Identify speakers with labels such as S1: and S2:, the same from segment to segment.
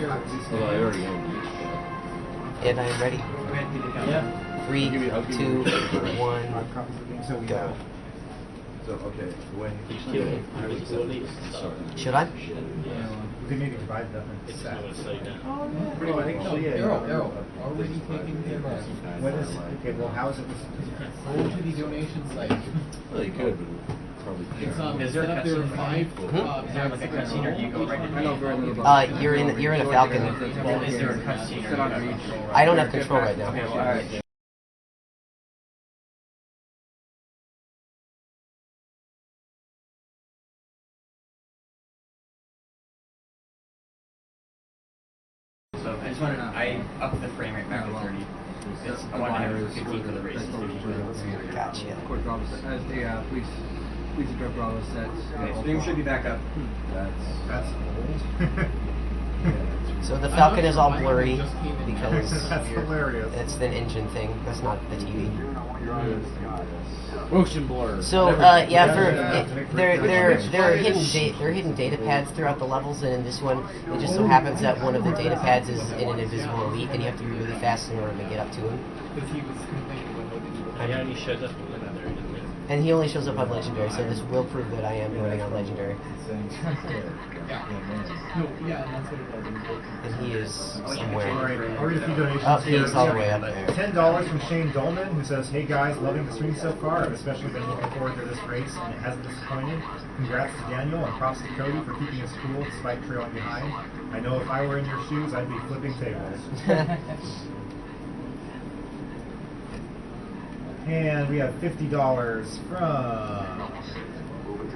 S1: Well, I already own these.
S2: And I'm ready.
S3: Yeah.
S2: 3, 2, 1, go.
S1: So, okay, when
S3: He's killing.
S2: Should I?
S4: They maybe divide them in
S3: It's
S4: sets.
S3: going to say that.
S1: Well, actually, yeah.
S4: Arrow. Already taking care of. What is? Okay, well, how is it?
S5: Full to the donation site.
S1: Well, you could, but probably
S5: It's
S1: can't.
S3: Is there a
S5: set up there
S3: cutscene?
S5: five.
S3: Is there like a cutscene, or do you go right into
S2: You're in a Falcon.
S3: Well, is there a cutscene? Or do you have control right
S2: I don't have control right now.
S3: Okay, well, alright. So I just wanted to, I upped the frame rate back to 30. I wanted to have it for 15 for the race.
S2: Gotcha.
S6: Of course, Bravo set, as the police and drug Bravo sets.
S3: Okay, stream should be back up.
S4: That's old.
S2: So the Falcon is all blurry because
S4: That's hilarious.
S2: it's an engine thing. That's not the TV.
S6: Motion blur.
S2: So yeah, there are hidden data pads throughout the levels, and in this one, it just so happens that one of the data pads is in an invisible elite, and you have to be really fast in order to get up to him.
S3: Yeah, and he shows up in the legendary, doesn't he?
S2: And he only shows up on legendary, so this will prove that I am running on legendary. And he is somewhere.
S4: Alright, I'll read a few donations
S2: Oh,
S4: here.
S2: he's all the way up there.
S4: $10 from Shane Dolman, who says, "Hey guys, loving the stream so far. I've especially been looking forward to this race, and it hasn't disappointed. Congrats to Daniel, and props to Cody for keeping us cool despite trailing behind. I know if I were in your shoes, I'd be flipping tables." And we have $50 from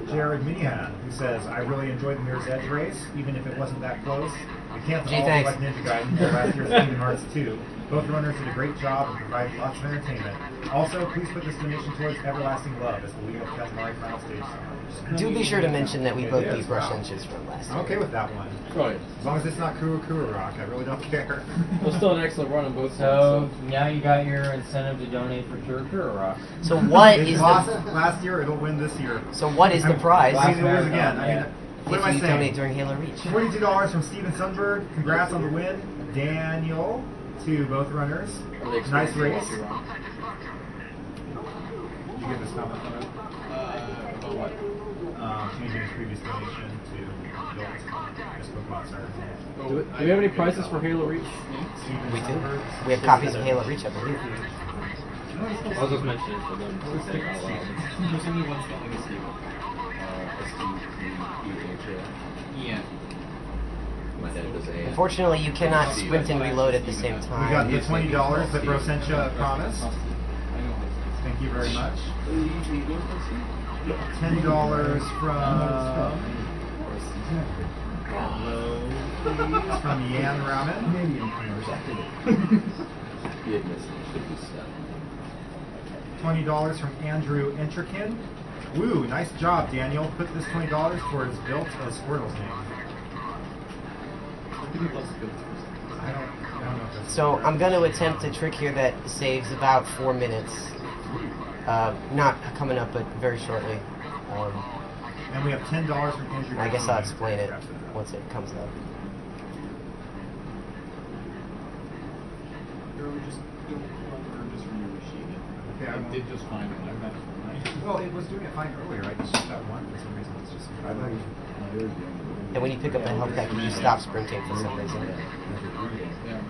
S4: Jared Minihan, who says, "I really enjoyed the Mirror's Edge race, even if it wasn't that close. It can't all be
S2: thanks.
S4: like Ninja Gaiden or last year's Kingdom Hearts 2. Both runners did a great job and provided lots of entertainment. Also, please put this donation towards Everlasting Love as the lead of Kazmari Final Stage song."
S2: Do be sure to mention that we both beat brush inches from last
S4: I'm
S2: year.
S4: okay with that one.
S6: Right.
S4: As long as it's not Kuru Kuru Rock, I really don't care.
S6: Well, still an excellent run on both sides.
S3: So now you got your incentive to donate for Kura Rock.
S2: So what
S4: It
S2: is
S4: lost
S2: the
S4: last year, it'll win this year.
S2: the prize
S4: See the winners again. I mean,
S3: Yeah.
S4: what
S2: if
S4: am I
S2: you
S4: saying?
S2: donate during Halo Reach?
S4: $42 from Steven Sundberg. Congrats on the win. Daniel to both runners. Nice race. Did you get this comment from him?
S5: About what?
S4: Changing his previous donation to built just Pokemon Stars.
S6: Do we have any prices for Halo Reach?
S2: We do. We have copies of Halo Reach, I believe.
S1: I'll just mention it for them to say out loud.
S5: There's only one spelling mistake. Yeah.
S1: My dad does A.
S2: Unfortunately, you cannot sprint and reload at the same
S4: We got
S2: time.
S4: the $20 that Rosentia promised. Thank you very much. $10 from Yan Ramen. $20 from Andrew Entrikin. Woo, nice job, Daniel. Put this $20 towards built as Squirtle's name. I don't know if that's
S2: So I'm going to attempt a trick here that saves about 4 minutes. Not coming up, but very shortly.
S4: And we have $10 from Andrew.
S2: I guess I'll explain it once it comes up.
S4: Okay,
S5: I did just fine. I'm not fine.
S4: Well, it was doing it fine earlier. I just that one for some reason. It's just.
S2: And when you pick up the health package, you stop sprinting for some reason.
S5: Yeah.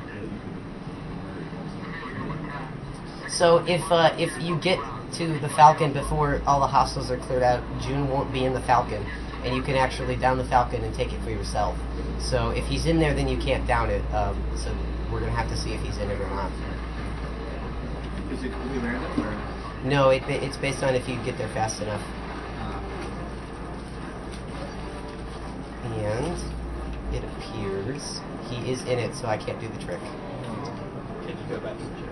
S2: So if you get to the Falcon before all the hostiles are cleared out, June won't be in the Falcon, and you can actually down the Falcon and take it for yourself. So if he's in there, then you can't down it. So we're gonna have to see if he's in it or not.
S6: Is it completely random or?
S2: No, it's based on if you get there fast enough. And it appears he is in it, so I can't do the trick.
S3: Can you go back to the chair?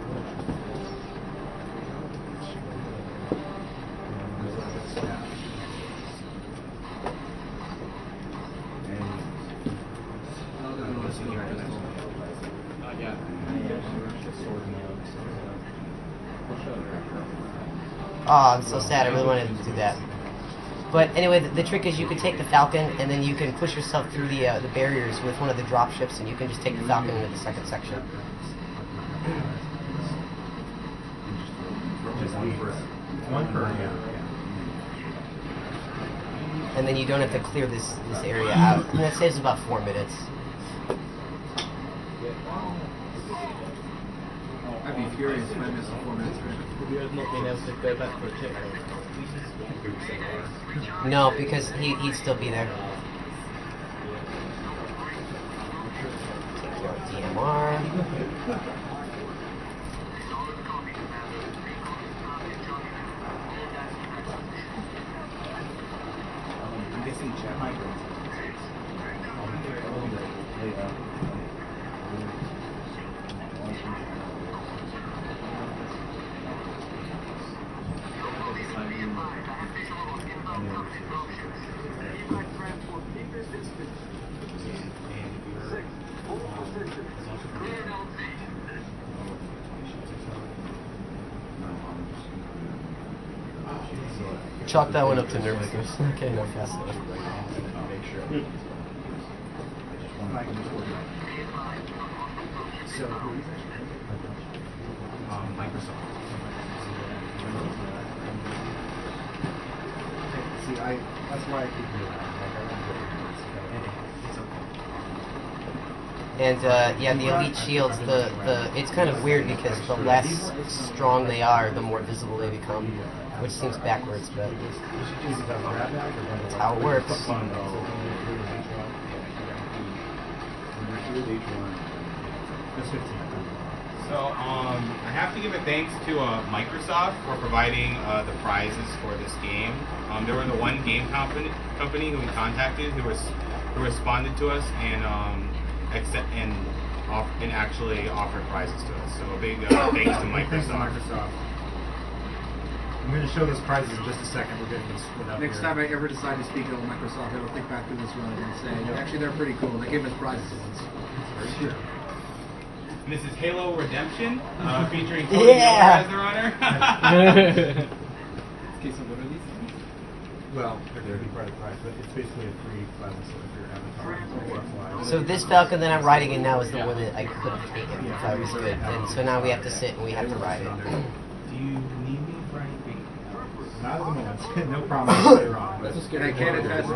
S5: Not yet.
S2: Oh, I'm so sad. I really wanted to do that. But anyway, the trick is you can take the Falcon and then you can push yourself through the barriers with one of the drop ships, and you can just take the Falcon into the second section.
S4: Just one per, yeah.
S2: And then you don't have to clear this area out. And that saves about 4 minutes.
S6: I'd be furious if I missed the 4 minutes.
S1: Have you guys not been able to go back for a checkpoint?
S2: No, because he'd still be there. Take your DMR.
S4: I'm guessing chat
S2: Chalk that one up to nervousness. Okay, no, fast enough.
S4: So, Microsoft. See, that's why I keep doing that. It's okay.
S2: And yeah, the elite shields, it's kind of weird because the less strong they are, the more visible they become, which seems backwards, but that's how it works.
S7: So I have to give a thanks to Microsoft for providing the prizes for this game. There was the one game company who we contacted who responded to us and actually offered prizes to us. So a big thanks to Microsoft.
S4: I'm going to show those prizes in just a second. We're getting them split up.
S6: Next
S4: here.
S6: time I ever decide to speak at Microsoft, I will think back to this run and say, actually, they're pretty cool. They gave us prizes once.
S4: Sure.
S7: And this is Halo Redemption, featuring Cody Miller as the runner.
S6: Okay, so what are these things?
S4: Well, they're going to be part of the prize, but it's basically a free plasma soda for your avatar.
S2: So this Falcon that I'm riding in now is the one that I could have taken if I was good. And so now we have to sit and we have to ride it.
S7: Do you need me for anything?
S4: Not at the moment. No promise later on. But
S6: And I can attest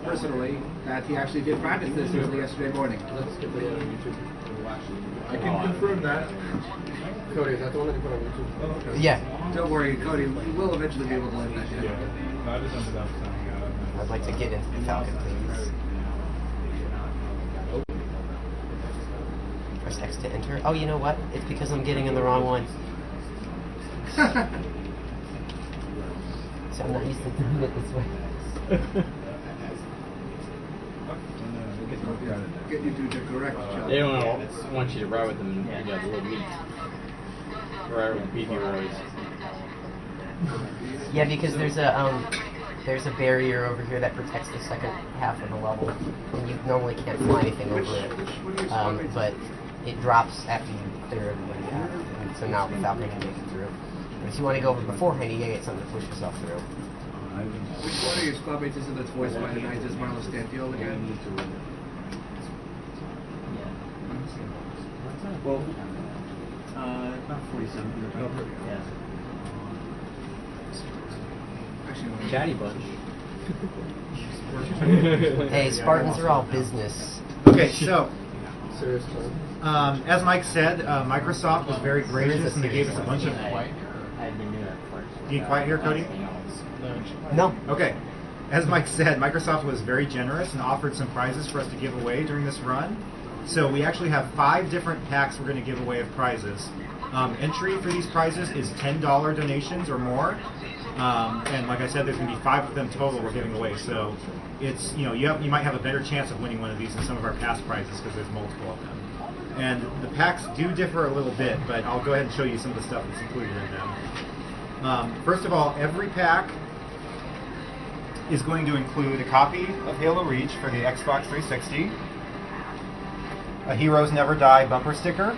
S6: personally that he actually did practice this early yesterday morning.
S5: I can confirm that.
S6: Cody, is that the one that you put on YouTube?
S5: Oh, okay.
S2: Yeah.
S6: Don't worry, Cody. We will eventually be able to let that in.
S5: Yeah. No, I just ended up signing out.
S2: I'd like to get into the Falcon, please. Press X to enter. Oh, you know what? It's because I'm getting in the wrong one. So I'm not used to doing it this way.
S6: Get you to the correct job.
S1: They don't want you to ride with them and you got the little meat. Ride with BB Roys.
S2: Yeah, because there's a barrier over here that protects the second half of the level, and you normally can't fly anything over it. But it drops after you clear everybody out, and so now the Falcon can make it through. But if you want to go over beforehand, you gotta get something to push yourself through.
S6: Which one of your squad mates is it that's voiced by the guys as Marlo Stanfield again?
S3: Well, about 47. Yeah.
S6: Actually, no.
S1: Chatty bunch.
S2: Hey, Spartans are all business.
S4: Okay, so as Mike said, Microsoft was very gracious and they gave us a bunch of.
S1: I've been doing that first.
S4: Do you quiet here, Cody?
S2: No.
S4: Okay. As Mike said, Microsoft was very generous and offered some prizes for us to give away during this run. So we actually have 5 different packs we're going to give away of prizes. Entry for these prizes is $10 donations or more. And like I said, there's going to be 5 of them total we're giving away. So it's, you might have a better chance of winning one of these than some of our past prizes because there's multiple of them. And the packs do differ a little bit, but I'll go ahead and show you some of the stuff that's included in them. First of all, every pack is going to include a copy of Halo Reach for the Xbox 360, a Heroes Never Die bumper sticker,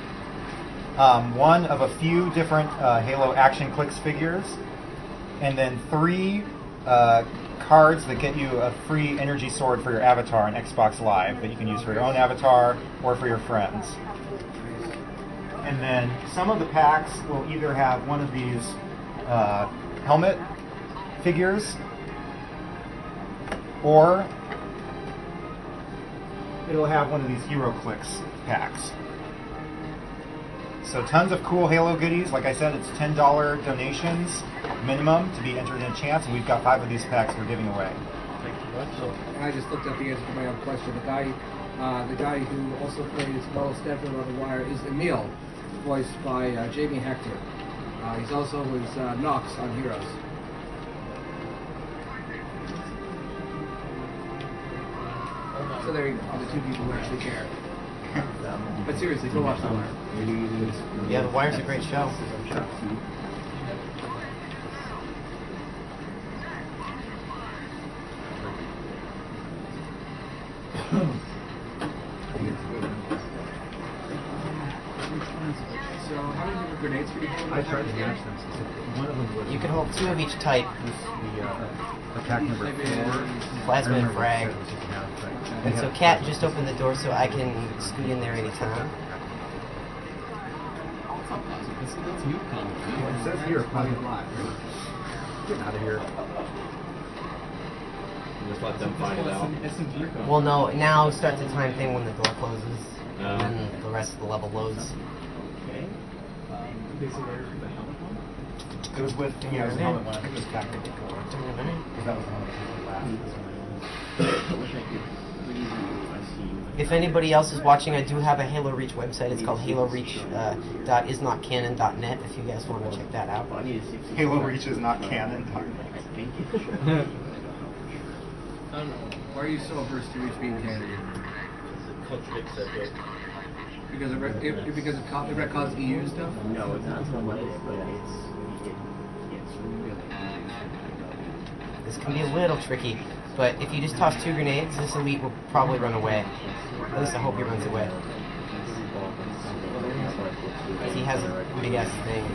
S4: one of a few different Halo Action Clicks figures, and then 3 cards that get you a free energy sword for your avatar in Xbox Live that you can use for your own avatar or for your friends. And then some of the packs will either have one of these helmet figures, or it'll have one of these Hero Clicks packs. So tons of cool Halo goodies. Like I said, it's $10 donations minimum to be entered in a chance, and we've got 5 of these packs we're giving away.
S6: I just looked up the answer to my own question. The guy who also plays Carl Stanfield on The Wire is Emil, voiced by Jamie Hector. He's also was Nox on Heroes. So there you go. The 2 people who actually care. But seriously, go watch The Wire.
S2: Yeah, The Wire's a great show.
S6: So how many different grenades could you hold?
S4: I tried to match them specifically. One of them was
S2: You can hold 2 of each type.
S4: the attack number 4.
S2: Plasma and
S4: I remember
S2: frag.
S4: what it said was you can have, but we
S2: And so
S4: have-
S2: Kat just opened the door so I can scoot in there anytime.
S4: It says here, Plasma Live. Get out of here.
S1: Just let them find it out.
S2: Well, no, now starts the time thing when the door closes,
S1: Oh.
S2: and then the rest of the level loads.
S4: It was with, yeah, it was the helmet one. I think it was Tactical before. Because that was the one that was last.
S2: If anybody else is watching, I do have a Halo Reach website. It's called haloreach.isnotcanon.net if you guys want to check that out.
S4: Halo Reach is not canon.
S6: Why are you so averse to Reach being canon?
S8: Contradicts their book.
S6: Because it retcons EU stuff?
S8: No, it's not so much, but it's
S2: This can be a little tricky, but if you just toss 2 grenades, this elite will probably run away. At least I hope he runs away. He has a big ass thing.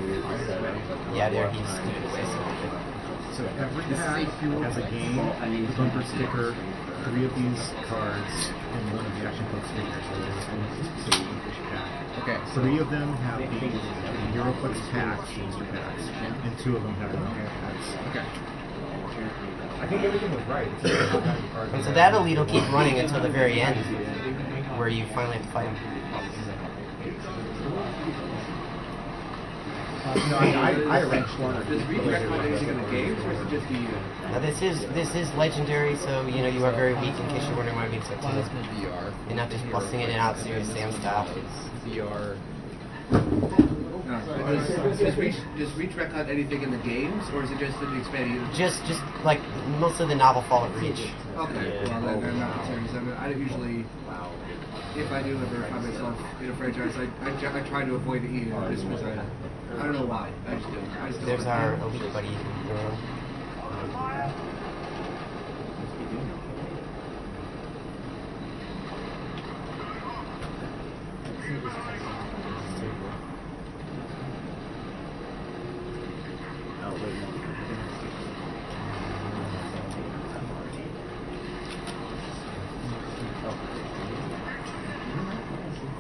S2: Yeah, there he's.
S4: So every pack has a game, a bumper sticker, 3 of these cards, and 1 of the action folks figures. So each pack.
S6: Okay.
S4: 3 of them have the HeroClix packs, booster packs, and 2 of them have the packs.
S6: Okay.
S4: I think everything was right. It's just how many cards
S2: And so
S4: are.
S2: that elite will keep running until the very end, where you finally have to fight him.
S4: No, I arranged one.
S6: Does Reach retcon anything in the games, or is it just the EU?
S2: Now this is legendary, so you know you are very weak in case you're wondering why I'm being so timid.
S5: VR.
S2: You're not just busting in and out serious Sam style.
S5: VR.
S6: No. Does Reach retcon anything in the games, or is it just in the expanded universe?
S2: Just like most of the novel Fallout Reach.
S6: Okay. Well, then I'm not concerned. I mean, I don't usually, if I do ever find myself in a franchise, I try to avoid the EU just because I don't know why. I just do. I just don't.
S2: There's our elite buddy.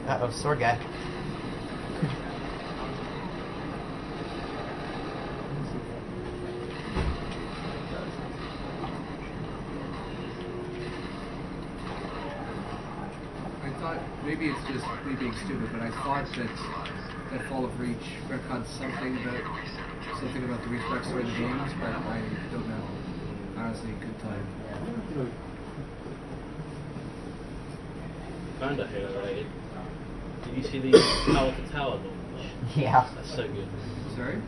S2: Uh-oh, sword guy.
S6: I thought maybe it's just me being stupid, but I thought that Fall of Reach retconned something about the Reach backstory in the games, but I don't know. Honestly, good time.
S8: Kinda Halo related. Did you see the Tower to Tower launch?
S2: Yeah.
S8: That's so good.
S6: Sorry?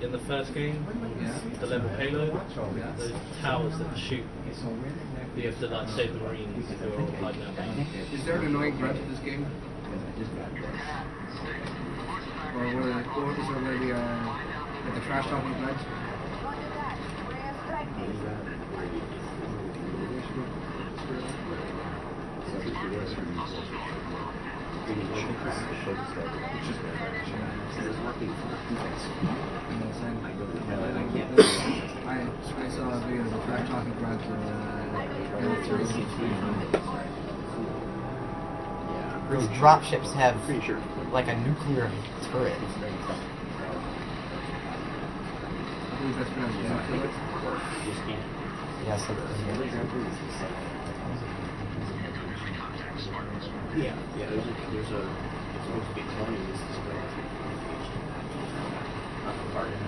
S8: In the first game,
S6: Yeah.
S8: the level Halo,
S6: Yeah.
S8: those towers that shoot, you have to like save the Marines who are all hiding out there.
S6: Is there an annoying grunt in this game? Or is there where the trash talking grunt? I saw a video of the track talking about
S2: Those drop ships have like a nuclear turret.
S6: I believe that's pronounced nuclear.
S2: Yeah, something.
S1: Yeah, there's a it's supposed to be 20.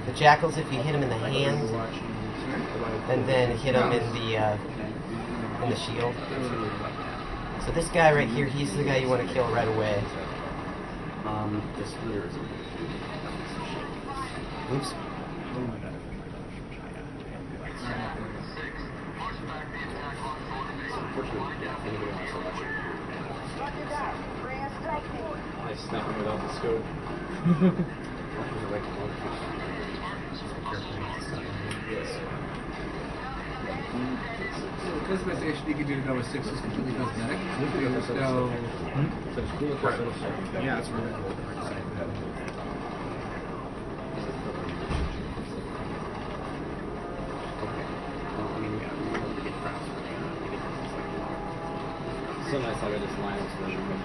S2: The jackals, if you hit them in the hands, and then hit them in the shield. So this guy right here, he's the guy you want to kill right away.
S1: This leader is
S2: Oops.
S8: I snap him without the scope.
S6: So the customization you can do to Nova 6 is completely cosmetic. So,
S8: So it's cool.
S4: Yeah, that's really cool.
S1: so nice how I just line this version with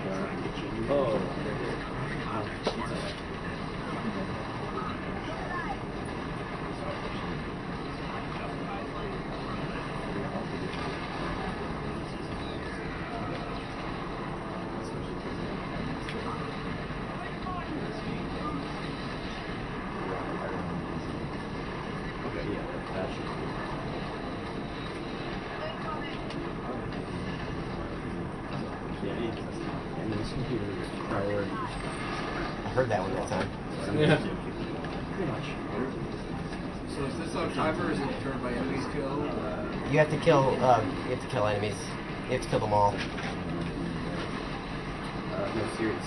S2: I heard that one that time.
S8: Yeah.
S6: so is this on timer or is it determined by enemies kill?
S2: You have to kill. You have to kill enemies. You have to kill them all.
S1: no serious.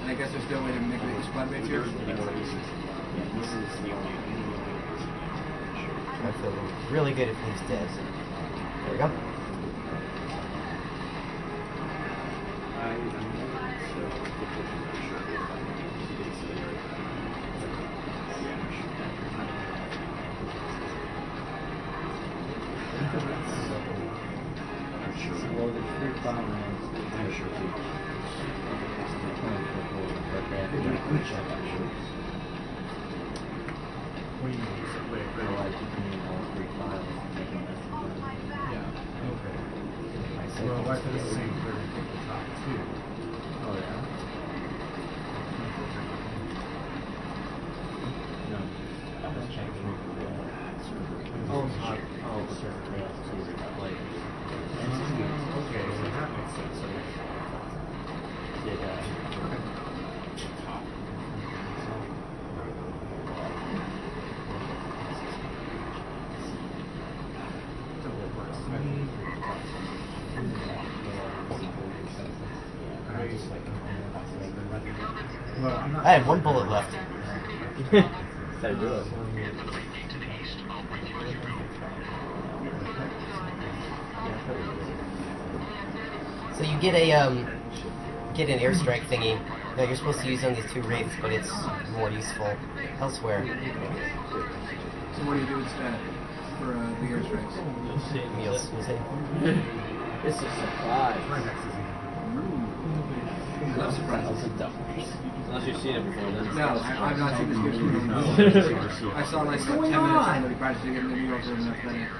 S6: And I guess there's no way to make the squad mates here.
S1: This is the only.
S2: I feel really good if he's dead. There we go.
S1: Well, there's 3 bomb rounds. I'm sure
S4: What do you mean? Wait.
S1: Otherwise, you can use all 3 files and make a mess of them.
S4: Yeah. Okay. Well, why does it say clear and take the top 2?
S1: Oh, yeah? No. I was checking. Oh, sure. Yeah, so like,
S4: Okay, so that makes sense. Well, I'm not
S2: I had 1 bullet left.
S1: That'd do it.
S2: So you get a get an airstrike thingy that you're supposed to use on these 2 wraiths, but it's more useful elsewhere.
S6: So what do you do instead for the airstrikes?
S8: You'll see.
S2: Meals.
S8: It's a surprise.
S4: My next is
S6: I love surprises.
S8: Unless you've seen it before. Then
S6: No, I've not seen this game. I saw like 10 minutes somebody practicing getting the needle for enough minute.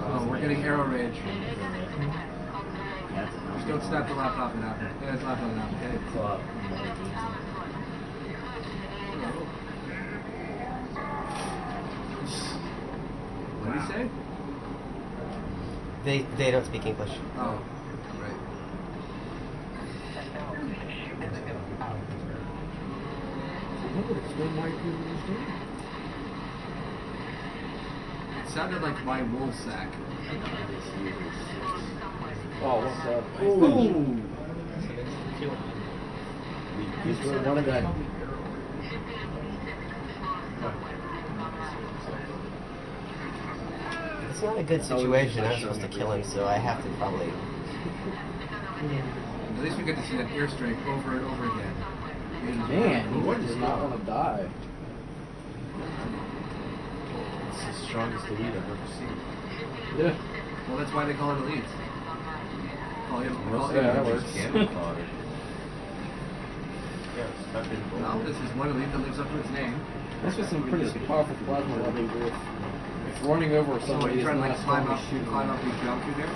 S6: Oh, we're getting arrow rage. Just don't snap the laptop and out. Yeah, it's laptop and out, okay? What did he say?
S2: They don't speak English.
S6: Oh, right. It sounded like my wool sack.
S8: Oh, what's up?
S6: Ooh!
S1: He's one of the.
S2: It's not a good situation. I was supposed to kill him, so I have to probably
S6: At least we get to see that airstrike over and over again.
S1: Man, he does not want to die.
S5: It's the strongest elite I've ever seen.
S1: Yeah.
S6: Well, that's why they call it elite. Call him.
S1: That works.
S6: Well, this is one elite that lives up to its name.
S1: That's just some pretty powerful plasma weapons. It's running over
S6: So
S1: somebody.
S6: you trying to like
S1: is
S6: climb
S1: not
S6: up,
S1: shooting.
S6: climb up, and jump through there?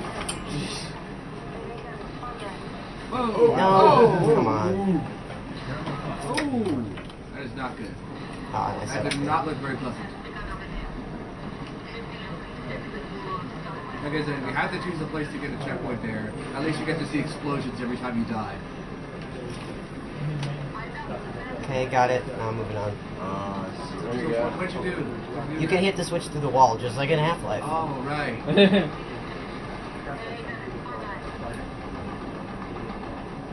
S2: No,
S6: Whoa!
S2: come on.
S6: Oh, that is not good.
S2: Ah, I
S6: That
S2: said
S6: did
S2: it.
S6: not look very pleasant. Like I said, if you have to choose a place to get a checkpoint there, at least you get to see explosions every time you die.
S2: Okay, got it. Now I'm moving on.
S1: There you
S6: So
S1: go.
S6: what'd you do?
S2: You can hit the switch through the wall, just like in Half-Life.
S6: Oh, right.
S1: Yeah.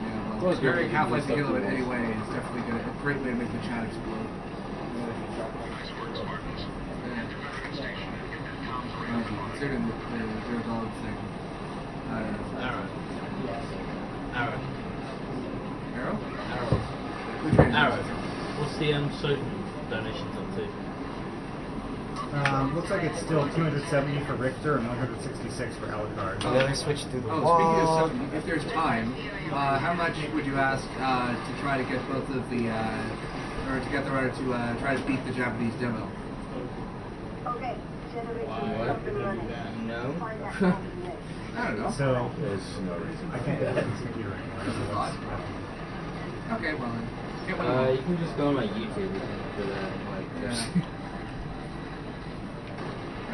S6: Yeah,
S1: Well,
S6: well,
S1: it's good
S6: very
S1: to
S6: Half-Life
S1: do stuff
S6: Halo in
S1: with
S6: any
S1: walls.
S6: way is definitely a great way to make the chat explode. Considering the results thing.
S8: Arrow. Arrow.
S6: Arrow?
S8: Arrow.
S6: Which way is it?
S8: Arrow. What's the social donations up to?
S4: Looks like it's still 270 for Richter and 166 for Alucard.
S2: Another switch through the
S6: Oh,
S2: wall.
S6: speaking of stuff, if there's time, how much would you ask to try to get both of the, or to get the runner to try to beat the Japanese demo?
S9: Okay.
S3: No.
S6: I don't know.
S4: So,
S5: There's no reason.
S4: I can't get this computer anymore.
S6: Okay, well then. Get one of
S1: You
S6: them.
S1: can just go on my YouTube for that.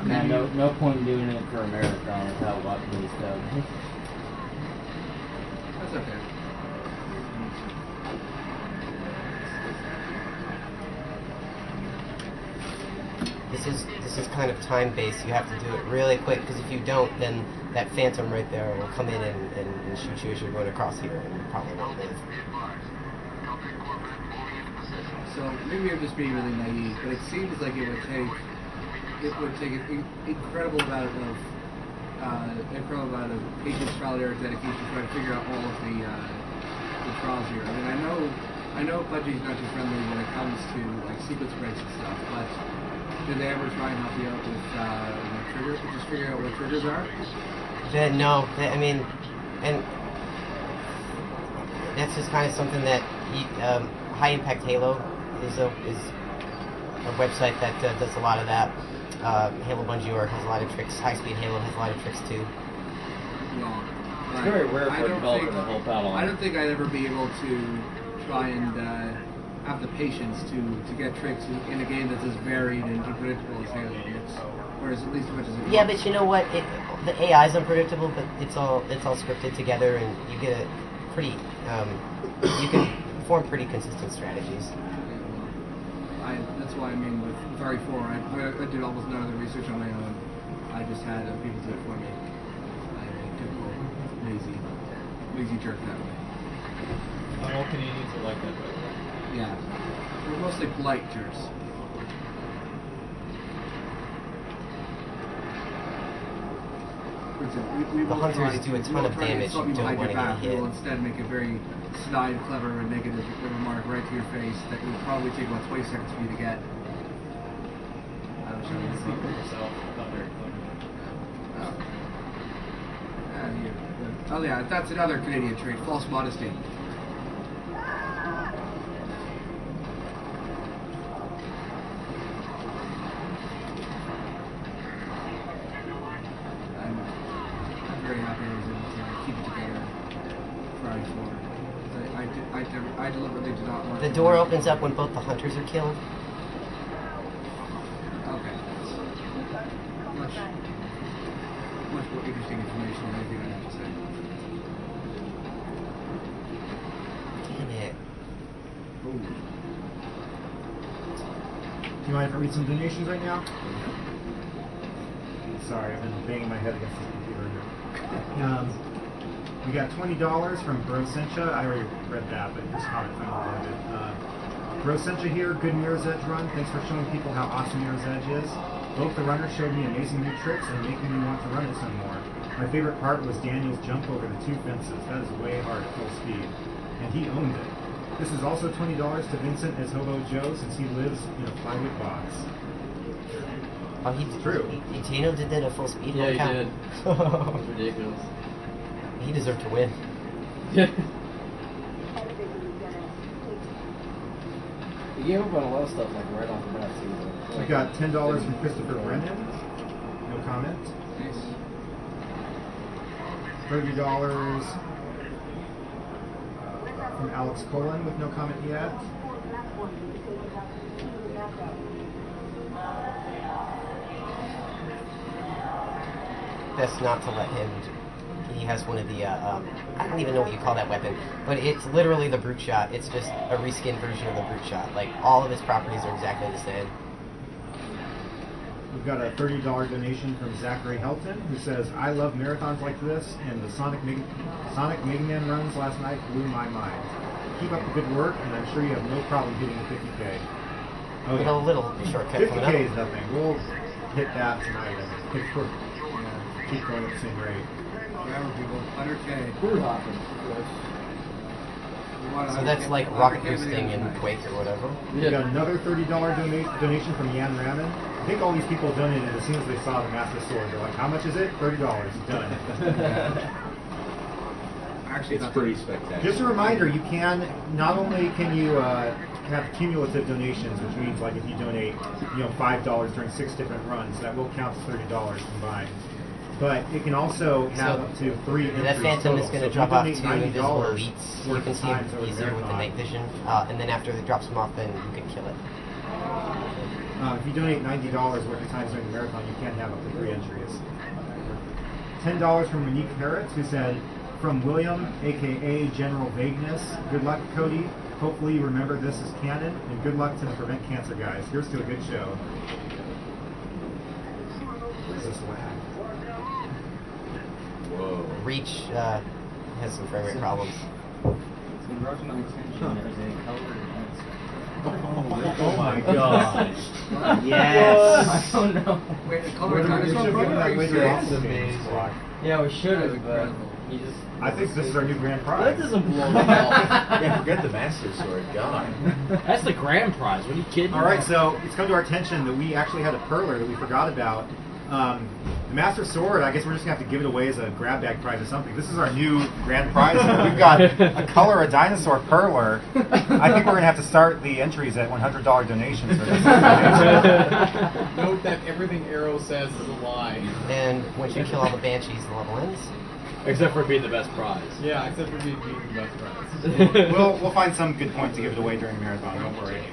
S1: Like, no point in doing it for a marathon without watching these stuff.
S6: That's okay.
S2: This is kind of time based. You have to do it really quick because if you don't, then that phantom right there will come in and shoot you as you're going across here, and you probably won't live.
S6: So maybe I'm just being really naive, but it seems like it would take an incredible amount of patience, trial, error, dedication to try to figure out all of the trials here. I mean, I know Pudgy's not too friendly when it comes to like sequence breaks and stuff, but did they ever try and help you out with triggers? Just figure out what triggers are?
S2: No, I mean, and that's just kind of something that High Impact Halo is a website that does a lot of that. Halo Bungie Org has a lot of tricks. High Speed Halo has a lot of tricks too.
S6: Yeah.
S1: It's very rare for a developer to help out on
S6: I
S1: it.
S6: don't think I'd ever be able to try and have the patience to get tricks in a game that's as varied and unpredictable as Halo is, or at least as much as it
S2: Yeah,
S6: wants.
S2: but you know what? The AI is unpredictable, but it's all scripted together, and you get a pretty you can form pretty consistent strategies.
S6: That's why I mean with RE4, I did almost none of the research on my own. I just had people do it for me. I'm a typical lazy jerk that way.
S5: Not all Canadians are like that, by the way.
S6: Yeah, we're mostly polite jerks. For example, we
S2: The
S6: won't
S2: hunters
S6: try
S2: do a
S6: to-
S2: ton
S6: we won't
S2: of
S6: try to
S2: damage
S6: insult
S2: you
S6: you
S2: don't
S6: behind your
S2: wanna get
S6: back.
S2: hit.
S6: We will instead make a very snide, clever, and negative remark right to your face that will probably take about 20 seconds for you to get. I was showing you the secret.
S5: Myself, not very clever.
S6: Oh yeah, that's another Canadian trait, false modesty. I'm very happy I was able to keep it together for RE4. I deliberately did not want
S2: The
S6: to-
S2: door opens up when both the hunters are killed.
S6: Okay. Much more interesting information than anything I have to say.
S2: Damn it.
S4: Do you mind if I read some donations right now? Sorry, I've been banging my head against the computer here. We got $20 from Brosencha. I already read that, but this comment finally landed. Brosencha here, good Mirror's Edge run. Thanks for showing people how awesome Mirror's Edge is. Both the runners showed me amazing new tricks and making me want to run it some more. My favorite part was Daniel's jump over the 2 fences. That is way hard at full speed. And he owned it. This is also $20 to Vincent as Hobo Joe since he lives in a plywood box.
S2: Oh,
S4: True.
S2: Tino did that at full speed.
S1: Yeah, he
S2: count.
S1: did. It was ridiculous.
S2: He deserved to win.
S5: He gave up on a lot of stuff like right off the bat too.
S4: We got $10 from Christopher Brennan. No comment.
S6: Nice.
S4: $30 from Alex Colon with no comment yet.
S2: Best not to let him. He has one of the, I don't even know what you call that weapon, but it's literally the brute shot. It's just a reskin version of the brute shot. Like, all of its properties are exactly the same.
S4: We've got a $30 donation from Zachary Helton, who says, I love marathons like this, and the Sonic Mega Man runs last night blew my mind. Keep up the good work, and I'm sure you have no problem hitting the 50K. Oh,
S2: With a little shortcut coming
S4: 50K
S2: up.
S4: is nothing. We'll hit that tonight. Keep going at the same rate.
S6: Remember, people, 100K.
S5: We're hopping.
S2: So that's like rocket boosting in Quake or whatever.
S4: We got another $30 donation from Yan Raman. I think all these people donated as soon as they saw the Master Sword. They're like, how much is it? $30. Done.
S6: Actually,
S5: It's pretty spectacular.
S4: Just a reminder, you can, not only can you have cumulative donations, which means like if you donate, $5 during 6 different runs, that will count as $30 combined. But it can also have up to 3 entries.
S2: That Phantom is
S4: total.
S2: going
S4: So
S2: to drop off
S4: if
S2: 2
S4: you donate
S2: invisible
S4: $90
S2: elites. You
S4: worth
S2: can
S4: of
S2: see them
S4: times over the
S2: easier with the
S4: marathon.
S2: night vision, and then after it drops them off, then you can kill it.
S4: If you donate $90 worth of times during the marathon, you can have up to 3 entries. $10 from Monique Harris, who said, from William, aka General Vagueness, good luck, Cody. Hopefully you remember this is canon, and good luck to the Prevent Cancer guys. Here's to a good show. What is this lag?
S5: Whoa.
S2: Reach has some frame rate problems.
S5: Oh my gosh.
S1: Yes.
S3: Oh no.
S6: Wait, the color
S4: We should
S6: dinosaur
S4: have given that away to
S6: program?
S4: Austin Games Block.
S3: Yeah, we should
S6: That's
S3: have, but
S6: incredible.
S3: he just.
S4: I think this is our new grand prize.
S1: That doesn't blow me off.
S5: Yeah, forget the Master Sword. God.
S1: That's the grand prize. What are you kidding?
S4: All right, so it's come to our attention that we actually had a perler that we forgot about. The Master Sword, I guess we're just going to have to give it away as a grab bag prize or something. This is our new grand prize. We've got a color a dinosaur perler. I think we're going to have to start the entries at $100 donations for this.
S5: Note that everything Arrow says is a lie.
S2: And once you kill all the banshees, the level ends.
S1: Except for being the best prize.
S5: Yeah, except for being the best prize.
S4: We'll find some good points to give it away during the marathon. Don't worry.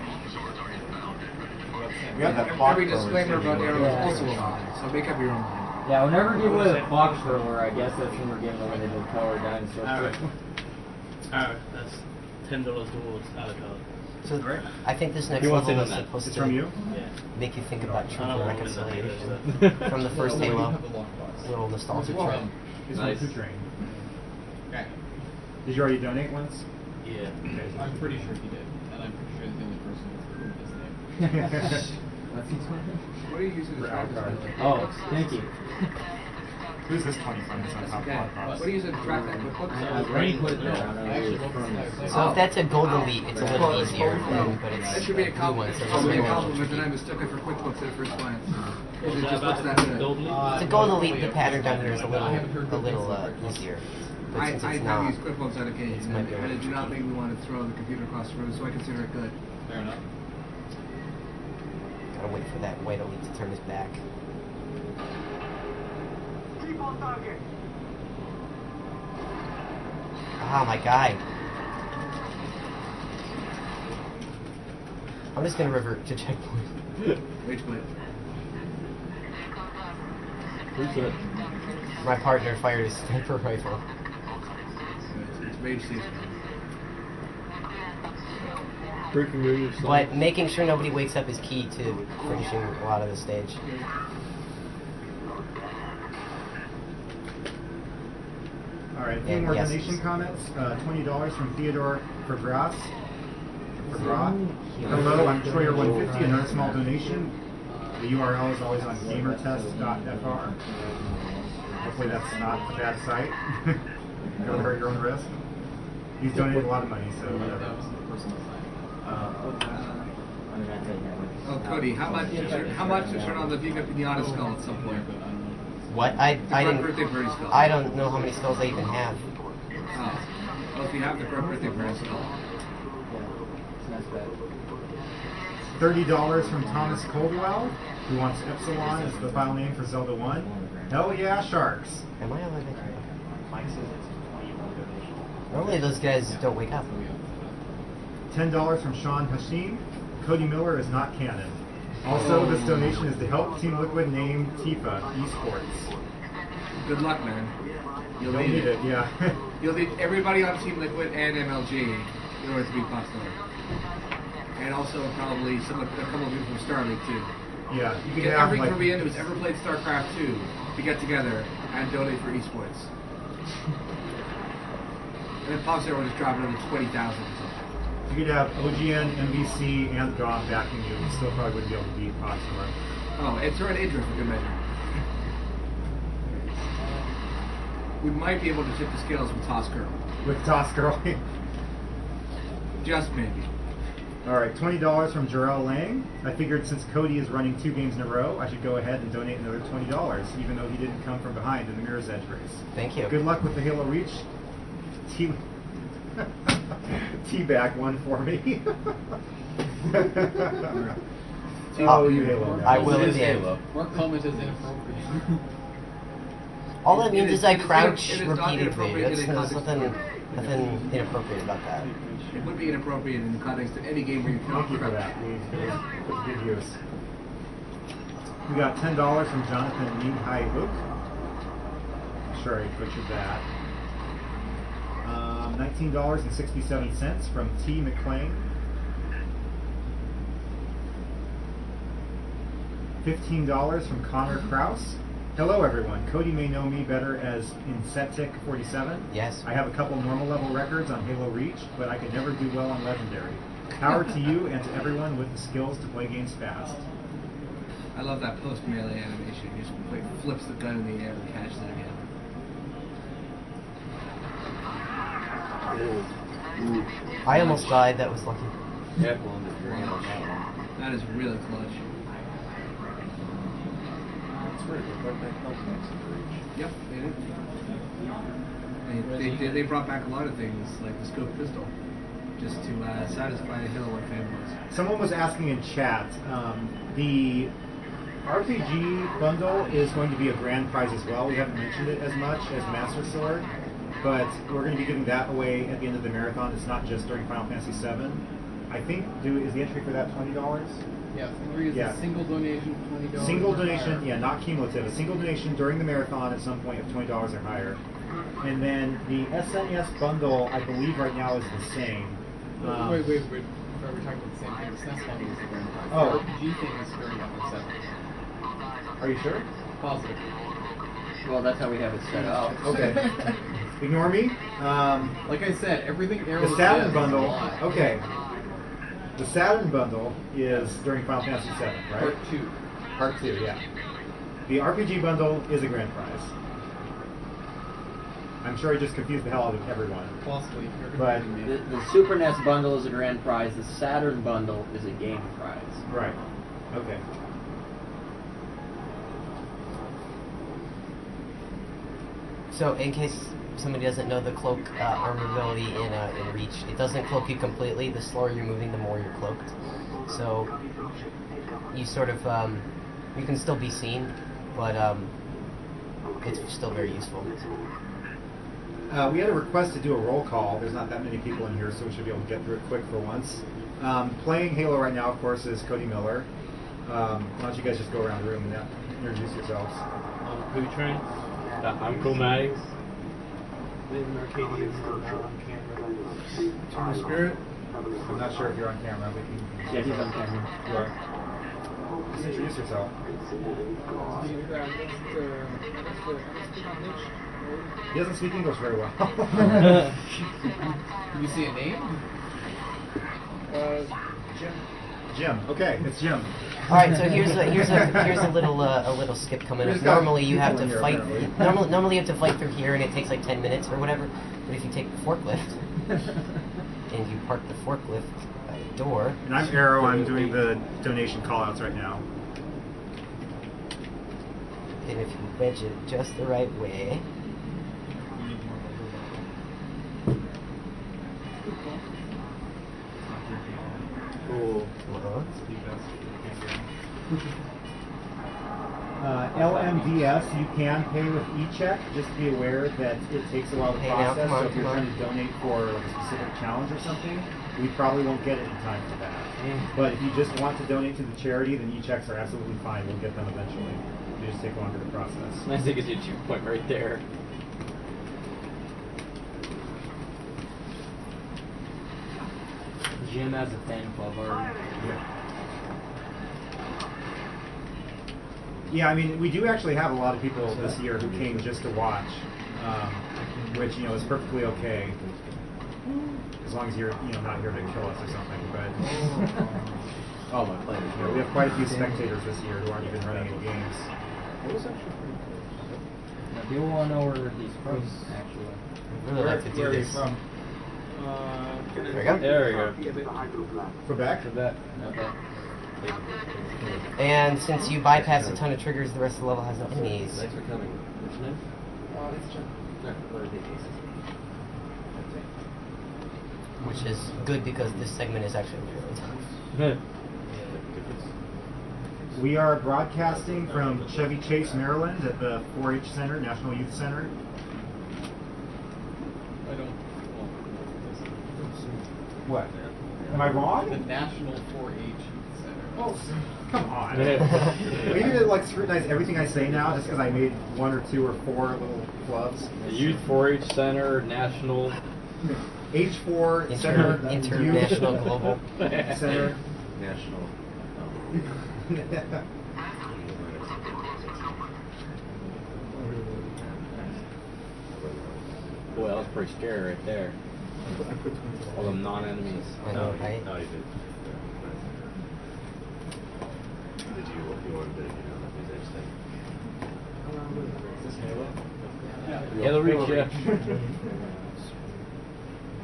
S4: We have that clock
S6: Every
S4: perler,
S6: disclaimer
S4: too.
S6: about Arrow is also a lie, so make up your own mind.
S3: Yeah, whenever we give away the Fox Roller, I guess that's when we're giving away the color dinosaur.
S1: Alright. That's $10 towards Alcott.
S2: So I think this next
S1: He wants
S2: level
S1: in
S2: is
S1: on that.
S2: supposed
S4: It's
S2: to
S4: from you?
S1: Yeah.
S2: make you think about truth
S1: I don't
S2: and
S1: want him in that
S2: reconciliation.
S1: either,
S2: From the first
S5: Oh, wait, you
S2: Halo,
S5: have the lockbox.
S2: little nostalgia
S4: Well,
S2: trip.
S4: It's
S5: Nice.
S4: from Food Train.
S5: Okay.
S4: Did you already donate once?
S1: Yeah.
S5: I'm pretty sure he did. And I'm pretty sure the only person who's approved his name.
S6: What are you using
S4: For
S6: to track
S4: Alcard.
S6: this?
S3: Oh, thank you.
S4: Who's this 20 from that's on top
S6: Okay.
S4: of
S6: What
S4: Podcast?
S6: are you using to track that? What books?
S3: Rain put it
S1: No,
S3: down.
S5: I actually looked at it.
S2: So if that's a gold elite, it's a little easier, but it's
S6: That should be a
S2: blue one,
S6: compliment.
S2: so
S6: That
S2: it's
S6: should be a
S2: maybe a little
S6: compliment that I
S2: tricky.
S6: mistook it for QuickBooks at first glance.
S1: Is
S6: It
S1: that
S6: just looks
S1: about
S6: that good.
S1: Gold League?
S2: It's a gold elite, the pattern down here is a little easier. But
S6: I
S2: since
S6: have
S2: it's not,
S6: used QuickBooks on occasion,
S2: It's might be a
S6: and it
S2: little
S6: did not
S2: tricky.
S6: make me want to throw the computer across the room, so I consider it good.
S5: Fair enough.
S2: gotta wait for that white elite to turn his back.
S9: Keep on target.
S2: Ah, my guy. I'm just gonna revert to checkpoint.
S6: Rage quit.
S1: Who's it?
S2: My partner fired his sniper rifle.
S6: It's rage season.
S1: Breaking news.
S2: But making sure nobody wakes up is key to finishing a lot of the stage.
S4: All right, a few
S2: And
S4: more
S2: yes.
S4: donation comments. $20 from Theodore Vergras. Hello, I'm Troyer150. Another small donation. The URL is always on gamertest.fr. Hopefully that's not a bad sight. Don't hurt your own wrist. He's donated a lot of money, so whatever.
S5: That was the personal side.
S6: Oh, Cody, how much to turn on the Viva Pinata skull at some point?
S2: What?
S6: The birthday party skull.
S2: I don't know how many skulls I even have.
S6: Oh. Well, if you have the birthday party skull.
S4: $30 from Thomas Coldwell, who wants Epsilon as the file name for Zelda 1. Hell yeah, sharks.
S2: Am I on Normally those guys don't wake up.
S4: $10 from Sean Hashim. Cody Miller is not canon. Also, this donation is to help Team Liquid name Tifa Esports.
S6: Good luck, man.
S4: You'll need it, yeah.
S6: You'll need everybody on Team Liquid and MLG in order to be popular. And also probably a couple of people from Star League too.
S4: Yeah, you can
S6: Get
S4: have
S6: every
S4: like
S6: Korean who's ever played StarCraft 2 to get together and donate for esports. And then possibly we'll just drop it another 20,000 or something.
S4: you could have OGN, MVC, and GOM backing you. You still probably wouldn't be able to beat Proxima.
S6: Oh, and throw an Idra for good measure. We might be able to tip the scales with Toss Girl.
S4: With Toss Girl.
S6: Just maybe.
S4: Alright, $20 from Jarrell Lang. I figured since Cody is running 2 games in a row, I should go ahead and donate another $20, even though he didn't come from behind in the Mirror's Edge race.
S2: Thank you.
S4: Good luck with the Halo Reach. Teabag one for me. Oh, you Halo guy.
S2: I will
S8: It is
S2: again.
S8: Halo.
S5: Mark comment is inappropriate.
S2: All that means is I
S6: It is
S2: crouch
S6: not
S2: repeatedly.
S6: inappropriate
S2: There's
S6: in the context
S2: nothing,
S6: of-
S2: nothing inappropriate about that.
S6: It would be inappropriate in the context of any game where you
S4: Thank you for
S6: crouch.
S4: that. We put to good use. We got $10 from Jonathan Needhigh Luke. Sure, I butchered that. $19.67 from T. McClain. $15 from Connor Kraus. Hello everyone. Cody may know me better as Insetic47.
S2: Yes.
S4: I have a couple normal level records on Halo Reach, but I could never do well on Legendary. Power to you and to everyone with the skills to play games fast.
S6: I love that post melee animation. He just flips the gun in the air and catches it again.
S2: I almost died. That was lucky.
S8: Careful on the drain on that one.
S6: That is really clutch.
S8: That's right, they brought back Cosmetics in the Reach.
S6: Yep, they did. They brought back a lot of things like the scope pistol, just to satisfy the Halo 1 fanboys.
S4: Someone was asking in chat, the RPG bundle is going to be a grand prize as well. We haven't mentioned it as much as Master Sword, but we're going to be giving that away at the end of the marathon. It's not just during Final Fantasy VII. I think, is the entry for that $20?
S5: Yeah, 3 is
S4: Yeah.
S5: a single donation, $20.
S4: Single
S5: or
S4: donation,
S5: higher.
S4: yeah, not cumulative. A single donation during the marathon at some point of $20 or higher. And then the SNES bundle, I believe right now is the same.
S5: Wait. Are we talking about the same thing? The SNES bundle is the grand prize.
S4: Oh.
S5: The RPG thing is starting up at 7.
S4: Are you sure?
S5: Positive.
S3: Well, that's how we have it set up.
S4: Okay. Ignore me.
S5: Like I said, everything Arrow
S4: The Saturn
S5: says is
S4: bundle,
S5: a lie.
S4: okay. The Saturn bundle is during Final Fantasy VII, right?
S5: Part 2.
S4: Part 2, yeah. The RPG bundle is a grand prize. I'm sure I just confused the hell out of everyone.
S5: Possibly.
S4: But-
S3: The Super NES bundle is a grand prize. The Saturn bundle is a game prize.
S4: Right. Okay.
S2: So, in case somebody doesn't know the cloak armor ability in Reach, it doesn't cloak you completely. The slower you're moving, the more you're cloaked. So, you sort of, you can still be seen, but it's still very useful.
S4: We had a request to do a roll call. There's not that many people in here, so we should be able to get through it quick for once. Playing Halo right now, of course, is Cody Miller. Why don't you guys just go around the room and introduce yourselves?
S8: Blue Train. I'm Chromatics. Live in Arcadians. Not on camera.
S4: Eternal Spirit? I'm not sure if you're on camera, but you can.
S3: Yeah, he's on camera.
S4: You are. Just introduce yourself. He doesn't speak English very well.
S5: You see a name?
S10: Jim.
S4: Jim. Okay, it's Jim.
S2: All right, so here's a little skip coming up. Normally you have to fight. Normally you have to fight through here, and it takes like 10 minutes or whatever. But if you take the forklift and you park the forklift by the door.
S4: And I'm Arrow. I'm doing the donation callouts right now.
S2: And if you wedge it just the right way.
S1: Cool.
S4: LMDS, you can pay with e-check. Just be aware that it takes a while to
S2: Hey, now,
S4: process.
S2: come on,
S4: So if you're
S2: come on.
S4: trying to donate for like a specific challenge or something, we probably won't get it in time for that. But if you just want to donate to the charity, then e-checks are absolutely fine. We'll get them eventually. They just take longer to process.
S1: It's nice to get you a 2 point right there.
S8: Jim has a fan club already.
S4: Yeah, I mean, we do actually have a lot of people this year who came just to watch, which, you know, is perfectly okay, as long as you're, you know, not here to kill us or something. But
S1: Oh, my plan is
S4: you know, we have quite a few spectators this year who aren't even running any games.
S8: It was actually pretty cool. Now, people want to know where he's from, actually.
S2: I'd really like to do this.
S5: from?
S2: There we go.
S1: There we go.
S4: Quebec?
S1: Okay.
S2: And since you bypass a ton of triggers, the rest of the level has no enemies.
S1: Thanks for coming. What's your name?
S5: It's Jim.
S2: Which is good because this segment is actually really tough.
S4: We are broadcasting from Chevy Chase, Maryland at the 4-H Center, National Youth Center.
S5: I don't.
S4: What? Am I wrong?
S5: The National 4-H Center.
S4: Oh, come on. Are you going to like scrutinize everything I say now just because I made 1 or 2 or 4 little clubs?
S1: The Youth 4-H Center, National.
S4: H4 Center.
S2: International
S4: Youth
S2: Global
S4: Center.
S1: National. Boy, that was pretty scary right there. All them non-enemies.
S2: I know, right?
S10: No, you did. Did you wanted to, you know, is Halo?
S1: Halo Reach, yeah.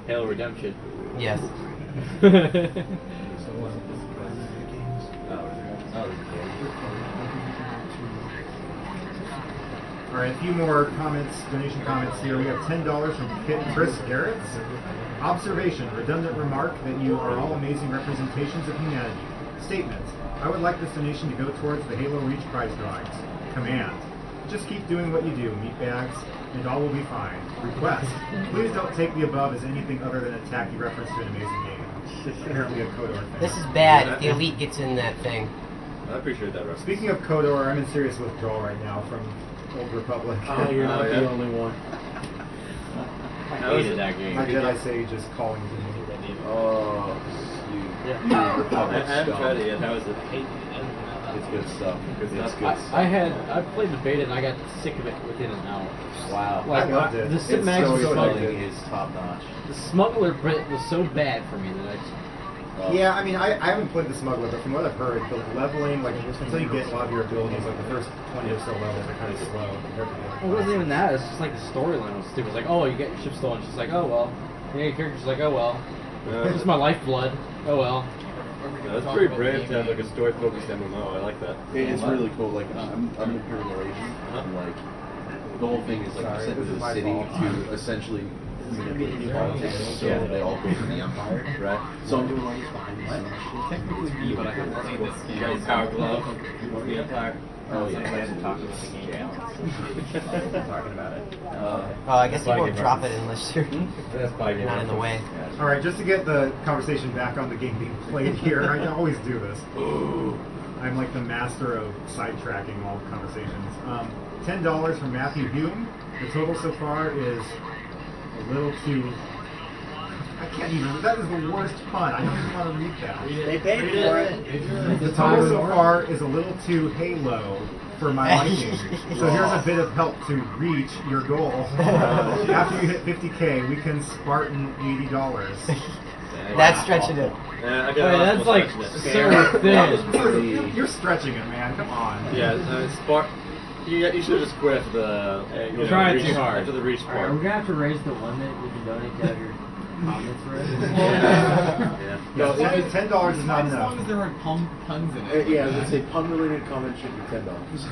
S1: Halo Redemption.
S2: Yes.
S4: All right, a few more comments, donation comments here. We have $10 from Chris Garrett. Observation, redundant remark that you are all amazing representations of humanity. Statement, I would like this donation to go towards the Halo Reach prize drawings. Command, just keep doing what you do, meatbags, and all will be fine. Request, please don't take the above as anything other than a tacky reference to an amazing game. Apparently a Kodor thing.
S2: This is bad if the elite gets in that thing.
S10: I appreciate that reference.
S4: Speaking of Kodor, I'm in serious withdrawal right now from Old Republic.
S1: Oh, you're not
S10: yeah.
S1: the only one. I hated that game.
S4: My Jedi Sage is calling to me.
S10: Oh,
S1: Yeah.
S10: you
S1: I haven't tried it yet.
S10: How is it? It's good stuff. It's good stuff.
S1: I played the beta and I got sick of it within an hour.
S10: Wow.
S1: Like,
S4: I loved it.
S1: The
S4: It's
S1: cinematics
S4: so
S1: was
S10: Storytelling
S1: fucking.
S10: is top notch.
S1: The smuggler bit was so bad for me that I just.
S4: Yeah, I mean, I haven't played the Smuggler, but from what I've heard, the leveling, like, until you get a lot of your abilities, like, the first 20 or so levels are kind of slow compared to the other
S1: It wasn't even that. It's just like the storyline was stupid. It's like, oh, you get your ship stolen. She's like, oh well. You get your character's like, oh well. It's just my lifeblood. Oh well.
S10: Yeah, that's pretty brave to have like a story-focused MMO. I like that.
S11: It's really cool. Like I'm an Imperial agent, and like the whole thing is like
S4: Sorry,
S11: sent to
S4: this is
S11: the
S4: my
S11: city
S4: fault.
S11: to essentially manipulate the politics so they all go to the Empire, right? So I'm doing all these behind the scenes shit.
S3: Technically me, but I haven't played this game. You guys Power Glove, the Empire.
S11: Oh yeah.
S3: I hadn't talked about the game. Talking about it.
S2: Oh, I guess you won't drop it unless you're not in the way.
S4: All right, just to get the conversation back on the game being played here, I always do this. I'm like the master of sidetracking all conversations. $10 from Matthew Hume. The total so far is a little too... I can't even... That is the worst pun. I don't even want to read that.
S3: They paid for it.
S4: The total so far is a little too Halo for my liking. So here's a bit of help to reach your goal. After you hit 50K, we can Spartan $80.
S2: That's stretching it.
S10: Yeah, I
S1: Wait, that's like so thin.
S4: You're stretching it, man. Come on.
S10: Yeah, Spark. You should have just quit after the.
S1: You're trying too hard.
S10: After the reach
S1: Alright,
S10: part.
S1: we're gonna have to raise the limit we can donate to have your comments read.
S10: Yeah.
S4: No,
S5: As long as-
S4: $10 is not
S5: As
S4: enough.
S5: long as there aren't puns in it.
S11: Yeah, I was gonna say pun-related comments should be $10.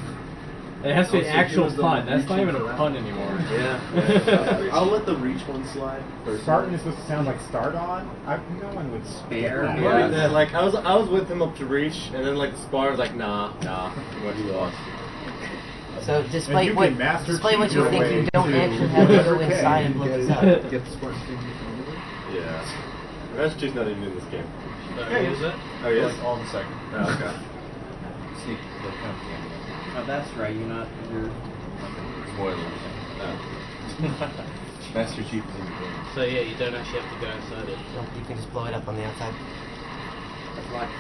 S1: It has to be an
S11: Also,
S1: actual
S11: here's the
S1: pun. That's not
S11: reaching
S1: even
S11: for
S1: a
S11: that.
S1: pun anymore.
S10: Yeah.
S11: I'll let the reach one slide. personally.
S4: Spartan is supposed to sound like start on. No one would spare.
S10: Yeah, like I was with him up to reach, and then like the spar was like, nah, what you lost.
S2: So
S4: And
S2: despite
S4: you
S2: what
S4: can master
S2: despite what
S4: cheat
S2: you
S4: your
S2: think,
S4: way
S2: you don't
S4: to
S2: actually have to go
S4: 100K.
S2: inside and look this up.
S6: Get the sports thing from you.
S10: Yeah. Massachusetts not even in this game.
S8: Yeah, use it.
S10: Oh yes.
S11: Like all the second.
S10: Oh, okay.
S11: Sneak the count.
S3: Oh, that's right. You're
S11: Spoilers. Master Chief is in the game.
S8: So yeah, you don't actually have to go inside it.
S2: No, you can just blow it up on the outside.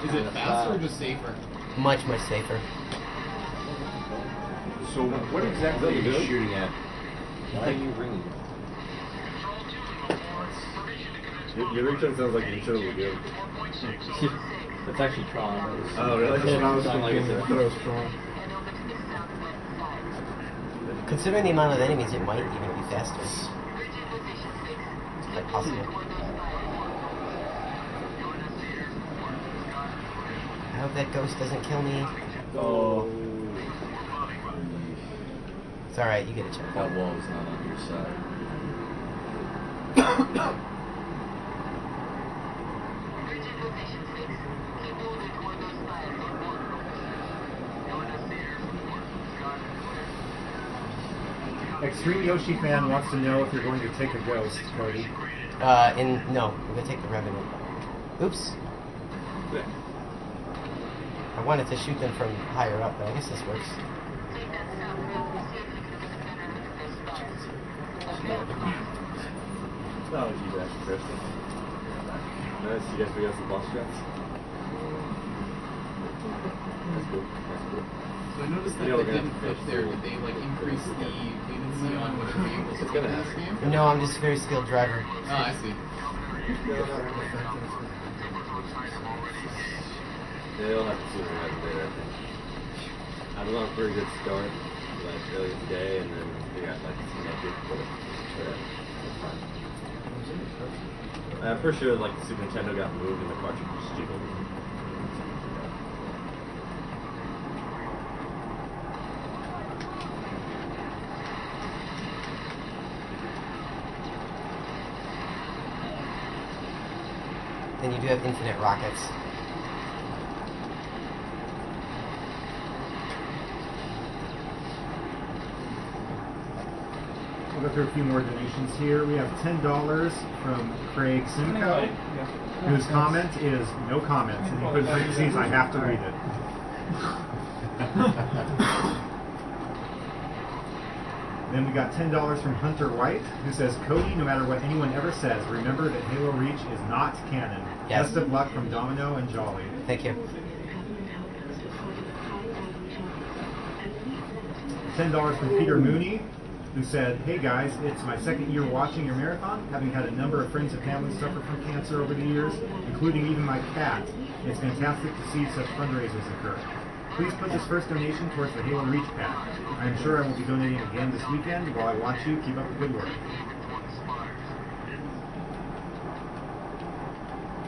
S5: Is it faster or just safer?
S2: Much safer.
S11: So what exactly are you shooting at? Why are you ringing?
S10: Your ringtone sounds like you should have good.
S1: It's actually Tron.
S10: Oh really?
S6: That's what I was
S1: Sound like
S6: thinking.
S1: it's
S6: I thought it was strong.
S2: Considering the amount of enemies, it might even be faster. It's quite possible. I hope that ghost doesn't kill me.
S11: Oh.
S2: It's alright, you get a check.
S11: That wall is not on your side.
S4: Extreme Yoshi fan wants to know if you're going to take a ghost, Cody.
S2: No, we're gonna take the revenue. Oops. I wanted to shoot them from higher up, but I guess this works.
S10: Oh, geez, that's interesting. Nice, you guys got some boss shots. That's cool.
S5: So I noticed that
S10: Yeah, we're
S5: they
S10: gonna
S5: didn't
S10: have
S5: fit
S10: to
S5: there.
S10: push
S5: Did they like increase the latency on whatever vehicles
S10: It's
S5: are
S10: gonna
S5: in this
S10: happen.
S5: game?
S2: No, I'm just a very skilled driver.
S5: Ah, I see.
S10: Yeah, they'll have to see what happens there, I think. I was on a pretty good start, like early today, and then we got like some good but yeah, it's fine. I'm pretty sure like the Super Nintendo got moved and the cartridge was jiggled.
S2: Then you do have infinite rockets.
S4: We'll go through a few more donations here. We have $10 from Craig Simcoe, whose comment is no comment, and he put in parentheses, I have to read it. Then we got $10 from Hunter White, who says, Cody, no matter what anyone ever says, remember that Halo Reach is not canon.
S2: Yes.
S4: Best of luck from Domino and Jolly.
S2: Thank you.
S4: $10 from Peter Mooney, who said, hey guys, it's my second year watching your marathon, having had a number of friends and family suffer from cancer over the years, including even my cat. It's fantastic to see such fundraisers occur. Please put this first donation towards the Halo Reach pack. I am sure I will be donating again this weekend. While I watch you, keep up the good work.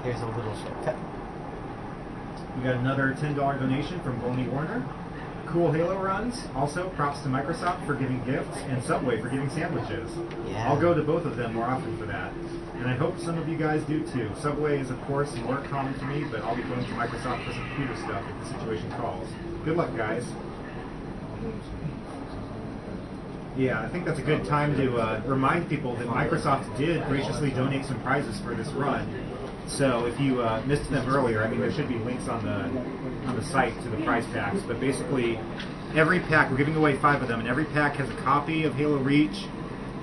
S2: Here's a little shortcut.
S4: We got another $10 donation from Bonnie Warner. Cool Halo runs. Also, props to Microsoft for giving gifts and Subway for giving sandwiches.
S2: Yeah.
S4: I'll go to both of them more often for that. And I hope some of you guys do too. Subway is, of course, more common to me, but I'll be going to Microsoft for some computer stuff if the situation calls. Good luck, guys. Yeah, I think that's a good time to remind people that Microsoft did graciously donate some prizes for this run. So if you missed them earlier, I mean, there should be links on the site to the prize packs. But basically, every pack, we're giving away 5 of them, and every pack has a copy of Halo Reach,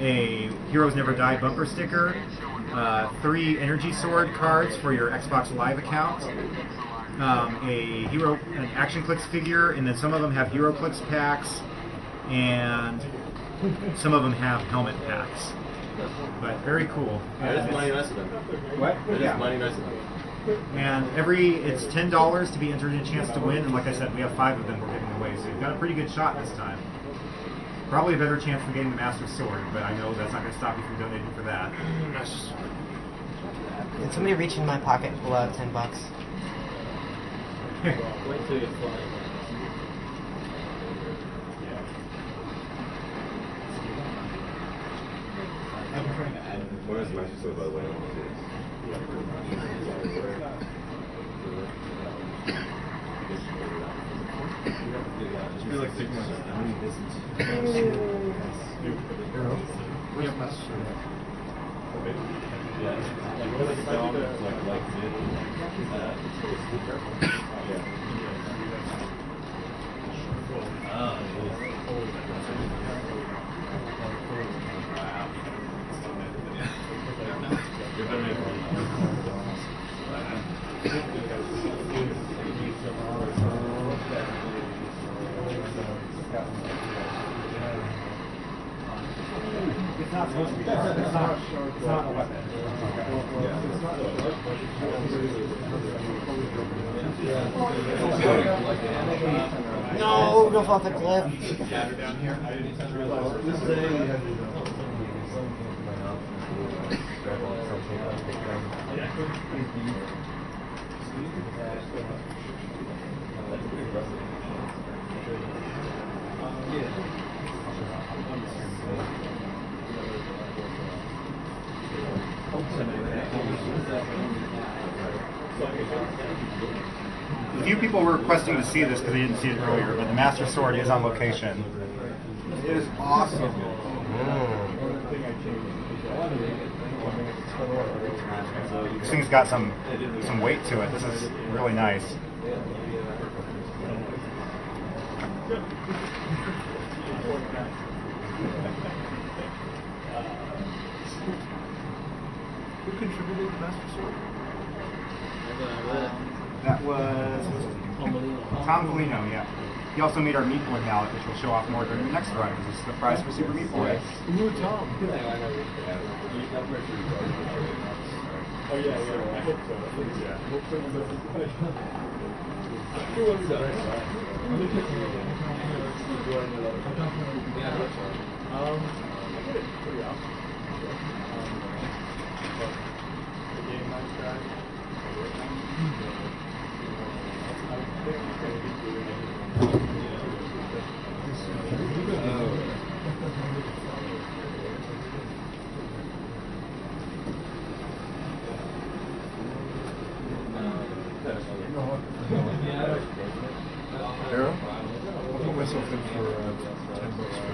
S4: a Heroes Never Die bumper sticker, 3 Energy Sword cards for your Xbox Live account, an Action Clicks figure, and then some of them have Hero Clicks packs, and some of them have helmet packs. But very cool.
S10: There's money nice of them.
S4: What?
S10: There's
S4: Yeah.
S10: money nice of them.
S4: And it's $10 to be entered in a chance to win, and like I said, we have 5 of them we're giving away, so you've got a pretty good shot this time. Probably a better chance than getting the Master Sword, but I know that's not going to stop you from donating for that.
S2: Did somebody reach in my pocket and pull out $10?
S8: Wait till you fly.
S10: What is Master Sword, by the way?
S11: Just feel like 6 months. Where's the Master Sword?
S4: It's not supposed to be sharp. It's not a weapon.
S2: No, go off the cliff.
S11: Down here.
S4: A few people were requesting to see this because they didn't see it earlier, but the Master Sword is on location. It is awesome. This thing's got some weight to it. This is really nice.
S11: Who contributed the Master Sword?
S4: That was Tom Colino, yeah. He also made our Meat Boy ballot, which will show off more during the next run, because this is the prize for Super Meat Boy.
S11: Who, Tom?
S8: Oh yeah, I hope so.
S11: Arrow? I'll put myself in for $10 for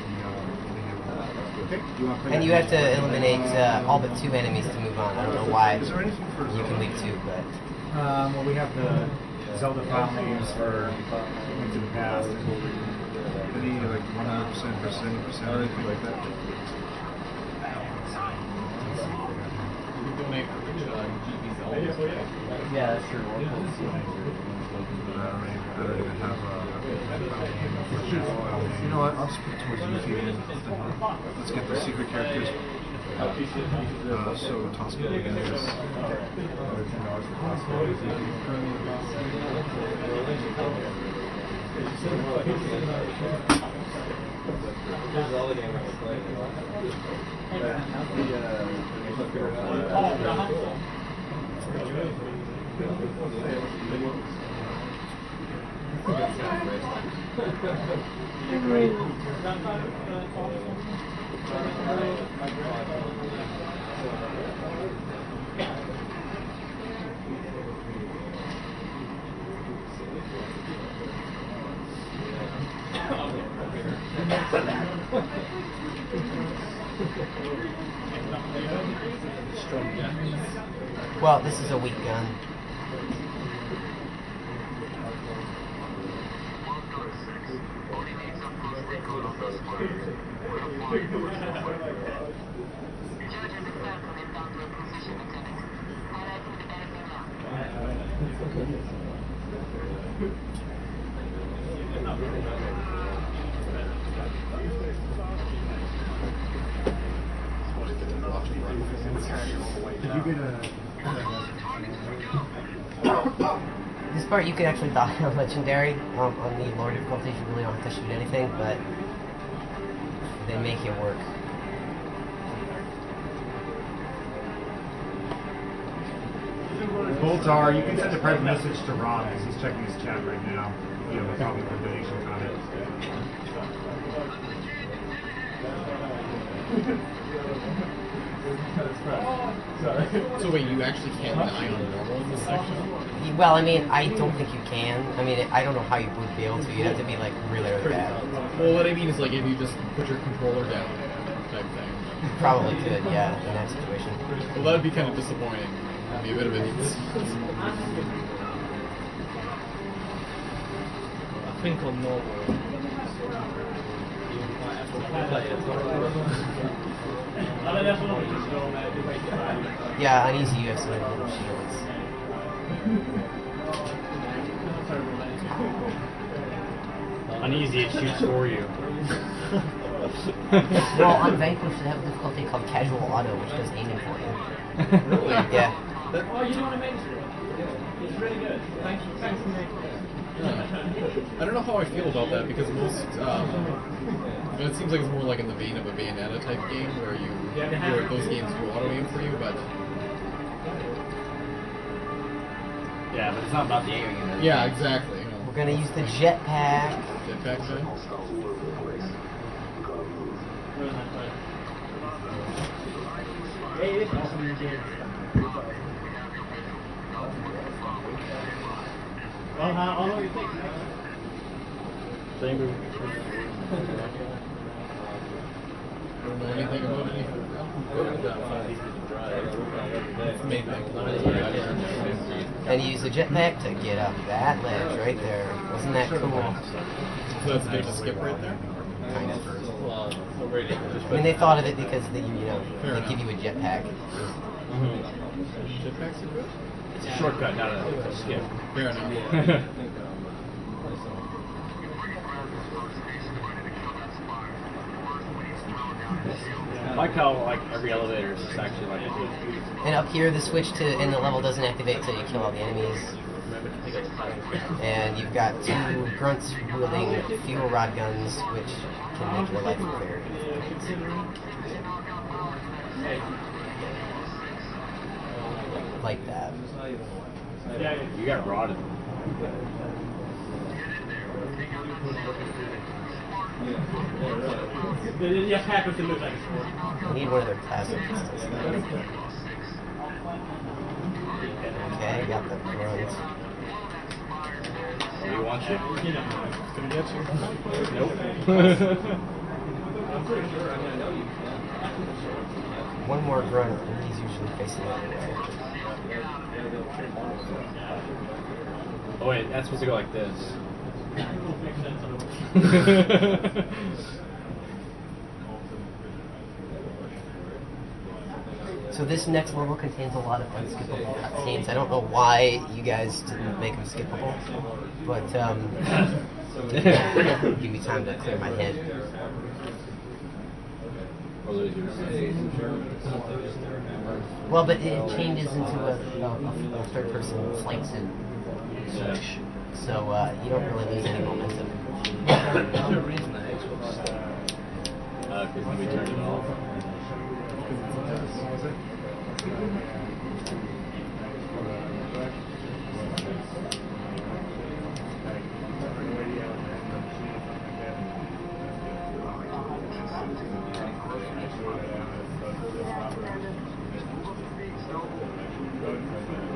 S11: the
S2: And you have to eliminate all but 2 enemies to move on. I don't know why.
S11: Is there anything for
S2: You can leave 2, but
S4: Well, we have the Zelda file names for Link to the Past.
S11: any like 100% versus any percent or anything like that?
S5: You can donate for GB Zelda.
S1: Yeah, that's true.
S11: I don't even have a file name. You know what? I'll speak towards you. Let's get the secret characters. So Tosco again is $10 for Tosco.
S10: There's all the game I can play.
S2: well, this is a weak gun.
S5: watch him run for
S11: Did you get
S2: This part you can actually die on Legendary. On the lower difficulties you really don't have to shoot anything, but they make it work.
S4: Boltar, you can send a private message to Ron because he's checking his chat right now. You have a problem with the donation comment.
S5: So wait, you actually can't die on normal in this section?
S2: Well, I mean, I don't think you can. I mean, I don't know how you would be able to. You'd have to be like really, really bad.
S5: Well, what I mean is like if you just put your controller down type thing.
S2: Probably could, yeah, in that situation.
S5: Well, that would be kind of disappointing. It'd be a bit of an
S8: I think on normal, you might have to play it.
S2: Yeah, on easy you have some little shields.
S1: On easy, it shoots for you.
S2: Well, on Vanquish they have a difficulty called Casual Auto, which does aiming for you.
S5: Really?
S2: Yeah.
S9: Oh, you know what I meant? It's really good. Thanks for making it.
S5: I don't know how I feel about that because most, it seems like it's more like in the vein of a Bayonetta type game where those games do auto aim for you, but
S1: Yeah, but it's not about the aiming in it.
S5: yeah, exactly. You know.
S2: We're gonna use the jetpack.
S5: Jetpack thing.
S9: Hey, it's awesome your game. Well, how long do you think?
S8: Same move.
S5: Don't know anything about it. That's the main thing.
S2: And you use the jetpack to get up that ledge right there. Wasn't that cool?
S5: So that's a bit of a skip right there.
S2: Kind of.
S8: Well, not really.
S2: I mean, they thought of it because they give you a jetpack.
S5: Jetpacks are good.
S1: It's a shortcut, not a skip.
S5: Fair enough.
S1: I like how every elevator is actually like.
S2: And up here, the switch to and the level doesn't activate till you kill all the enemies. And you've got two grunts wielding fuel rod guns, which can make your life very difficult. Like that.
S1: You got rotted.
S9: You just happen to look like
S2: I need one of their classic pistols. Okay, got the grunt.
S1: What do you want you?
S5: It's gonna get you.
S1: Nope.
S2: One more grunt, and he's usually facing the other way.
S1: Oh wait, that's supposed to go like this.
S2: So this next level contains a lot of unskippable cutscenes. I don't know why you guys didn't make them skippable, but give me time to clear my head. Well, but it changes into a third-person flight suit. So you don't really lose any momentum.
S8: There's no reason that Xbox
S1: Because we turned it off.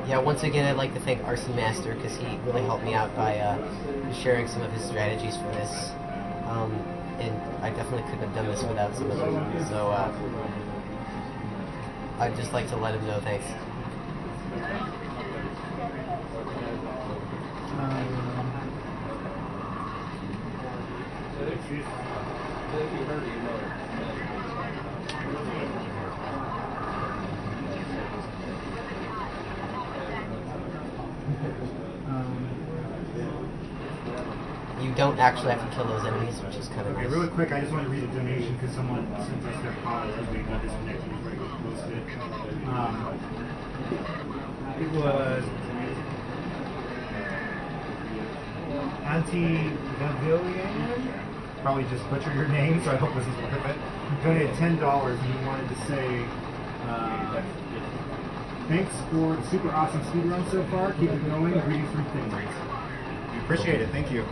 S2: Yeah, once again, I'd like to thank RC Master because he really helped me out by sharing some of his strategies for this. And I definitely couldn't have done this without some of them. So I'd just like to let him know thanks. you don't actually have to kill those enemies, which is kind of
S4: Okay,
S2: nice.
S4: really quick, I just want to read a donation because someone sent us their cause and they got disconnected before I posted it. It was Anti-Gavillian. Probably just butchered your name, so I hope this is worth it. He donated $10 and he wanted to say, thanks for the super awesome speedrun so far. Keep it going. Greetings from Finland. We appreciate it. Thank you.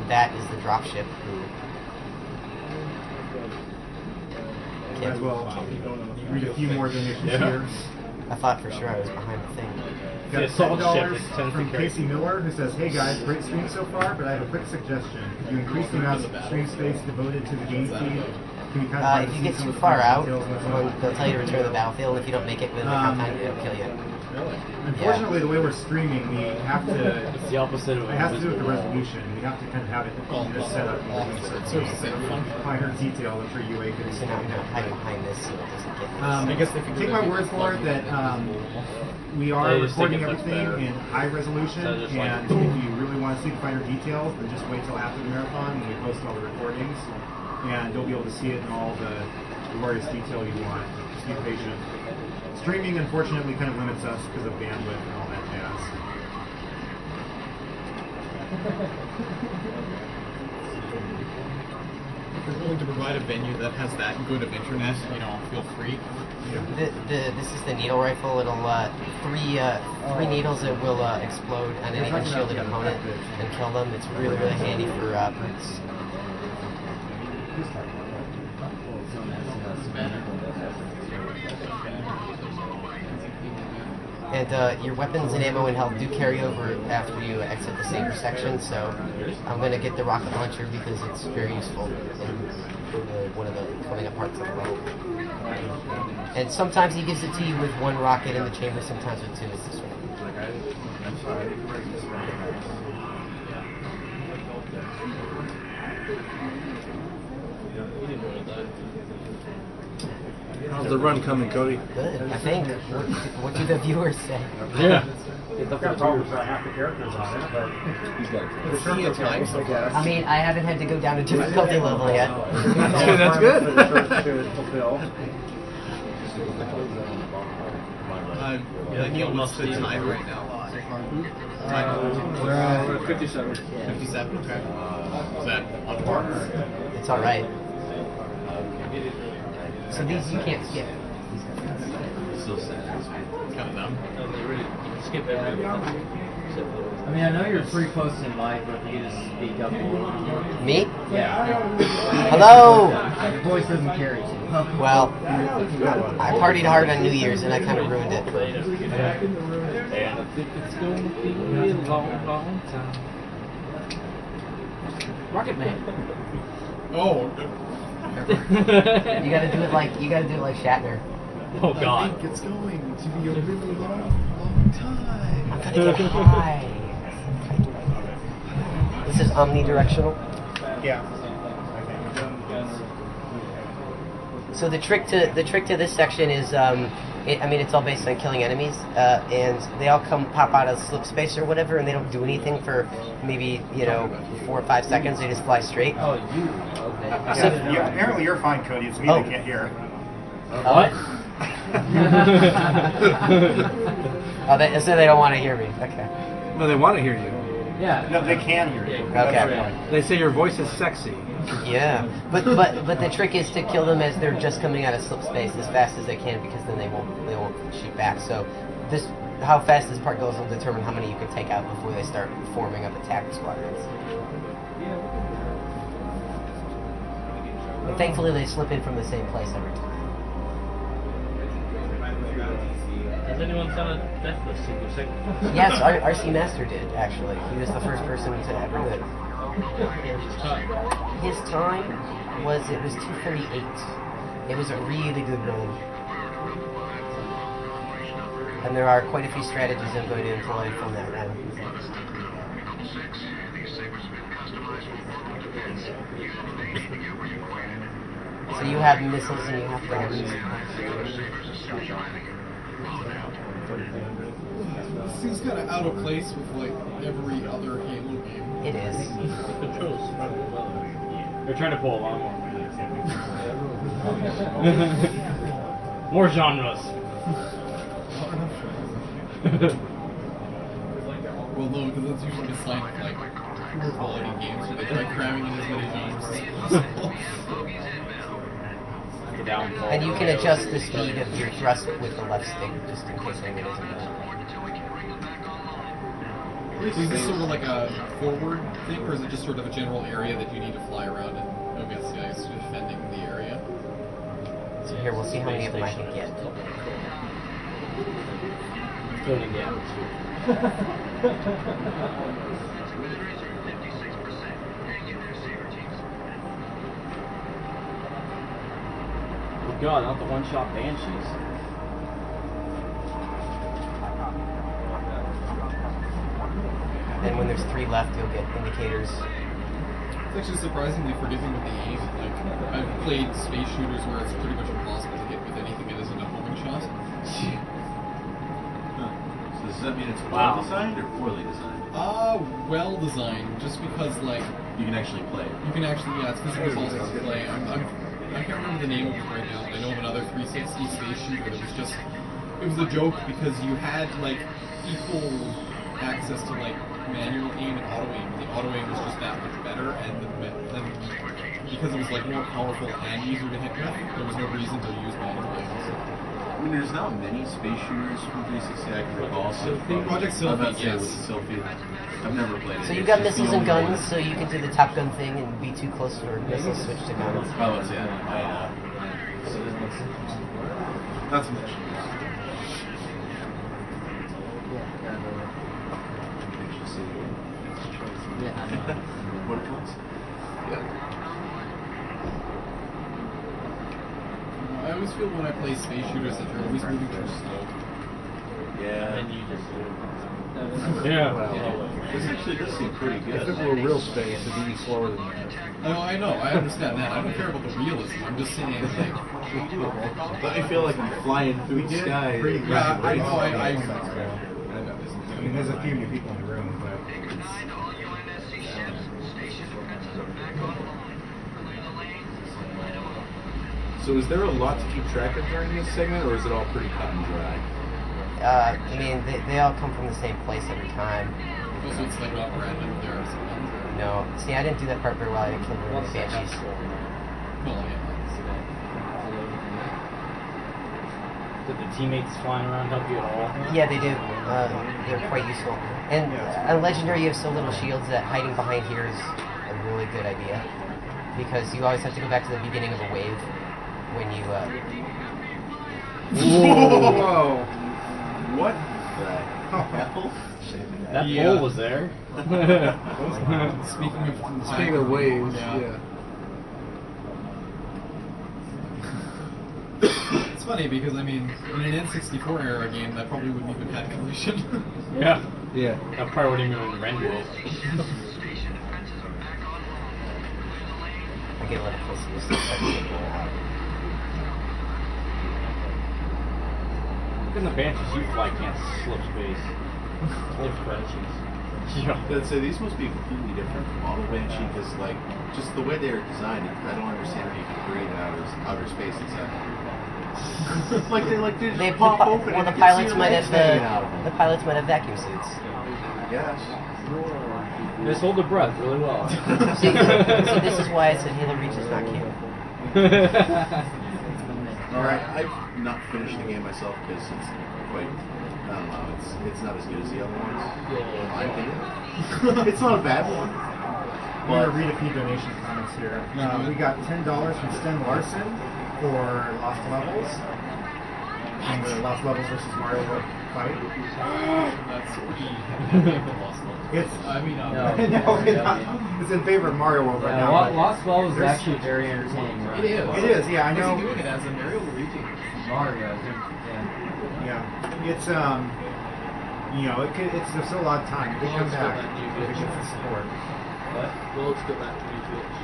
S2: That is the dropship.
S4: Might as well read a few more donations here.
S2: I thought for sure I was behind the thing.
S4: Got
S8: Yeah, salt ship is
S4: $10 from Casey Miller, who says, "Hey guys, great stream so far, but I have a quick suggestion. Could you increase the amount of stream space devoted to the game feed? Can you kind of
S2: If you get too far out, they'll tell you to return to the battlefield, and if you don't make it within the count time, it'll kill you.
S4: Unfortunately, the way we're streaming, we have to.
S1: It's the opposite of
S4: It has to do with the resolution. We have to kind of have it just set up. Finer detail. I'm sure UA could
S2: So now I'm going to hide behind this so it doesn't get
S4: I guess if you take my word for it that we are
S1: They just think
S4: recording
S1: it looks
S4: everything
S1: better.
S4: in high resolution,
S1: So just
S4: and
S1: like-
S4: if you really want to see the finer details, then just wait till after the marathon when we post all the recordings, and you'll be able to see it in all the glorious detail you want. Just be patient. Streaming, unfortunately, kind of limits us because of bandwidth and all that jazz.
S5: If you're willing to provide a venue that has that good of internet, feel free.
S2: This is the needle rifle. It'll three needles. It will explode on any unshielded opponent and kill them. It's really handy for brutes. And your weapons and ammo and health do carry over after you exit the saber section. So I'm going to get the rocket launcher because it's very useful in one of the coming up parts of the level. And sometimes he gives it to you with one rocket in the chamber, sometimes with two. It's this way.
S11: How's the run coming, Cody?
S2: Good, I think. What do the viewers say?
S1: Yeah.
S4: I've got problems with half the characters on it, but the shirts are nice, I guess.
S2: I mean, I haven't had to go down to difficulty level yet.
S11: That's good.
S4: The shirts should fulfill.
S5: Neil, what's the time right now?
S11: 57.
S5: 57, okay. Is that on par?
S2: It's alright. So these you can't skip.
S5: Kind of dumb.
S8: Skip everything.
S1: I mean, I know you're pretty close in life, but if you could just speak up a little more.
S2: Me?
S1: Yeah.
S2: Hello!
S1: Your voice doesn't carry.
S2: Well, I partied hard on New Year's and I kind of ruined it.
S1: I think it's going to be a long time. Rocket Man.
S5: Oh,
S2: You gotta do it like Shatner.
S1: Oh God.
S11: It's going to be a really long time.
S2: I'm gonna get high. This is omnidirectional.
S4: Yeah.
S2: So the trick to this section is, it's all based on killing enemies, and they all pop out of slip space or whatever, and they don't do anything for maybe 4 or 5 seconds. They just fly straight.
S1: Oh, you. Okay.
S4: Yeah, apparently you're fine, Cody. It's me that can't hear.
S1: What?
S2: So they don't want to hear me. Okay.
S11: No, they want to hear you.
S1: Yeah.
S4: No, they can hear you.
S2: Okay.
S11: They say your voice is sexy.
S2: Yeah, but the trick is to kill them as they're just coming out of slip space as fast as they can, because then they won't shoot back. So how fast this part goes will determine how many you can take out before they start forming up attack squadrons. But thankfully they slip in from the same place every time.
S8: Has anyone done a Deathless Secret Secret?
S2: Yes, RC Master did, actually. He was the first person to ever do it. His time was 2:38. It was a really good run. And there are quite a few strategies I'm going to employ from that run. So you have missiles and you have guns.
S5: It seems kind of out of place with like every other Halo game.
S2: It is.
S8: The controls running well.
S1: They're trying to pull a lot more. More genres.
S5: Well, no, because that's usually a sign of like poor quality games, so they try cramming in as many genres as possible.
S1: The downfall.
S2: And you can adjust the speed of your thrust with the left stick, just in case anyone doesn't know.
S5: So is this sort of like a forward thing, or is it just sort of a general area that you need to fly around and, I guess, defending the area?
S2: So here, we'll see how many of them I can get.
S1: Filling the atmosphere. Oh God, not the one-shot banshees.
S2: And when there's 3 left, you'll get indicators.
S5: It's actually surprisingly forgiving with the aim. Like, I've played space shooters where it's pretty much impossible to hit with anything that isn't a homing shot.
S11: So does that mean it's
S1: Wow.
S11: well designed or poorly designed?
S5: Well designed, just because, like,
S11: You can actually play it.
S5: you can actually, yeah, it's physically possible to play. I can't remember the name of it right now, but I know of another 360 space shooter that was just, it was a joke because you had, like, equal access to, like, manual aim and auto aim. The auto aim was just that much better, and because it was, like, more powerful and easier to hit with, there was no reason to use manual aim.
S11: I mean, there's not many space shooters from 360 I can recall.
S5: Project
S11: I'm
S5: Sylvie,
S11: not saying
S5: yes.
S11: it was Sylvie. I've never played it.
S2: So you've
S11: It's
S2: got
S11: just
S2: missiles
S11: the
S2: and
S11: only
S2: guns,
S11: one.
S2: so you can do the Top Gun thing and be too close for missiles, switch to guns.
S11: Oh, it's, yeah. Not to mention. What it was? Yeah.
S5: I always feel when I play space shooters that they're always moving too slow.
S11: Yeah.
S8: And you just
S1: Yeah.
S11: This actually does seem pretty good.
S12: If it were real space, it'd be slower than that.
S5: Oh, I know, I understand that. I don't care about the realism. I'm just saying, like,
S11: But I feel like I'm flying through the sky.
S4: pretty
S5: yeah, I know, I
S4: I mean, there's a few new people in the room, but
S11: So is there a lot to keep track of during this segment, or is it all pretty cut and dry?
S2: I mean, they all come from the same place every time.
S5: also it's like not random there or something.
S2: No, see, I didn't do that part very well. I didn't kill very many banshees.
S5: Well, yeah.
S1: Did the teammates flying around help you at all?
S2: Yeah, they do. They're quite useful. And on Legendary, you have so little shields that hiding behind here is a really good idea. Because you always have to go back to the beginning of a wave when you...
S11: Whoa! What the hell?
S1: That
S5: Yeah.
S1: pole was there.
S5: Speaking of
S12: waves,
S5: yeah. It's funny because, I mean, in an N64 era game, that probably wouldn't even have collision.
S1: Yeah.
S12: Yeah.
S1: That part wouldn't even render it.
S2: I get a little closer to
S1: Even the banshees you fly can't slip space. Slip crunchies. Yeah.
S11: I'd say these must be completely different from Auto Banshee, because, like, just the way they're designed, I don't understand how you can breathe in outer space exactly. Like they just
S2: They
S11: pop open.
S2: well,
S11: and
S2: the
S11: you can see
S2: pilots
S11: your
S2: might
S11: legs
S2: have
S11: hanging out of them.
S2: the pilots might have vacuum suits.
S11: I guess.
S1: Just hold the breath really well.
S2: See, this is why I said Halo Reach is not cute.
S11: Alright, I've not finished the game myself because it's quite, I don't know, it's not as good as the other ones, in my opinion. It's not a bad one.
S4: I'm going to read a few donation comments here. We got $10 from Sten Larson for Lost Levels. And the Lost Levels versus Mario World fight.
S5: That's
S4: It's
S5: I mean,
S4: no, it's in favor of Mario World right now. but
S1: Lost Levels is
S4: there's-
S1: actually very entertaining, right?
S5: It is.
S4: It is, yeah, I know.
S5: What's he doing it as a Mario Luigi?
S1: Mario,
S4: Yeah, it's you know, it's there's still a lot of time. It could come back if it gets the support.
S8: Well, let's go back to Twitch.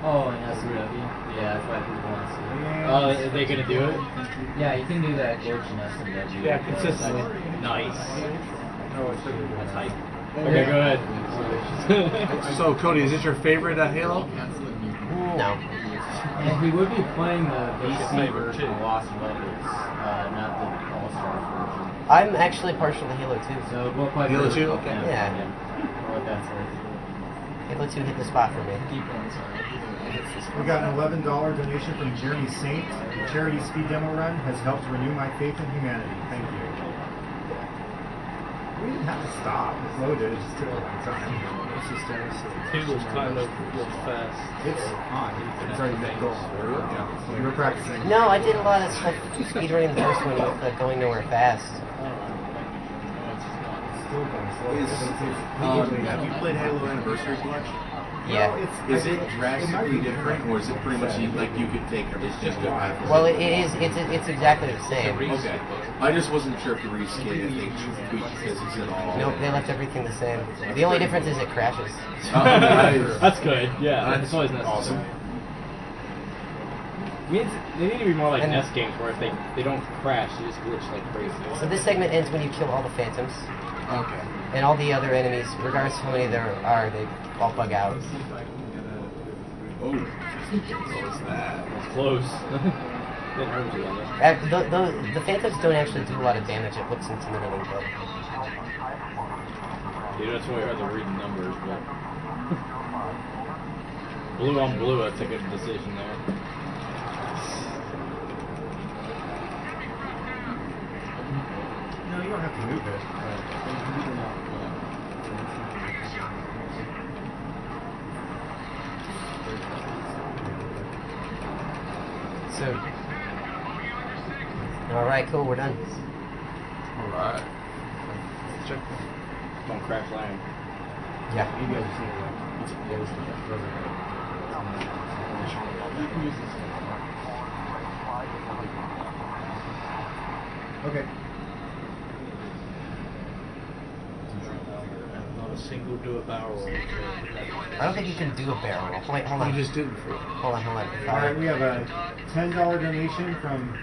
S13: Oh, and SW. Yeah, that's what people want to see.
S1: Oh, are they gonna do it?
S13: Yeah, you can do that glitch in SW.
S8: Yeah, consistently.
S1: Nice.
S8: That's hype.
S1: Okay, go ahead.
S12: So, Cody, is this your favorite Halo?
S2: No.
S13: And we would be playing the BC version of Lost Levels, not the All-Star version.
S2: I'm actually partial to Halo 2.
S13: So it looked like
S12: Halo
S13: the-
S12: 2? Okay.
S2: Yeah.
S13: What that's like.
S2: Halo 2 hit the spot for me.
S13: Keep going, sorry.
S4: We got an $11 donation from Jeremy Saint. The charity speed demo run has helped renew my faith in humanity. Thank you. We didn't have to stop. It's loaded. It just took a long time.
S8: He was kind of fast.
S4: It's on. It's already met goal. Yeah. So we were practicing.
S2: No, I did a lot of stuff speedrunning the first one with going nowhere fast.
S4: Still going slow.
S11: Have you played Halo Anniversary Collection?
S2: Yeah.
S11: Is it drastically different, or is it pretty much like you could take everything you have?
S2: Well, it is. It's exactly the same.
S11: Okay. I just wasn't sure if the reskin, if they tweaked physics at all.
S2: Nope, they left everything the same. The only difference is it crashes.
S1: That's good. Yeah, that's always necessary.
S11: Awesome.
S1: They need to be more like
S2: And-
S1: NES games where if they don't crash, they just glitch like crazy.
S2: So this segment ends when you kill all the phantoms.
S11: Okay.
S2: And all the other enemies, regardless of how many there are, they all bug out.
S11: Oh, what's that?
S1: It's close. Didn't hurt you on it.
S2: The phantoms don't actually do a lot of damage. It looks intimidating, but
S1: Yeah, that's why you have to read the numbers, but blue on blue, that's a good decision there.
S4: No, you don't have to move it.
S2: so. All right, cool. We're done.
S11: Alright.
S12: Check.
S1: Don't crash land.
S2: Yeah.
S12: You guys see it.
S4: Okay.
S8: Not a single do a barrel roll.
S2: I don't think you can do a barrel roll. Wait, hold on.
S12: You just didn't.
S2: Hold on.
S4: All right, we have a $10 donation from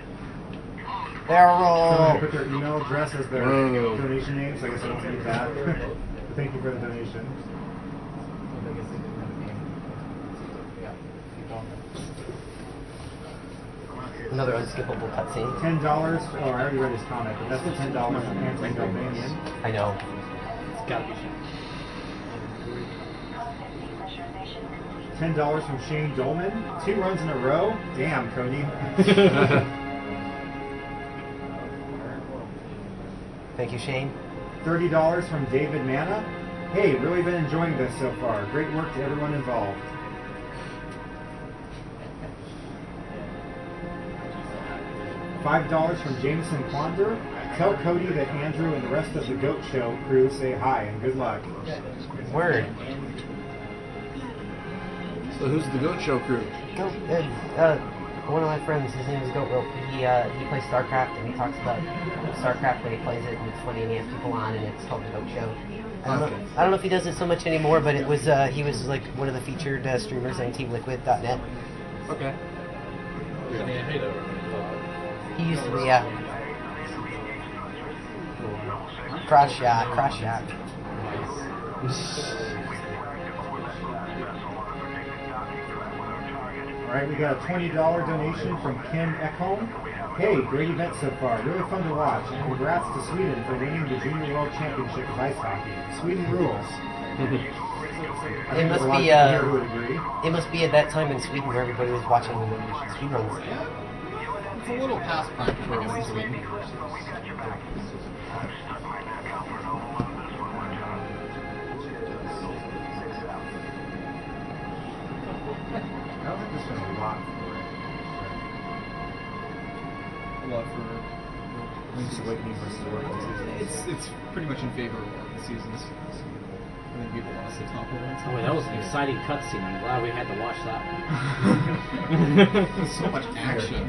S2: Barrel
S4: someone
S2: roll.
S4: who put their email address as their
S12: Whoa.
S4: donation name, so I guess I don't need that. But thank you for the donation.
S2: Another unskippable cutscene.
S4: $10. Oh, I already read his comment, but that's the $10 from Anthony Galvanian.
S2: I know.
S1: It's gotta be.
S4: $10 from Shane Dolman. 2 runs in a row. Damn, Cody.
S2: Thank you, Shane.
S4: $30 from David Manna. Hey, really been enjoying this so far. Great work to everyone involved. $5 from Jameson Quander. Tell Cody that Andrew and the rest of the Goat Show crew say hi and good luck.
S2: Word.
S12: So who's the Goat Show crew?
S2: Goat. One of my friends, his name is Goat Rope. He plays StarCraft and he talks about StarCraft when he plays it, and it's funny, and he has people on, and it's called the Goat Show. I don't know if he does it so much anymore, but it was he was like one of the featured streamers on TeamLiquid.net.
S12: Okay.
S2: He used to be, yeah. Cross shot.
S4: Alright, we got a $20 donation from Kim Ekholm. Hey, great event so far. Really fun to watch. And congrats to Sweden for winning the Junior World Championship of Ice Hockey. Sweden rules.
S2: It must be it must be at that time in Sweden where everybody was watching speedruns.
S5: It's a little past prime for us in Sweden.
S4: I don't think there's been a lot for it.
S5: A lot for
S4: Link's Awakening versus Origins.
S5: it's pretty much in favor of the seasons. I think people want to see top ones.
S1: Oh, wait, that was an exciting cutscene. I'm glad we had to watch that one.
S5: There's so much action.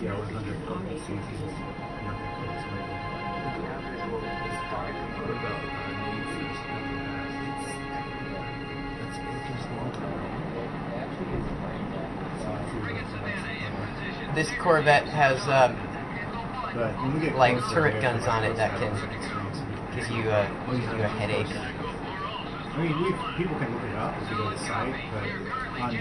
S4: Yeah, 100 seasons.
S2: This Corvette has
S4: But when we get
S2: like
S4: closer,
S2: turret
S4: we
S2: guns
S4: have
S2: on it that can
S4: to
S2: give you a headache.
S4: I mean, people can look it up if you go to the site, but on the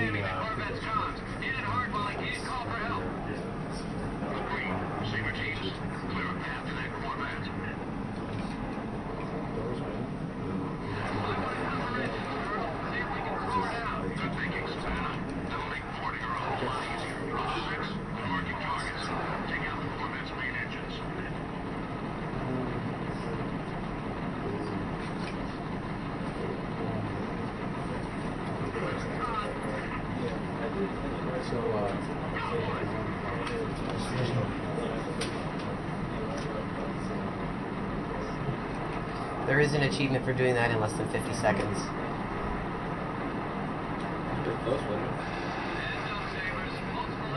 S2: There is an achievement for doing that in less than 50 seconds.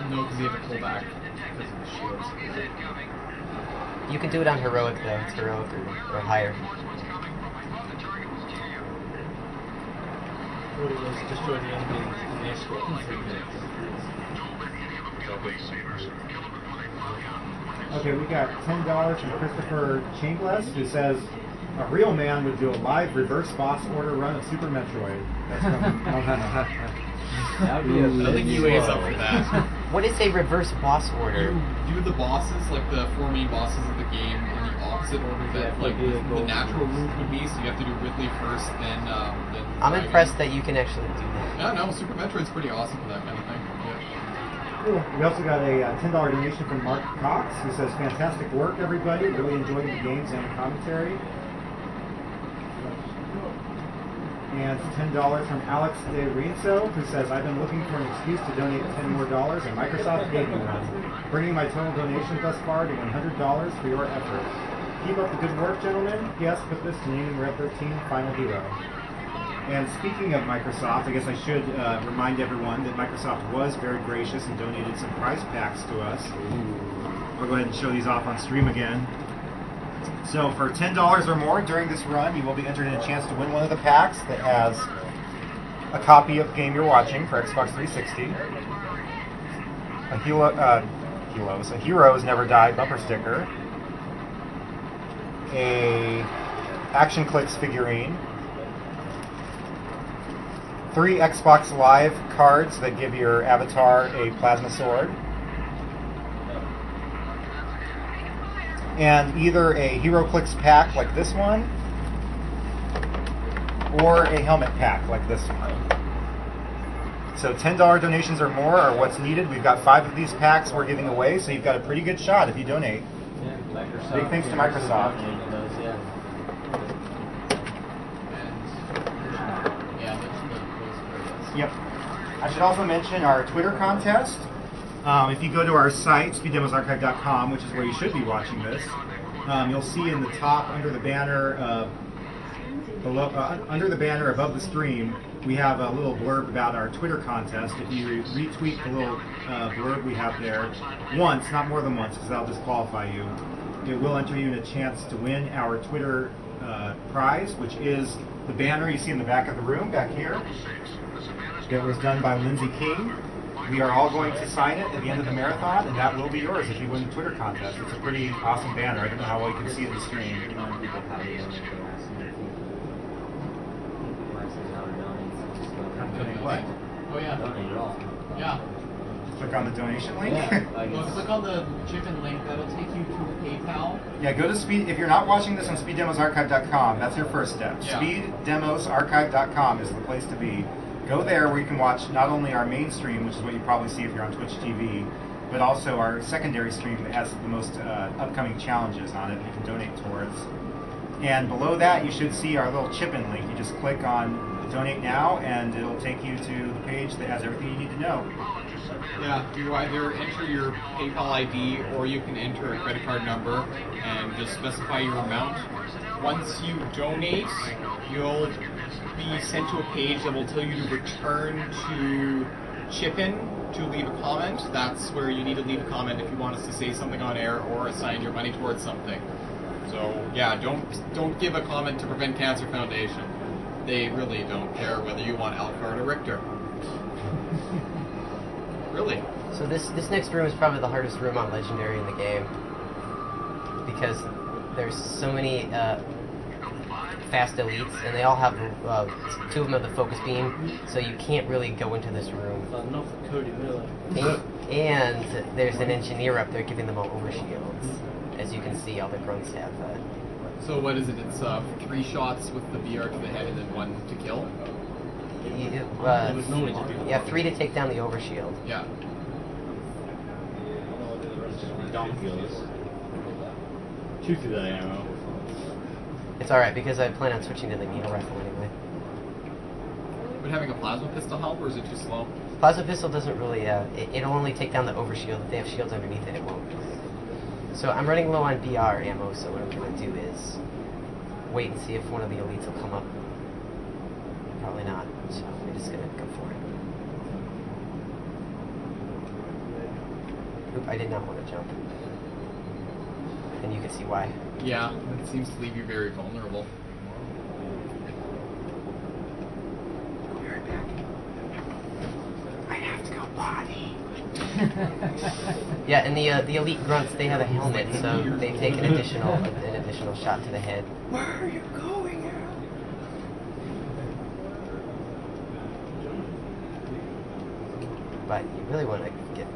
S5: No, because you have to pull back because of the shields.
S2: You can do it on heroic though. It's heroic or higher.
S8: What it was, destroy the enemy in the escort in 3 minutes.
S4: Okay, we got $10 from Christopher Chambliss, who says a real man would do a live reverse boss order run of Super Metroid. That's from
S5: I don't think UA is up for that.
S2: What is a reverse boss order?
S5: You do the bosses, like the 4 main bosses of the game, in the opposite order that like the natural route would be. So you have to do Ridley first, then.
S2: I'm impressed that you can actually do that.
S5: No, Super Metroid's pretty awesome for that kind of thing.
S4: Cool. We also got a $10 donation from Mark Cox, who says, fantastic work, everybody. Really enjoying the games and the commentary. And $10 from Alex De Rienzo, who says, I've been looking for an excuse to donate $10 more, and Microsoft gave me one, bringing my total donation thus far to $100 for your efforts. Keep up the good work, gentlemen. P.S. Put this to naming Red 13 Final Hero. And speaking of Microsoft, I guess I should remind everyone that Microsoft was very gracious and donated some prize packs to us. I'll go ahead and show these off on stream again. So for $10 or more during this run, you will be entered in a chance to win one of the packs that has a copy of the game you're watching for Xbox 360, a Heroes Never Die bumper sticker, a Action Clicks figurine, 3 Xbox Live cards that give your avatar a plasma sword, and either a HeroClix pack like this one, or a helmet pack like this one. So $10 donations or more are what's needed. We've got 5 of these packs we're giving away, so you've got a pretty good shot if you donate.
S8: Yeah,
S4: Big thanks to Microsoft. Yep. I should also mention our Twitter contest. If you go to our site, speeddemosarchive.com, which is where you should be watching this, you'll see in the top under the banner above the stream, we have a little blurb about our Twitter contest. If you retweet the little blurb we have there once, not more than once, because that'll disqualify you, it will enter you in a chance to win our Twitter prize, which is the banner you see in the back of the room, back here. That was done by Lindsay King. We are all going to sign it at the end of the marathon, and that will be yours if you win the Twitter contest. It's a pretty awesome banner. I don't know how well you can see it in the stream. What?
S5: Oh yeah. Yeah.
S4: Click on the donation link.
S5: Well, click on the chicken link. That'll take you to PayPal.
S4: Yeah, go to Speed. If you're not watching this on SpeedDemosArchive.com, that's your first step.
S5: Yeah.
S4: SpeedDemosArchive.com is the place to be. Go there where you can watch not only our main stream, which is what you probably see if you're on Twitch TV, but also our secondary stream that has the most upcoming challenges on it that you can donate towards. And below that, you should see our little chip-in link. You just click on Donate Now, and it'll take you to the page that has everything you need to know.
S5: Yeah, you either enter your PayPal ID or you can enter a credit card number and just specify your amount. Once you donate, you'll be sent to a page that will tell you to return to Chip-In to leave a comment. That's where you need to leave a comment if you want us to say something on air or assign your money towards something. So yeah, don't give a comment to Prevent Cancer Foundation. They really don't care whether you want Alcard or Richter. Really?
S2: So this next room is probably the hardest room on Legendary in the game. Because there's so many fast elites, and they all have, 2 of them have the focus beam, so you can't really go into this room.
S8: Not for Cody Miller.
S2: And there's an engineer up there giving them all overshields. As you can see, all the grunts have
S5: So what is it? It's 3 shots with the BR to the head and then 1 to kill?
S2: yeah, 3 to take down the overshield.
S5: Yeah.
S1: Shoot through that ammo.
S2: It's alright, because I plan on switching to the needle rifle anyway.
S5: Would having a plasma pistol help, or is it too slow?
S2: Plasma pistol doesn't really, it'll only take down the overshield. If they have shields underneath it, it won't. So I'm running low on BR ammo, so what I'm going to do is wait and see if one of the elites will come up. Probably not, so I'm just going to go for it. Oop, I did not want to jump. And you can see why.
S5: Yeah, it seems to leave you very vulnerable.
S2: I have to go potty. Yeah, and the elite grunts, they have a helmet, so they take an additional shot to the head.
S5: Where are you going,
S2: But you really want to get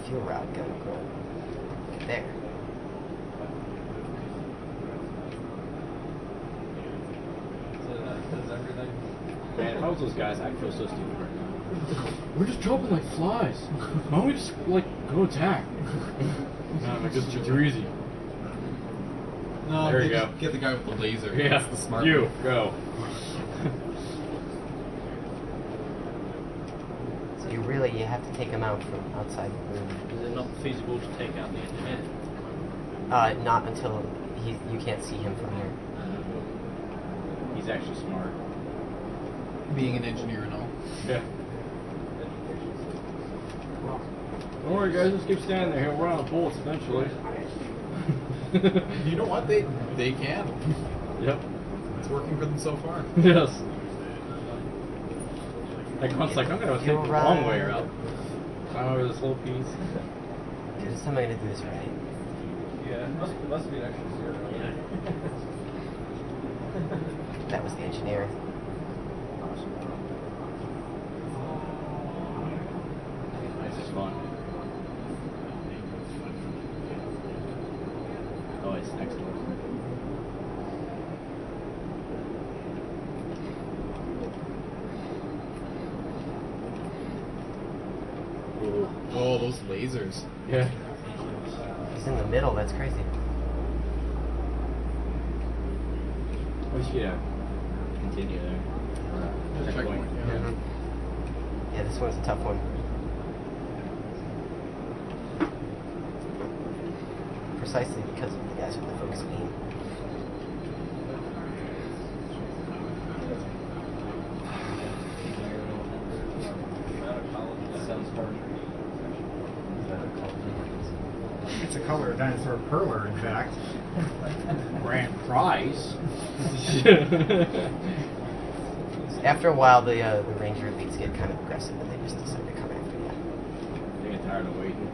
S2: fuel rod gun grunt. There.
S1: Man, if I was those guys, I'd feel so stupid right now. We're just jumping like flies. Why don't we just, like, go attack? No, like, it's too easy.
S5: No,
S1: there you
S5: just
S1: go.
S5: Get the guy with the laser.
S1: Yeah,
S5: That's the smart
S1: you,
S5: one.
S1: go.
S2: So you have to take him out from outside the room.
S8: Is it not feasible to take out the engineer?
S2: Not until you can't see him from here.
S1: He's actually smart.
S5: Being an engineer and all.
S1: Yeah. Don't worry, guys. Just keep standing there. He'll run out of bullets eventually.
S5: You know what? They can.
S1: Yep.
S5: It's working for them so far.
S1: Yes. Like once, like I'm gonna take the long way around. Climb over this little piece.
S2: This time I'm gonna do this right.
S9: Yeah, it must be an extra 0. Yeah.
S2: That was the engineer.
S1: This is fun. Oh, it's next door.
S5: Oh, those lasers.
S1: Yeah.
S2: He's in the middle, that's crazy.
S1: We should continue there.
S5: Checkpoint, yeah.
S2: Mm-hmm. Yeah, this one's a tough one. Precisely because of the guys with the focus beam.
S4: It's a color dinosaur perler, in fact.
S1: Grand prize.
S2: After a while, the ranger elites get kind of aggressive, and they just decide to come after you.
S1: They get tired of waiting.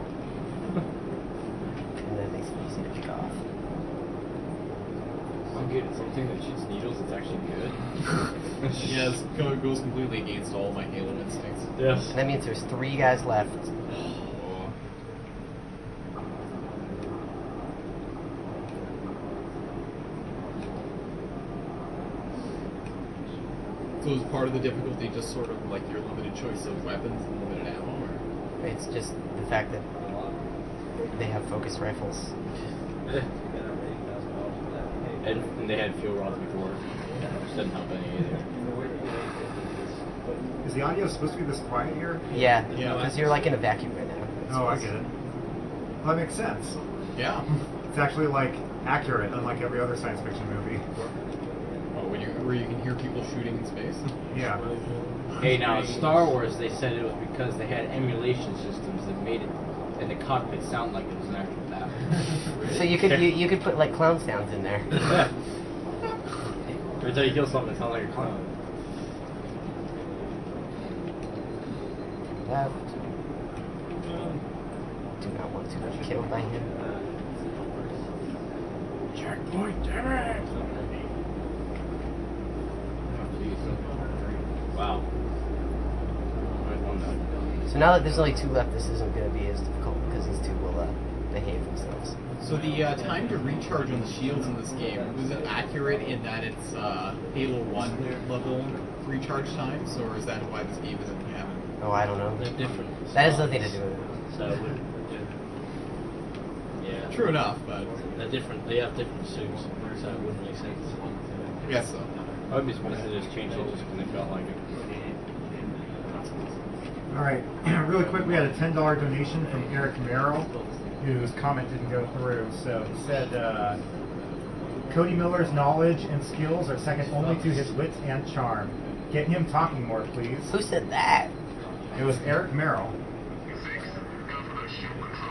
S2: And then it makes it easy to pick off.
S1: I'm getting something that shoots needles. It's actually good.
S5: Yeah, it goes completely against all my Halo instincts.
S1: Yes.
S2: And that means there's 3 guys left.
S5: So is part of the difficulty just sort of like your limited choice of weapons and limited ammo? Or?
S2: It's just the fact that they have focus rifles.
S1: And they had fuel rods before. Which doesn't help any either.
S4: Is the audio supposed to be this quiet here?
S2: Yeah, because you're like in a vacuum right now.
S4: Oh, I get it. Well, that makes sense.
S5: Yeah.
S4: It's actually like accurate, unlike every other science fiction movie.
S5: Oh, where you can hear people shooting in space?
S4: Yeah.
S1: Hey, now Star Wars, they said it was because they had emulation systems that made it in the cockpit sound like it was an actual battle.
S2: So you could put like clown sounds in there.
S1: Yeah. Every time you kill something, it sounds like a clown.
S2: left. Do not want to be killed by him.
S1: Checkpoint, damn it! Wow.
S2: So now that there's only 2 left, this isn't going to be as difficult because these 2 will behave themselves.
S5: So the time to recharge on the shields in this game, was it accurate in that it's Halo 1 level recharge times, or is that why this game isn't canon?
S2: Oh, I don't know.
S8: They're different.
S2: That has nothing to do with it.
S8: So, yeah.
S5: True enough, but
S8: They're different. They have different suits, so it wouldn't make sense.
S5: I guess so.
S1: I'd be surprised if they just changed it just because they felt like it.
S4: All right, really quick, we had a $10 donation from Eric Merrill, whose comment didn't go through. So he said, Cody Miller's knowledge and skills are second only to his wit and charm. Get him talking more, please.
S2: Who said that?
S4: It was Eric Merrill.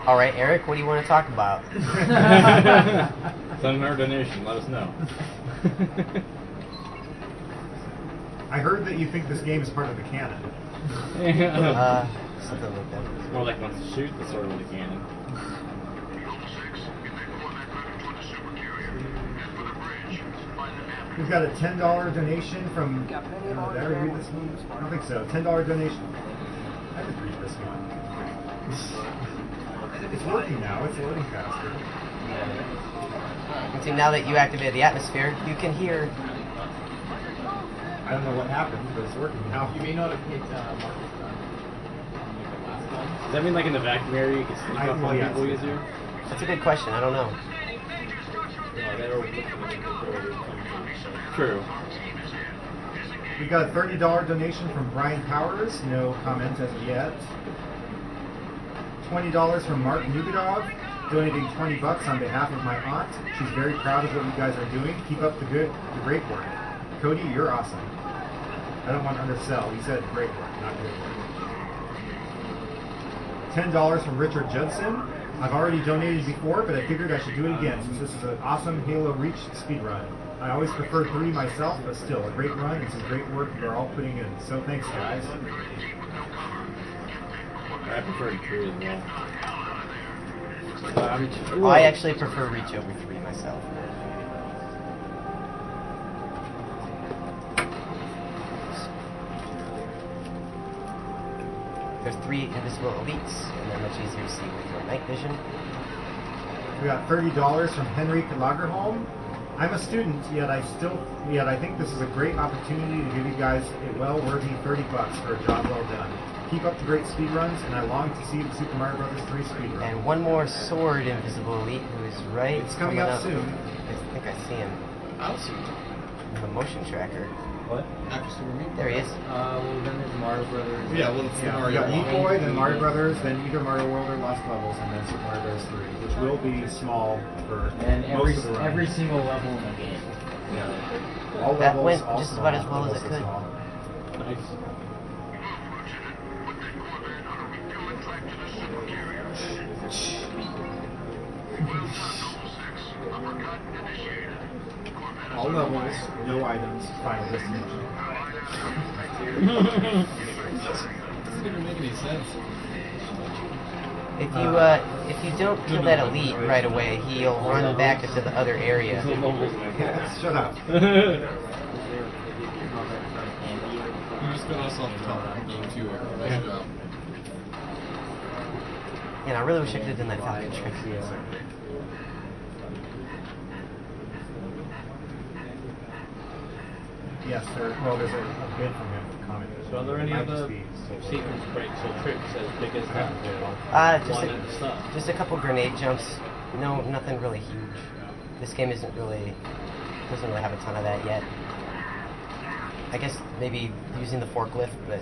S2: All right, Eric, what do you want to talk about?
S1: Send our donation. Let us know.
S4: I heard that you think this game is part of the canon.
S2: Something like that.
S1: It's more like once you shoot the sword with a cannon.
S4: We've got a $10 donation from. Did I already read this one? I don't think so. $10 donation. I didn't read this one. It's working now. It's loading faster.
S2: And see, now that you activated the atmosphere, you can hear.
S4: I don't know what happened, but it's working now.
S5: You may not have hit Marcus Gunn.
S1: Does that mean like in the vacuum area you can sneak up on people easier?
S2: That's a good question. I don't know.
S8: They're always looking at the door to come from, so.
S1: True.
S4: We got a $30 donation from Brian Powers. No comments as of yet. $20 from Mark Nugadov, donating $20 on behalf of my aunt. She's very proud of what you guys are doing. Keep up the great work. Cody, you're awesome. I don't want to undersell. He said great work, not good work. $10 from Richard Judson. I've already donated before, but I figured I should do it again since this is an awesome Halo Reach speedrun. I always prefer 3 myself, but still, a great run and some great work you're all putting in. So thanks, guys.
S1: I prefer 2 as well.
S2: I actually prefer Reach over 3 myself. There's 3 invisible elites, and they're much easier to see with your night vision.
S4: We got $30 from Henry Lagerholm. I'm a student, yet I think this is a great opportunity to give you guys a well-worthy $30 for a job well done. Keep up the great speedruns, and I long to see the Super Mario Bros. 3 speedrun.
S2: And one more sword invisible elite who is right.
S4: It's coming up soon.
S2: I think I see him.
S5: I don't see him.
S2: The motion tracker.
S13: What?
S5: After Super Meat.
S2: There he is.
S13: Well, then there's Mario Brothers.
S5: Yeah, well, it's
S4: Yeah, we
S5: Mario
S4: got Meat
S5: 1.
S4: Boy, then Mario Brothers, then either Mario World or Lost Levels, and then Super Mario Bros. 3, which will be small for
S13: And
S4: most of the run.
S13: every single level in the game.
S4: Yeah. All
S2: That
S4: levels,
S2: went
S4: all
S2: just
S4: small,
S2: about as well as it
S4: levels
S2: could.
S4: small.
S1: Nice.
S4: All levels, no items, final destination.
S5: Doesn't even make any sense.
S2: If you don't kill that elite right away, he'll run back into the other area.
S4: Shut up.
S5: You just got us off the top of game 2, Eric. Nice job.
S2: And I really wish I could have done that Falcon trick.
S4: Yes, there's a bid from him to comment.
S8: So are there any
S4: Might
S8: other
S4: just be so-
S8: sequence breaks or tricks as big as that?
S2: Just a couple grenade jumps. No, nothing really huge. This game doesn't really have a ton of that yet. I guess maybe using the forklift, but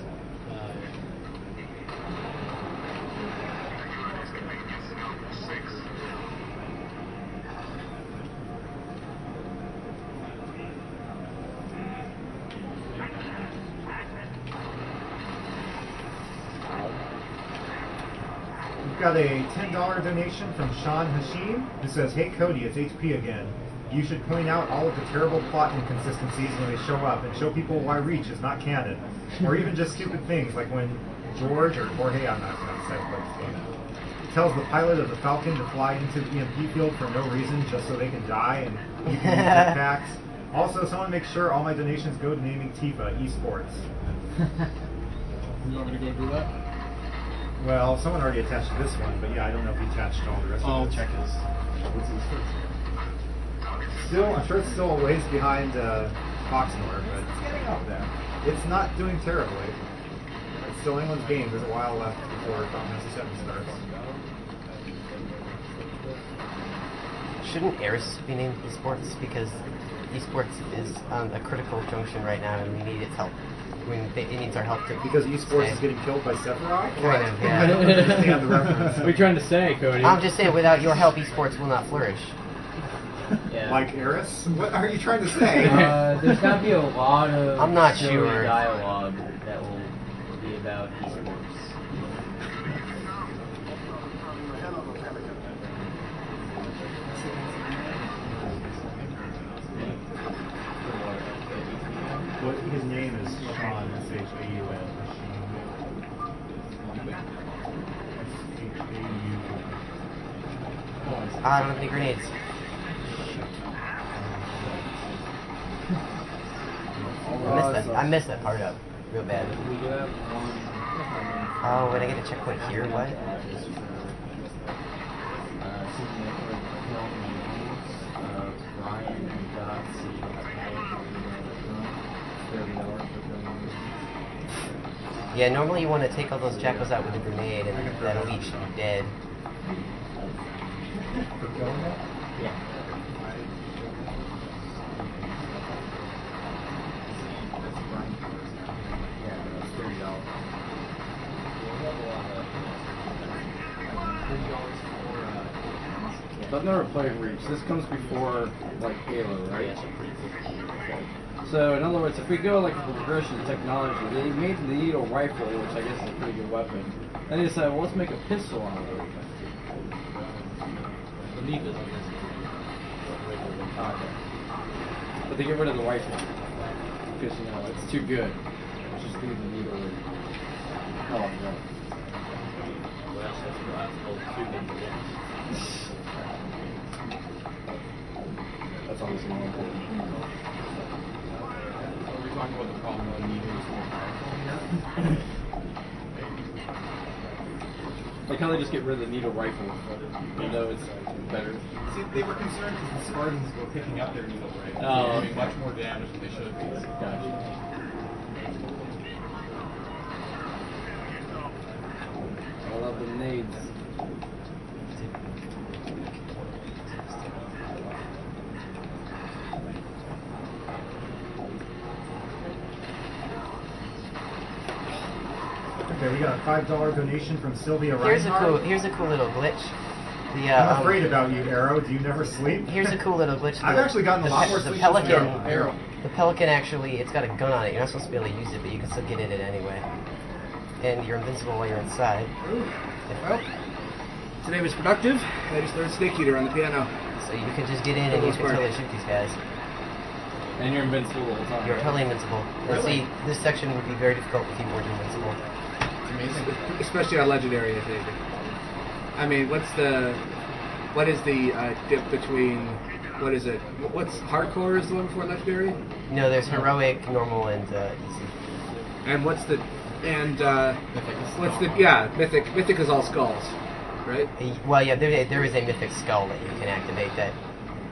S4: We've got a $10 donation from Sean Hashim, who says, "Hey Cody, it's HP again. You should point out all of the terrible plot inconsistencies when they show up and show people why Reach is not canon. Or even just stupid things like when George or Jorge, I'm not going to say what his name is, tells the pilot of the Falcon to fly into the EMP field for no reason, just so they can die and you can use jetpacks. Also, someone make sure all my donations go to naming Tifa esports.
S5: You want me to go do that?
S4: Well, someone already attached to this one, but yeah, I don't know if he attached to all the rest of
S5: I'll
S4: it.
S5: check his. What's his first?
S4: Still, I'm sure it's still a ways behind Foxmore, but it's getting up there. It's not doing terribly. It's still anyone's game. There's a while left before Final Fantasy 7 starts.
S2: Shouldn't Eris be named esports? Because esports is on a critical junction right now, and we need its help. I mean, it needs our help too.
S4: Because esports is getting killed by Sephiroth?
S2: Kind of, yeah.
S4: I don't understand the reference.
S8: What are you trying to say, Cody?
S2: I'm just saying, without your help, esports will not flourish.
S8: Yeah.
S4: Like Eris? What are you trying to say?
S13: There's got to be a lot of
S2: I'm not
S13: silly
S2: sure.
S13: dialogue that will be about esports.
S4: What his name is Sean, S-H-A-U-N.
S2: I don't have any grenades. I missed that part up real bad.
S13: We do have one.
S2: Oh, wait, I get a checkpoint here? What? Yeah, normally you want to take all those jackals out with a grenade, and that'll each be dead.
S13: Yeah.
S12: So I've never played Reach. This comes before, like, Halo, right? So, in other words, if we go, like, the progression of technology, they made the needle rifle, which I guess is a pretty good weapon. Then they decided, well, let's make a pistol out of it.
S8: The needle.
S12: Okay. But they get rid of the rifle. Because, you know, it's too good. Just leave the needle in. Oh, no. That's obviously more important.
S5: Are we talking about the problem of needles more powerful here?
S12: Like how they just get rid of the needle rifle, even though it's better.
S7: See, they were concerned because the Spartans were picking up their needle rifles.
S12: Oh,
S7: They were doing much more damage than they should have.
S12: Gotcha. I love the nades.
S4: Okay, we got a $5 donation from Sylvia Reinhardt.
S2: Here's a cool little glitch.
S4: I'm afraid about you, Arrow. Do you never sleep?
S2: Here's a cool little glitch.
S4: I've actually gotten a lot more
S2: the
S4: sleep
S2: Pelican.
S4: since Arrow.
S2: The Pelican actually, it's got a gun on it. You're not supposed to be able to use it, but you can still get in it anyway. And you're invincible while you're inside.
S6: Well, today was productive. I just learned Snake Eater on the piano.
S2: So you can just get in and you can totally shoot these guys.
S12: And you're invincible all the time.
S2: You're totally invincible. And see, this section would be very difficult if you weren't invincible.
S7: It's amazing.
S6: Especially on Legendary, I think. I mean, what is the dip between, what is it? What's hardcore is the one before Legendary?
S2: No, there's heroic, normal, and easy.
S6: And what's the mythic? Mythic is all skulls, right?
S2: Well, yeah, there is a mythic skull that you can activate that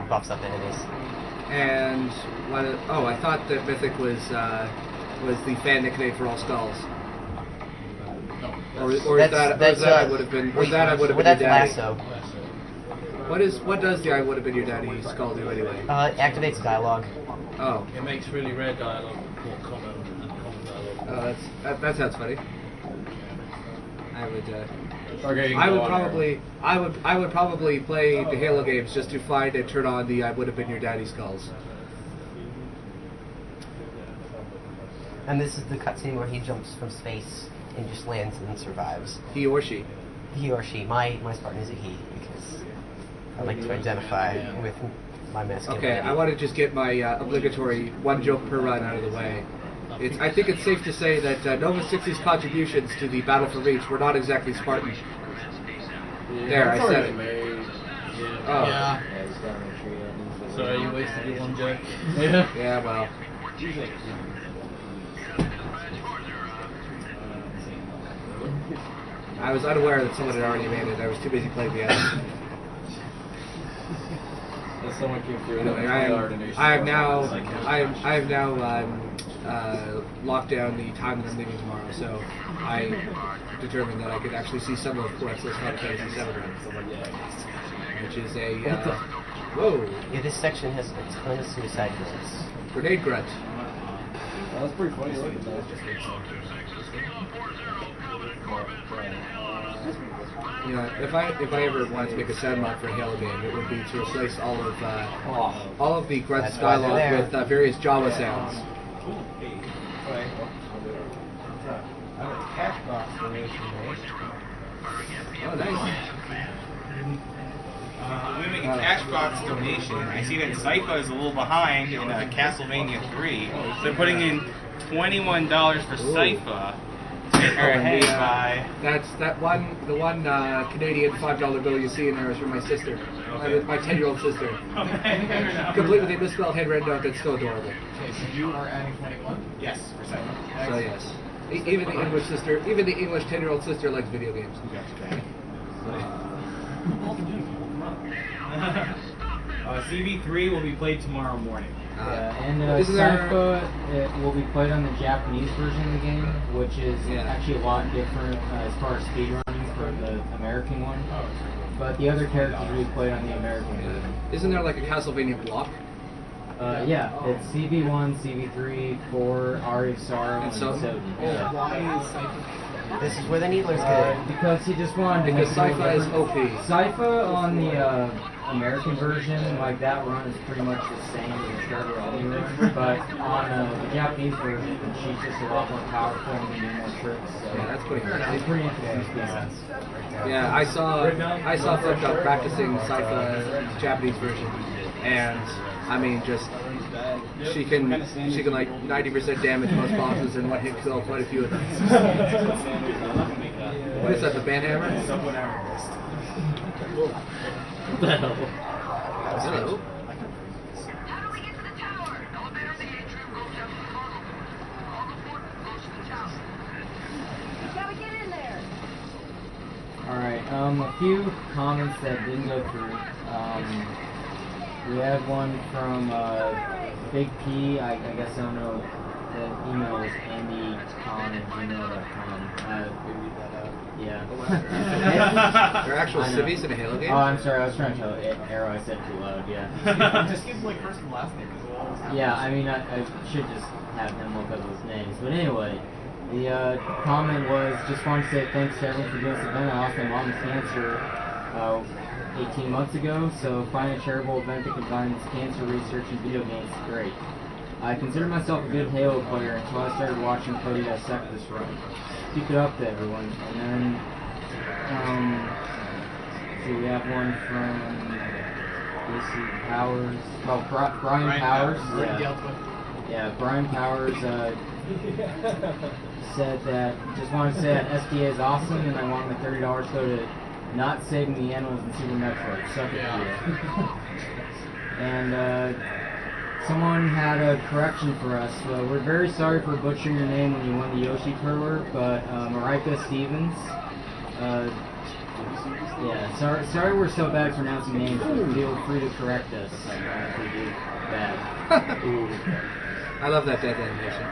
S2: buffs up enemies.
S6: And I thought that mythic was the fan nickname for all skulls. Or I would have been your daddy.
S2: Lasso.
S6: What does the I would have been your daddy skull do anyway?
S2: It activates dialogue.
S6: Oh.
S8: It makes really rare dialogue more common and common dialogue.
S6: Oh, that sounds funny. I would probably play the Halo games just to find and turn on the I would have been your daddy skulls.
S2: And this is the cutscene where he jumps from space and just lands and survives.
S6: He or she.
S2: He or she. My Spartan is a he because I like to identify with my masculinity.
S6: Okay, I want to just get my obligatory one joke per run out of the way. I think it's safe to say that Nova 60's contributions to the Battle for Reach were not exactly Spartan. There, I said it. Oh.
S8: Yeah. Sorry, you wasted your one joke. Yeah.
S6: Yeah, well. I was unaware that someone had already made it. I was too busy playing the end.
S12: Someone came through.
S6: Anyway, I have now locked down the time that I'm leaving tomorrow, so I determined that I could actually see some of Alexa's Final Fantasy VII run, which is a whoa.
S2: Yeah, this section has a ton of suicide grunts.
S6: Grenade grunt.
S12: That's pretty funny looking though.
S6: You know, if I ever wanted to make a sound mod for a Halo game, it would be to replace all of the grunts dialogue with various Java sounds. Oh, nice.
S7: We make a cash box donation. I see that Sypha is a little behind in Castlevania 3. So they're putting in $21 for Sypha.
S6: That's the one Canadian $5 bill you see in there is from my sister, my 10-year-old sister. Complete with a misspelled handwritten note that's still adorable.
S3: Okay, so you are adding 21?
S7: Yes, for Sypha.
S6: So yes, even the English 10-year-old sister likes video games.
S7: CV3 will be played tomorrow morning.
S13: And Sypha will be played on the Japanese version of the game, which is actually a lot different as far as speedrunning from the American one. But the other characters will be played on the American version.
S6: Isn't there like a Castlevania block?
S13: Yeah, it's CV1, CV3, 4, Aria of Sorrow, and 7.
S3: Why is Sypha?
S2: This is where the Needlers go.
S13: Because he just wanted to
S6: Because Sypha is OP.
S13: Sypha on the American version, like that run is pretty much the same as the Trevor Ollie run, but on the Japanese version, she's just a lot more powerful and can do more tricks. So
S6: Yeah, that's pretty cool.
S13: It's pretty interesting speedruns.
S6: Yeah, I saw Flip Up practicing Sypha's Japanese version, and I mean, just she can like 90% damage most bosses and one hit kill quite a few of them. What is that? The banhammer?
S13: What the hell?
S6: Hello.
S13: Alright, a few comments that didn't go through. We had one from Big P, I guess I don't know, the email is andycon@gmail.com. Yeah.
S6: They're actual civvies in a Halo game?
S13: Oh, I'm sorry, I was trying to tell Arrow, I said too loud, yeah.
S3: Just give like first and last name as well.
S13: Yeah, I mean, I should just have him look up those names. But anyway, the comment was, just wanted to say thanks to everyone for doing this event. I lost my mom to cancer 18 months ago, so finding a charitable event that combines cancer research and video games is great. I consider myself a good Halo player until I started watching Cody dissect this run. Keep it up to everyone. And then, so we have one from DC Powers. Oh, Brian Powers. Yeah, Brian Powers said that, just wanted to say that SDA is awesome and I want my $30 to go to not saving the animals in Super Metroid. Suck it, And someone had a correction for us. We're very sorry for butchering your name when you won the Yoshi tour, but Marika Stevens. Yeah, sorry we're so bad at pronouncing names, but feel free to correct us if we do bad.
S6: I love that death animation.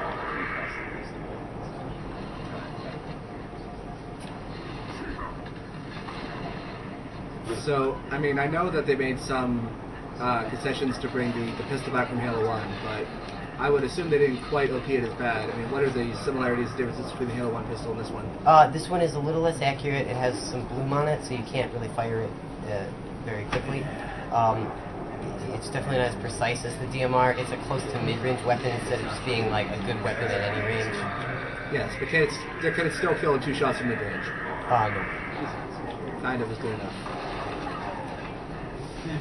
S6: So, I mean, I know that they made some concessions to bring the pistol back from Halo 1, but I would assume they didn't quite OP it as bad. I mean, what are the similarities and differences between the Halo 1 pistol and this one?
S2: This one is a little less accurate. It has some bloom on it, so you can't really fire it very quickly. It's definitely not as precise as the DMR. It's a close to mid-range weapon instead of just being like a good weapon at any range.
S6: Yes, but can it still kill in 2 shots from mid-range?
S2: No.
S6: Kind of is good enough.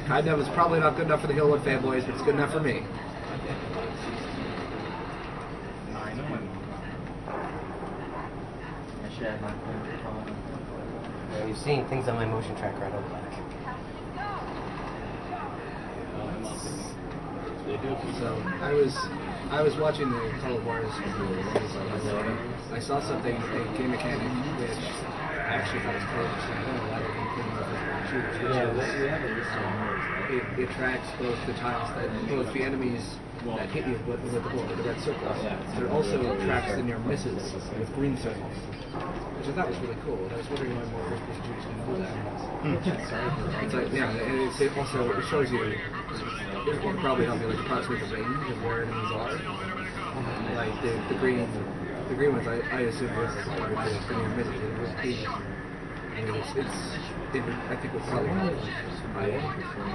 S6: Kind of is probably not good enough for the Halo 1 fanboys, but it's good enough for me.
S13: chat my phone.
S2: And you're seeing things on my motion tracker I don't like.
S6: So I was watching the Call of Juarez video, and I saw something, a game mechanic, which I actually thought was pretty interesting. I don't know why they didn't put it in the shooters, which it tracks both the times that both the enemies that hit you with the red circles. But it also tracks the near misses with green circles, which I thought was really cool. And I was wondering why more first-person shooters didn't do that. It's like, yeah, and it also shows you. It will probably help you like approximate the range of where enemies are. Like the green ones, I assume was the near misses. It was big. I mean, I think we'll probably help.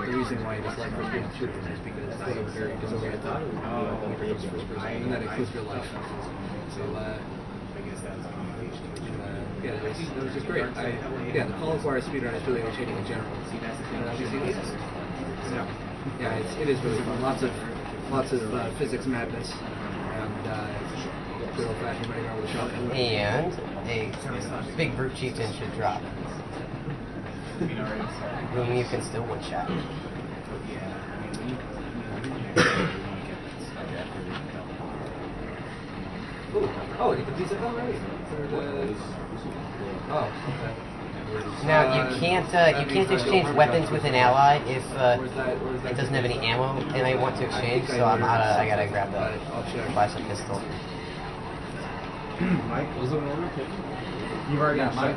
S6: The reason why I dislike first-person shooters is because they're very disoriented. And that includes your life. So, yeah, it was just great. The Call of Juarez speedrun is really entertaining in general. Yeah, it is really fun. Lots of physics madness and good old-fashioned running around with a shotgun.
S2: And a big brute chieftain should drop, whom you can still one-shot.
S6: Oh, you can do that already? Oh, okay.
S2: Now you can't exchange weapons with an ally if it doesn't have any ammo, and I want to exchange, so I gotta grab the classic pistol.
S4: Mike?
S12: Was it an order?
S4: You've already got
S12: Whoa.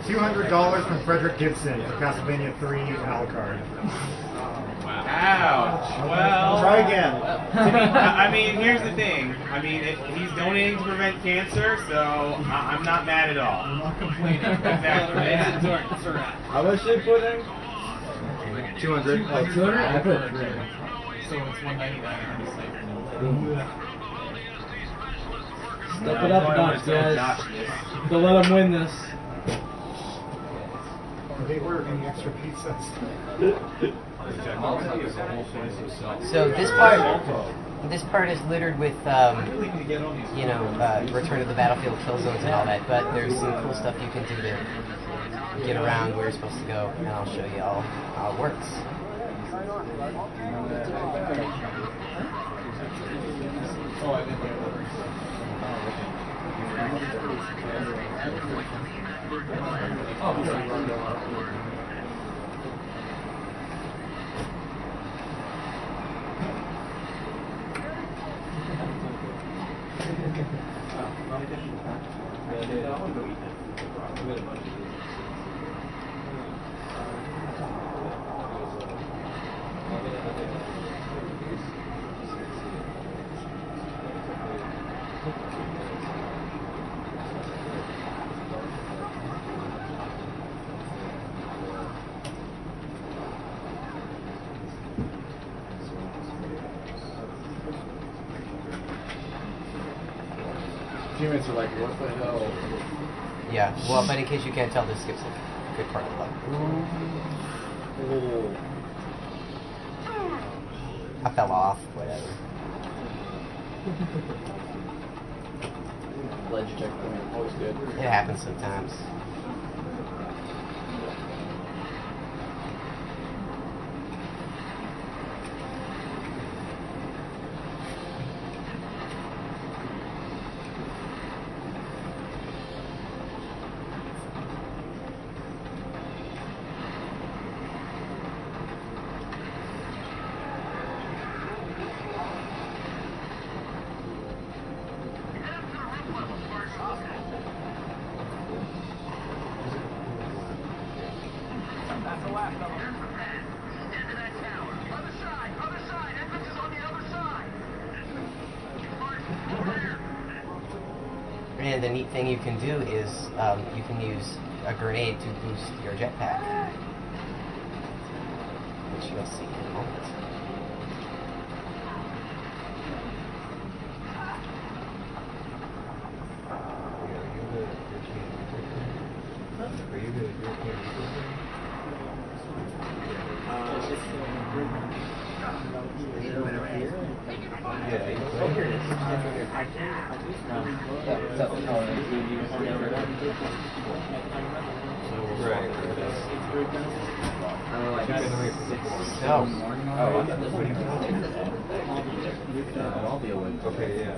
S4: $200 from Frederick Gibson for Castlevania 3 Alucard.
S7: Ouch. Well,
S4: Try again.
S7: I mean, here's the thing. I mean, he's donating to prevent cancer, so I'm not mad at all. I'm not complaining. Exactly.
S9: It's alright.
S12: How much they put in?
S4: 200.
S12: Oh, 200? I put 3.
S9: So it's $199 on the site.
S12: Step it up a notch, guys. Don't let them win this.
S4: Are they ordering extra pizzas?
S2: So this part is littered with Return to the Battlefield kill zones and all that, but there's some cool stuff you can do to get around where you're supposed to go, and I'll show you all how it works.
S12: Teammates are like, what the hell?
S2: Yeah, well, but in case you can't tell, this skips a good part of the level. I fell off, whatever.
S12: Ledge checkpoint, always good.
S2: It happens sometimes. And the neat thing you can do is you can use a grenade to boost your jetpack, which you'll see in a moment.
S10: Okay, yeah.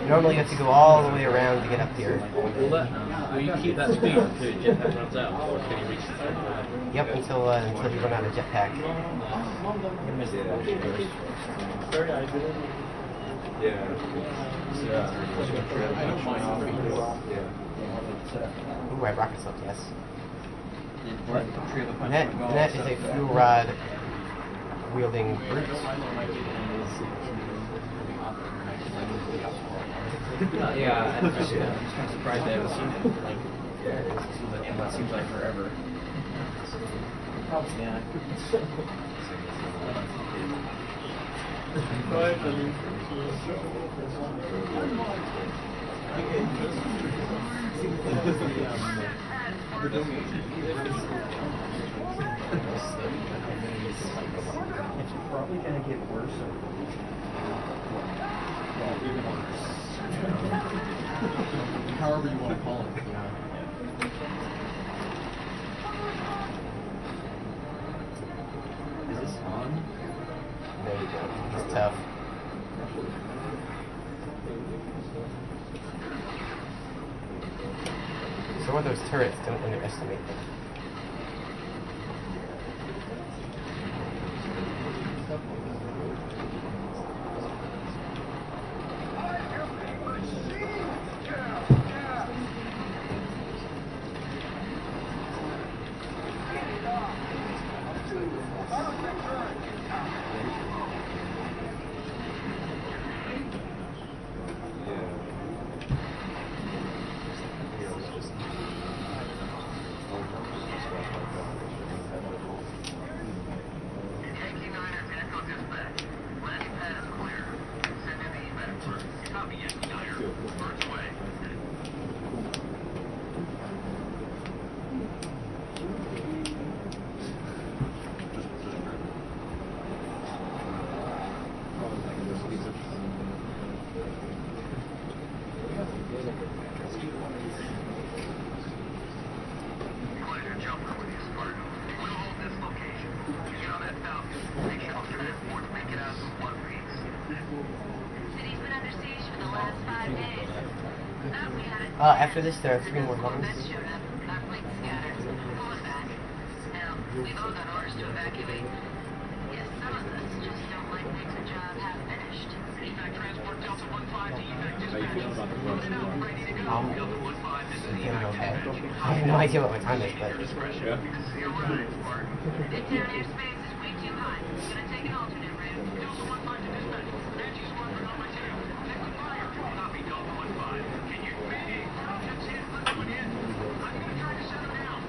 S2: Normally you have to go all the way around to get up here.
S8: Will you keep that speed until your jetpack runs out, or can you reach the
S2: Yep, until you run out of jetpack.
S5: I don't mind.
S2: Ooh, I have rocket slip, yes. That is a fuel rod wielding brute.
S3: Yeah, I'm just kind of surprised that it was like what seems like forever. Yeah.
S12: It's probably gonna get worse.
S5: However you want to call it.
S2: Is this on? There you go. It's tough. So are those turrets? Don't underestimate them. After this, there are 3 more levels.
S14: We've all got orders to evacuate. Yes, some of us just don't like things the job half finished. Evac transport Delta 15 to evac dispatch. Loaded up, ready to go. Delta 15, this is the
S2: Feeling
S14: evac
S2: okay.
S14: test.
S2: I have no idea what my time is, but...
S14: Midtown airspace is way too high. Gonna take an alternate route. Delta 15 to dispatch. Comanche squadron on my tail. Taking fire. Copy Delta 15. Can you hear me? That's it. Let's begin. I'm gonna try to settle down.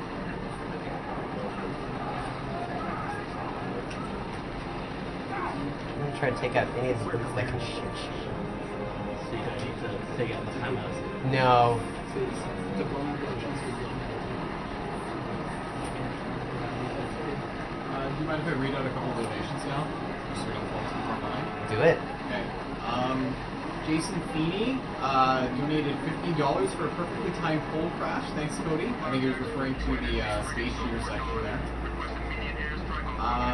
S2: I'm gonna try to take out any of the brutes that can shoot.
S8: So you don't need to take out the timeouts.
S2: No.
S5: Do you mind if I read out a couple of donations now? Just so we don't fall too far behind.
S2: Do it.
S5: Okay. Jason Feeney donated $50 for a perfectly timed pole crash. Thanks, Cody. I think he was referring to the space shooter section there.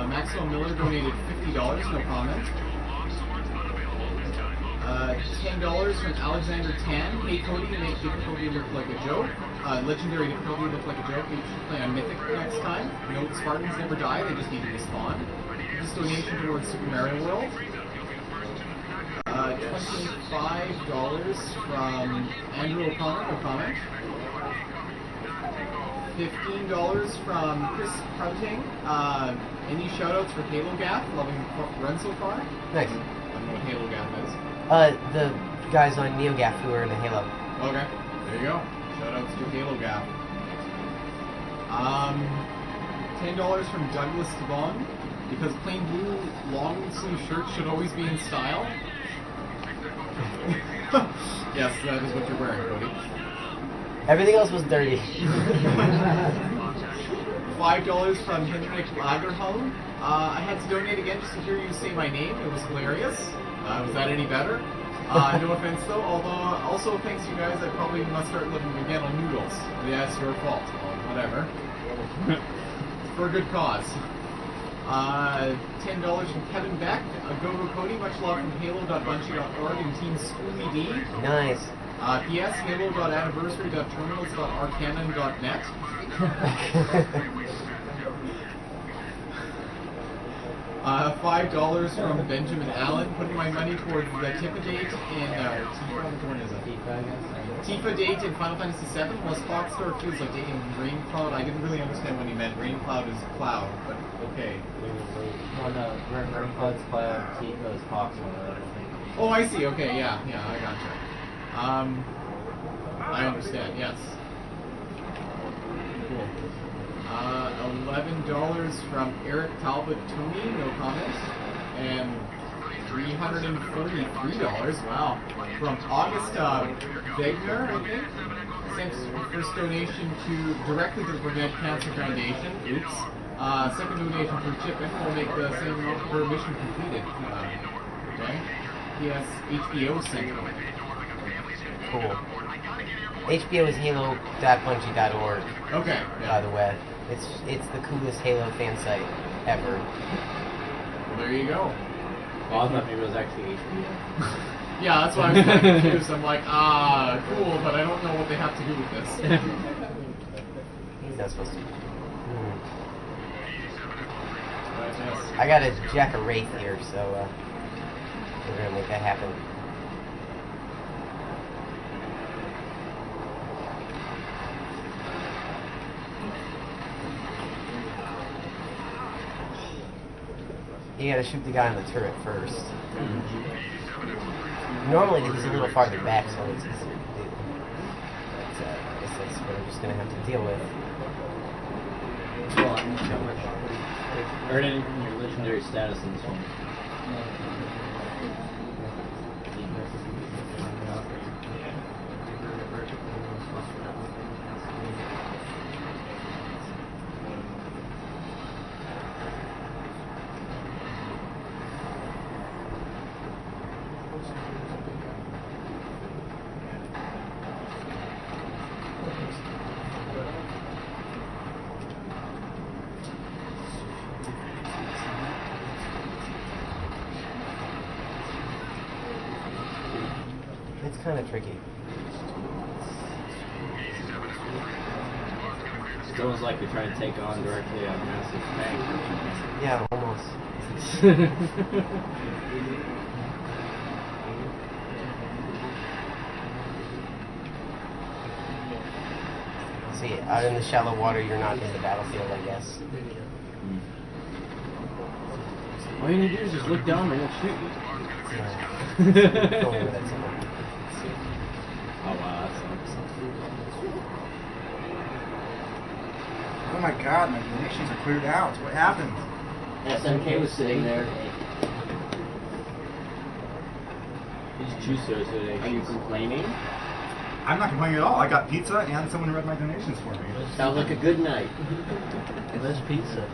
S5: Maxwell Miller donated $50, no comment. $10 from Alexander Tan. Hey Cody, you make difficulty look like a joke. Legendary difficulty look like a joke. You should play on Mythic next time. Note, Spartans never die, they just need to respawn. This donation towards Super Mario World. $25 from Andrew O'Connor, no comment. $15 from Chris Prouting. Any shoutouts for Halo Gap? Loving the run so far?
S2: Nice.
S5: I don't know what Halo Gap is.
S2: The guys on NeoGaf who are in the Halo.
S5: Okay, there you go. Shoutouts to Halo Gap. $10 from Douglas Devon. Because plain blue long sleeve shirts should always be in style. Yes, that is what you're wearing, Cody.
S2: Everything else was dirty.
S5: $5 from Henrik Lagerholm. I had to donate again just to hear you say my name. It was hilarious. Was that any better? No offense though, although also thanks you guys, I probably must start living again on noodles. Yeah, it's your fault. Well, whatever. For a good cause. $10 from Kevin Beck. Go Cody, much love from Halo.Bungie.org and Team Schooly D.
S2: Nice.
S5: P.S. Halo.anniversary.terminals.arcanon.net. $5 from Benjamin Allen, putting my money towards the Tifa date in Tifa. Which one is it?
S13: Tifa, I guess.
S5: Tifa date in Final Fantasy VII. Was Foxstar feels like dating Rain Cloud. I didn't really understand what he meant. Rain Cloud is cloud, but okay.
S13: Well, no, Rain Cloud's cloud, Tifa is Foxstar.
S5: Oh, I see. Okay, yeah, I gotcha. I understand. Yes. Cool. $11 from Eric Talbot Tony, no comments, and $343, wow, from August Wegner, I think, sent first donation directly to the Prevent Cancer Foundation. Oops. Second donation from Chip and will make the same amount for mission completed. Okay. Yes, HBO sent one.
S2: Cool. HBO is halo.bungie.org.
S5: Okay.
S2: By the way. It's the coolest Halo fan site ever.
S5: Well, there you go.
S8: Oh, I thought maybe it was actually HBO.
S5: Yeah, that's why I was kind of confused. I'm like, cool, but I don't know what they have to do with this.
S2: He's not supposed to.
S5: Yes.
S2: I got a Jack of Wraith here, so we're gonna make that happen. You gotta shoot the guy on the turret first. Normally he's a little farther back, so it's easier to do. But I guess that's what I'm just gonna have to deal with.
S8: Well, I mean, how much? Earn any from your legendary status in this one?
S2: It's kind of tricky.
S8: It's almost like you're trying to take on directly a massive tank.
S2: Yeah, almost. See, out in the shallow water, you're not in the battlefield, I guess.
S8: All you need to do is just look down and it'll shoot you.
S2: Yeah. Go over that somewhere.
S8: Oh wow, that sucks.
S4: Oh my god, my donations are cleared out. What happened?
S8: SMK was sitting there. He's Chuso today. Are you complaining?
S4: I'm not complaining at all. I got pizza and someone read my donations for me.
S8: Sounds like a good night.
S13: Where's pizza?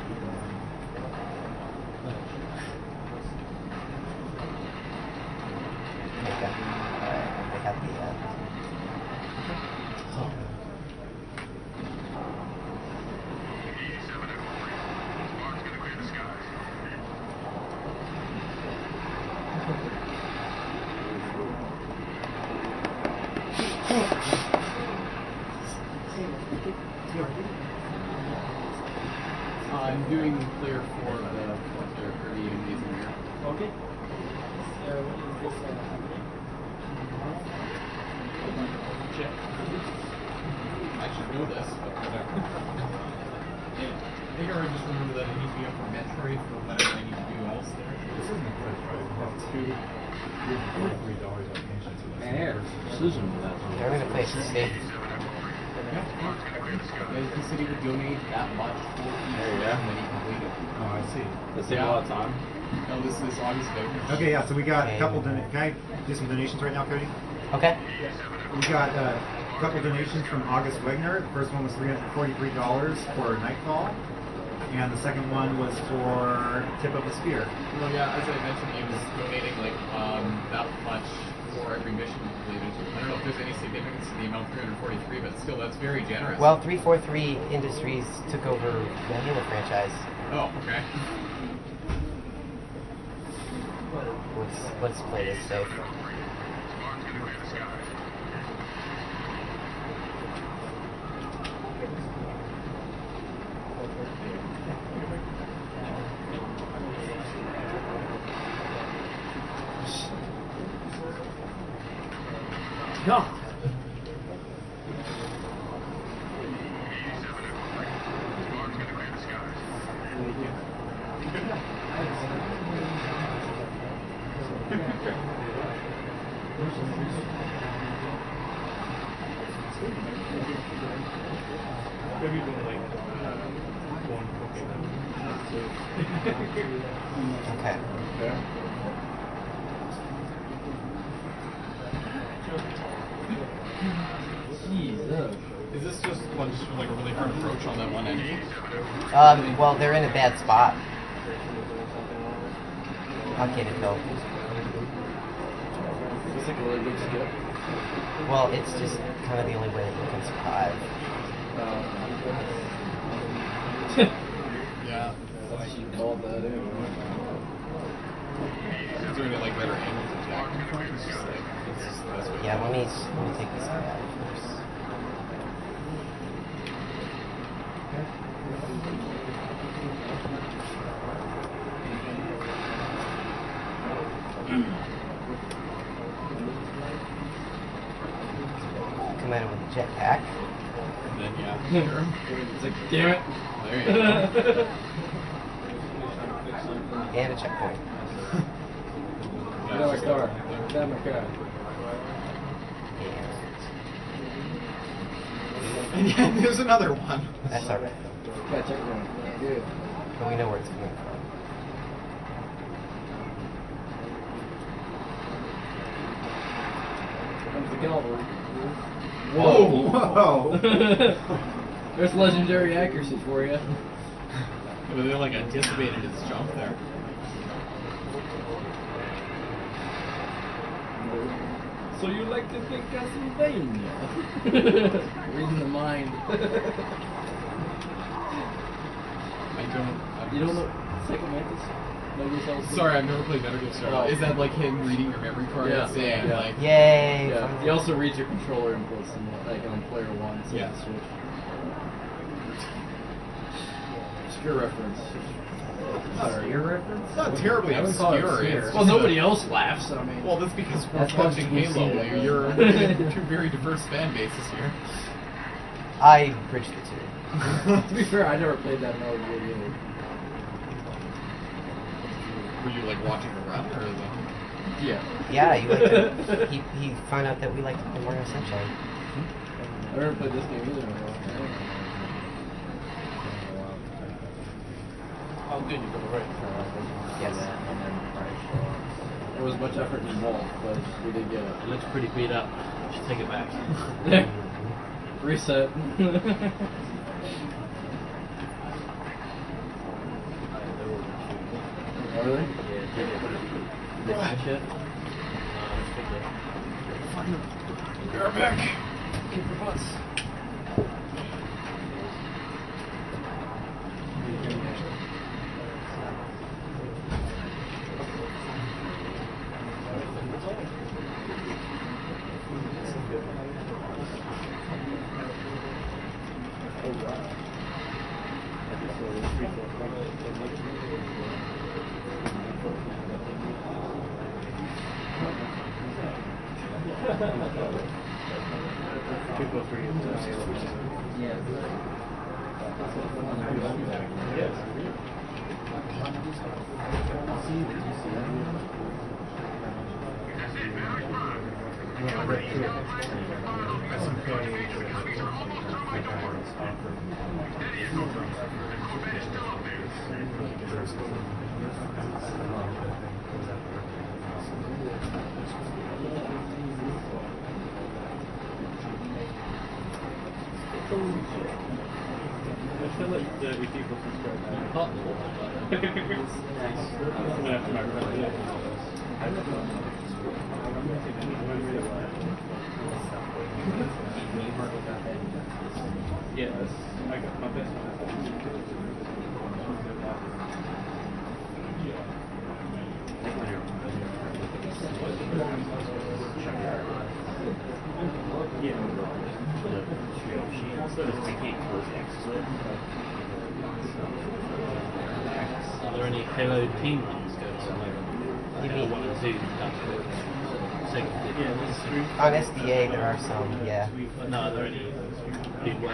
S2: Okay. Alright, I got the
S5: I'm doing clear for the amazing here.
S9: Okay. So what is this
S5: Check. I should know this, but whatever. I think I just remember that I need to be up for Metroid for whatever I need to do else there.
S4: This isn't a credit card. That's $43 on pensions.
S8: Hey, Susan with that one.
S2: They're gonna play it safe.
S5: He said he would donate that much for each
S8: There you go.
S5: and then he completed.
S4: Oh, I see.
S8: Let's save a lot of time.
S5: No, this is August 5th.
S4: Okay, yeah, so we got a couple can I do some donations right now, Cody?
S2: Okay.
S4: We got a couple donations from August Wegner. The first one was $343 for Nightfall. And the second one was for Tip of the Spear.
S5: Well, yeah, as I mentioned, he was donating like that much for every mission completed. I don't know if there's any significance to the amount 343, but still, that's very generous.
S2: Well, 343 Industries took over the Halo franchise.
S5: Oh, okay.
S2: Let's play this safe.
S1: Yeah.
S2: Okay.
S12: Jesus.
S5: Is this just like a really hard approach on that one enemy?
S2: Well, they're in a bad spot. Okay, to go.
S12: It's like a really big skip.
S2: Well, it's just kind of the only way that you can survive.
S5: Yeah.
S12: She called that in.
S5: Is there any like better angles of attack? It's just like, it's just the best way.
S2: Yeah, let me take this guy out first. Come at him with a jetpack.
S5: And then yeah.
S12: It's like, damn it.
S5: There you go.
S2: And a checkpoint.
S12: Got my car. Got my car.
S5: And yeah, there's another one.
S2: That's alright.
S12: Got checkpoint. Good.
S2: But we know where it's coming from.
S12: Comes the cavalry.
S5: Whoa!
S12: Whoa! There's legendary accuracy for you.
S5: They like anticipated his jump there.
S12: So you like to play Castlevania? Reading the mind. You don't know Psycho Mantis?
S5: Sorry, I've never played Metal Gear Solid.
S12: Oh.
S5: Is that like him reading your memory card and saying like...
S2: Yay!
S12: Yeah. He also reads your controller inputs and like on player one, so
S5: Yeah.
S12: you can switch. Obscure reference.
S2: Obscure reference?
S5: It's not terribly
S12: I wouldn't call it
S5: obscure.
S12: obscure.
S5: It's
S12: Well,
S5: just
S12: nobody else laughs, I mean.
S5: Well, that's because we're
S12: That's
S5: watching
S12: because we've
S5: Halo.
S12: seen it.
S5: You're two very diverse fan bases here.
S2: I bridged the two.
S12: To be fair, I never played that Metal Gear either.
S5: Were you like watching around or the...
S12: Yeah.
S2: Yeah, you like to, he found out that we like the Morning Sunshine.
S12: I never played this game either.
S8: Oh, good, you got it right.
S2: Yes.
S12: There was much effort involved, but we did get it.
S8: It looks pretty beat up. Should take it back.
S12: Reset. Oh, really?
S8: Yeah, take it. This shit.
S5: You're back.
S2: Keep the butts.
S8: feel like 30 people subscribe now. You can't do it. I'm gonna have to microphone it. Yes, I got my best Are there any Halo team runs going on?
S2: You mean
S8: 1 and 2
S2: on SDA there are some, yeah.
S8: But no, are there any people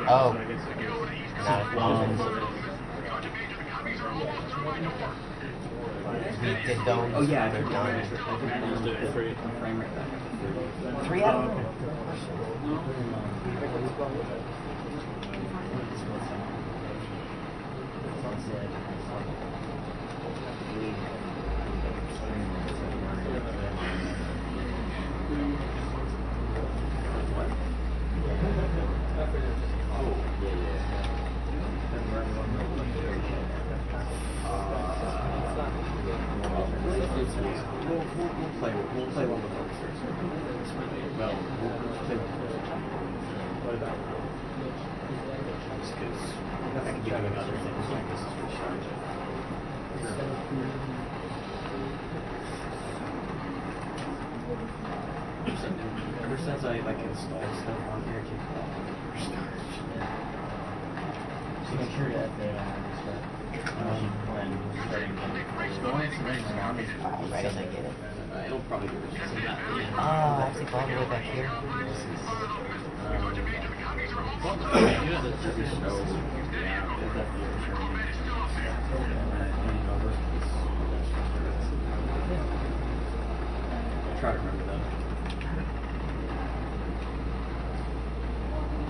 S2: Oh. We did those.
S3: Oh yeah,
S2: They're done.
S8: Let's do it free.
S2: 3 out of them?
S12: We'll play one before we start. Well, we'll play what about? Just because I can give you other things like this is for Ever since I installed stuff on here, so make sure that they when starting
S2: Right as I get it.
S12: it'll probably be
S2: Oh, I have to go all the way back here.
S12: Try to remember that.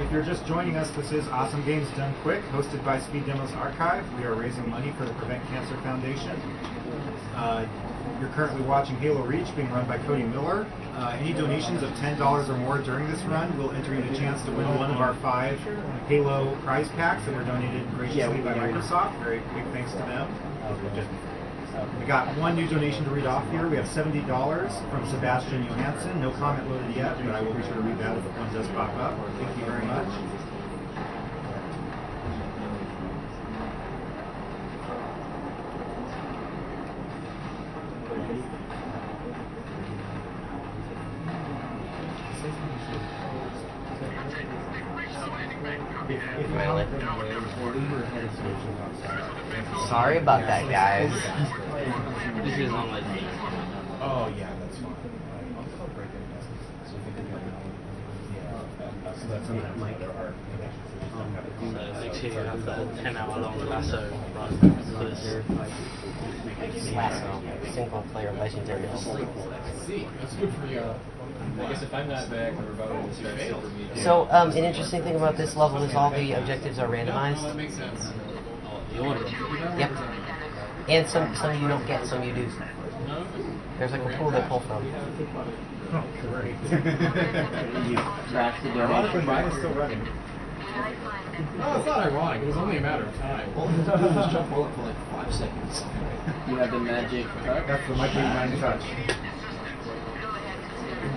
S4: If you're just joining us, this is Awesome Games Done Quick, hosted by Speed Demos Archive. We are raising money for the Prevent Cancer Foundation. You're currently watching Halo Reach, being run by Cody Miller. Any donations of $10 or more during this run will enter you a chance to win one of our 5 Halo prize packs that were donated graciously by Microsoft. Very big thanks to them. We got one new donation to read off here. We have $70 from Sebastian Johansson. No comment loaded yet, but I will be sure to read that if one does pop up. Thank you very much.
S2: Sorry about that, guys.
S8: This is on like
S11: Oh yeah, that's fine. So that's something like there are
S8: so make sure you have that 10-hour-long lasso run for this.
S2: Lasso, single player legendary.
S5: See, that's good for you. I guess if I'm not back, we're about to start for me.
S2: So, an interesting thing about this level is all the objectives are randomized.
S5: That makes sense.
S8: The order.
S2: Yep. And some you don't get, some you do. There's like a pool they pull from.
S4: Oh, great.
S12: You trash the
S4: Ironically, mine is still running.
S5: No, it's not ironic. It was only a matter of time. All you have to do is jump over for like 5 seconds.
S12: You have the magic touch.
S4: That's the Mighty Mind Touch.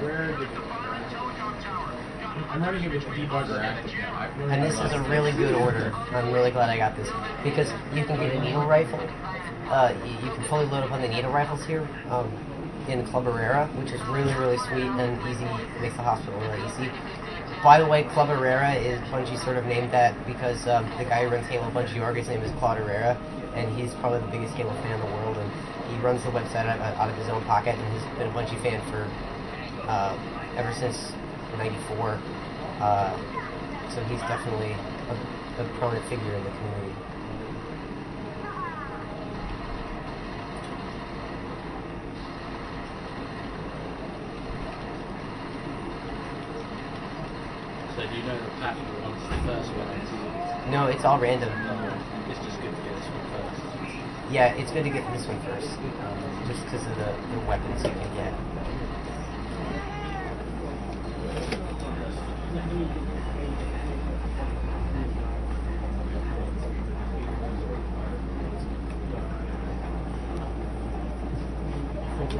S5: Where did I'm running it with the debugger active now.
S2: And this is a really good order. I'm really glad I got this. Because you can get a needle rifle. You can fully load up on the needle rifles here in Club Herrera, which is really, really sweet and easy. Makes the hospital really easy. By the way, Club Herrera is Bungie sort of named that because the guy who runs Halo Bungie Org, his name is Claude Herrera, and he's probably the biggest Halo fan in the world, and he runs the website out of his own pocket, and he's been a Bungie fan for ever since '94. So he's definitely a prominent figure in the community.
S8: So do you know the pattern once the first one?
S2: No, it's all random.
S8: It's just good to get this one first.
S2: Yeah, it's good to get this one first, just because of the weapons you can get.
S11: I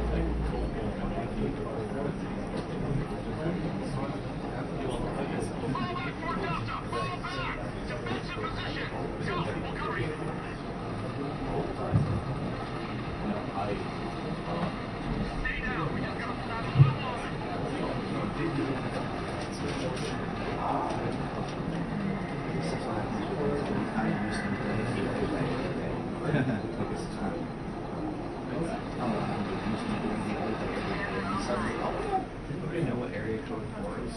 S11: know what area code 4 is.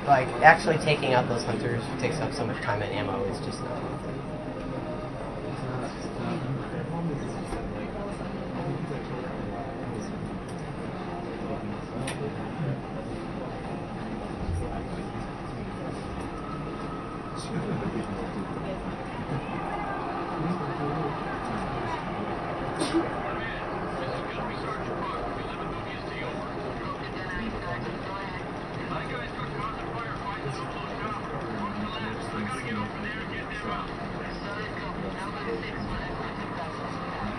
S2: Like, actually taking out those hunters takes up so much time and ammo, it's just not worth it.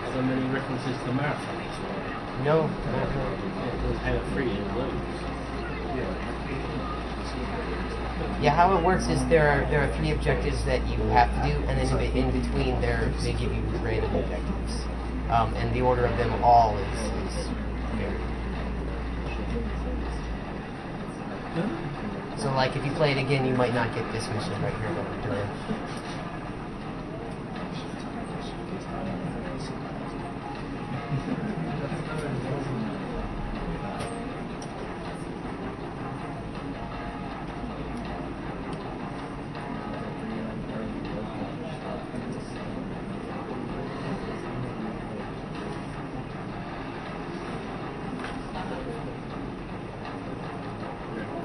S8: Are there many references to marathons?
S2: No.
S8: It was kind of free and low.
S2: Yeah, how it works is there are 3 objectives that you have to do, and then in between they give you random objectives. And the order of them all is varied. So like if you play it again, you might not get this mission right here that we're doing.